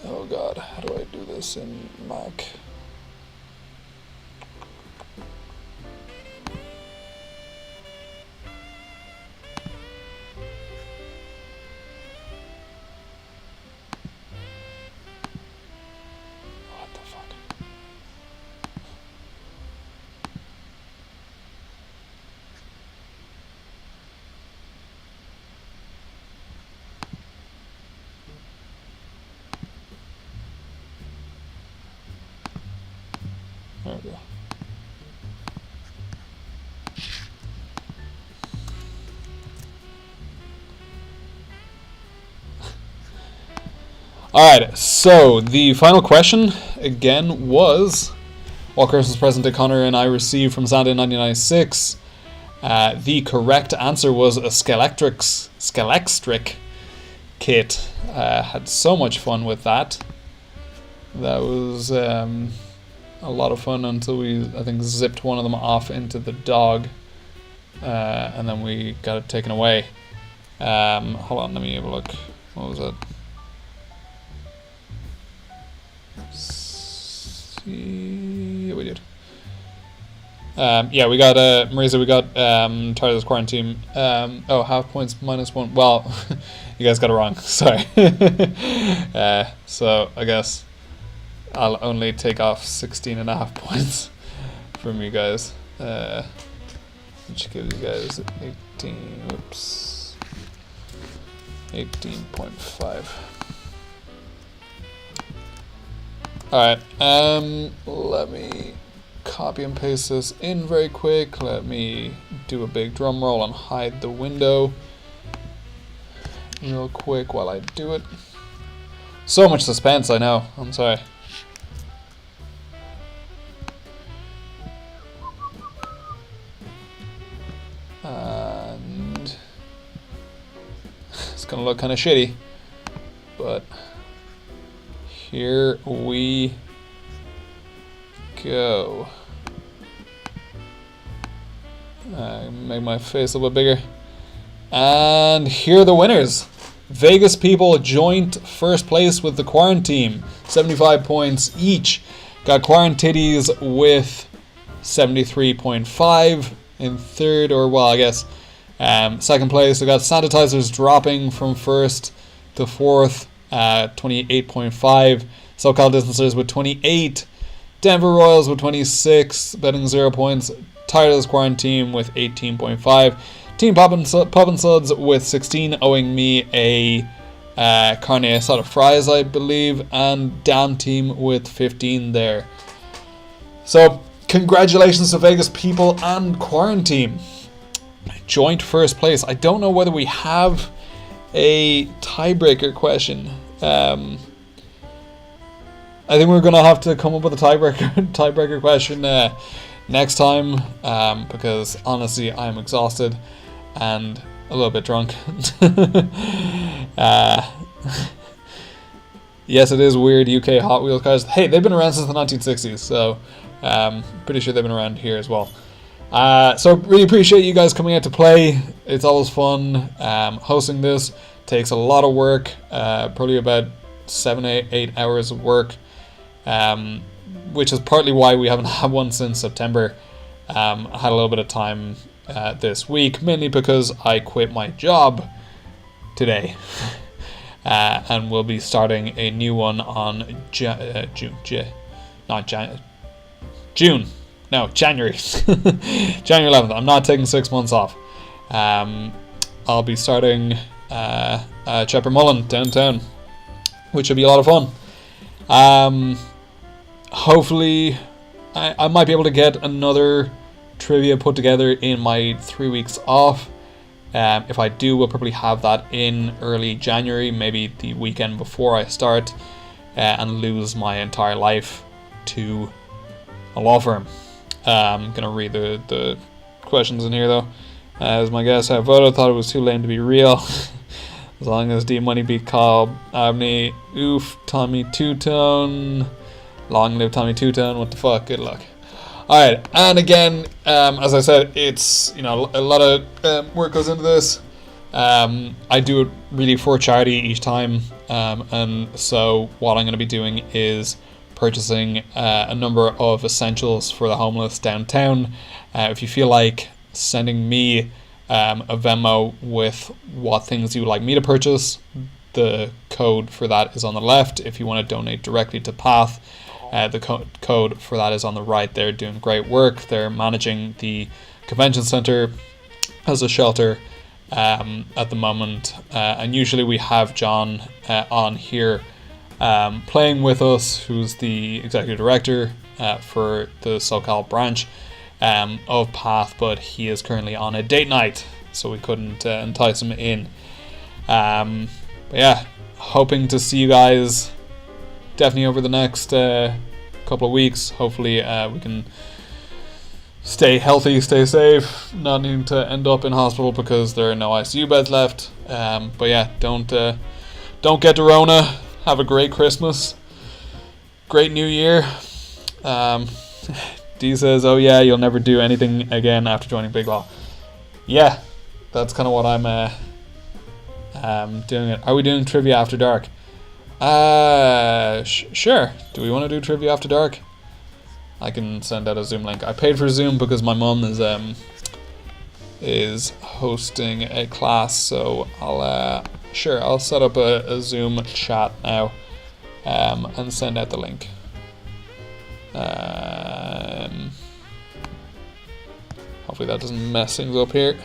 Oh god, how do I do this in Mac? There we go. Alright, so the final question again was what Christmas present did Connor and I receive from Santa in 1996? The correct answer was a Scalextric kit. Had so much fun with that. That was a lot of fun until we, I think, zipped one of them off into the dog, and then we got it taken away. Hold on, let me have a look. What was it? See, yeah, we did. Yeah, we got Marisa. We got tired of this quarantine. Oh, half points -1. Well, you guys got it wrong. Sorry. So I guess I'll only take off 16.5 points from you guys, which gives you guys 18. Oops, 18.5. All right. Let me copy and paste this in very quick. Let me do a big drum roll and hide the window real quick while I do it. So much suspense, I know. I'm sorry. And it's gonna look kind of shitty, but here we go. Make my face a little bit bigger. And here are the winners. Vegas people joint first place with the Quarantine, 75 points each. Got Quarantitties with 73.5 in third, or well, I guess second place. We got Sanitizers dropping from first to fourth, 28.5. SoCal Distancers with 28. Denver Royals with 26, betting 0 points. Tired of this Quarantine with 18.5. Team Pop and Suds with 16, owing me a Carne Asada Fries, I believe, and Damn Team with 15 there. So, congratulations to Vegas people and Quarantine. Joint first place. I don't know whether we have a tiebreaker question. I think we're going to have to come up with a tiebreaker question next time, because honestly I'm exhausted and a little bit drunk. Yes, it is weird. UK Hot Wheels cars. Hey, they've been around since the 1960s, so pretty sure they've been around here as well. So really appreciate you guys coming out to play. It's always fun. Hosting this takes a lot of work, probably about 7-8 hours of work, which is partly why we haven't had one since September. I had a little bit of time this week, mainly because I quit my job today. And we'll be starting a new one on January. January 11th. I'm not taking 6 months off. I'll be starting Chapter Mullen downtown, which will be a lot of fun. Hopefully I might be able to get another trivia put together in my 3 weeks off. If I do, we'll probably have that in early January, maybe the weekend before I start, and lose my entire life to a law firm. I'm going to read the questions in here though. As my guest had voted, thought it was too lame to be real. As long as D-Money beat Kyle Abney, oof, Tommy Two-Tone, long live Tommy Two-Tone, what the fuck, good luck. Alright, and again, as I said, it's, a lot of work goes into this. I do it really for charity each time, and so what I'm going to be doing is purchasing a number of essentials for the homeless downtown. If you feel like sending me a Venmo with what things you would like me to purchase, the code for that is on the left. If you want to donate directly to Path, the code for that is on the right. They're doing great work. They're managing the convention center as a shelter at the moment, and usually we have John on here playing with us, who's the executive director for the SoCal branch of Path, but he is currently on a date night, so we couldn't entice him in. But yeah, hoping to see you guys definitely over the next couple of weeks. Hopefully we can stay healthy, stay safe, not needing to end up in hospital because there are no ICU beds left. But yeah, don't get Dorona. Have a great Christmas, great New Year. D says, oh yeah, you'll never do anything again after joining Big Law. Yeah, that's kind of what I'm doing it. Are we doing Trivia After Dark? Sure. Do we want to do Trivia After Dark? I can send out a Zoom link. I paid for Zoom because my mum is hosting a class, so I'll set up a Zoom chat now and send out the link. Hopefully that doesn't mess things up here.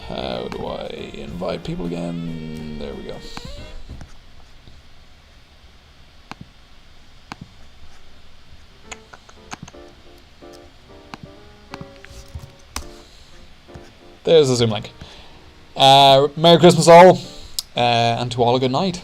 How do I invite people again? There we go. There's the Zoom link. Merry Christmas all, and to all a good night.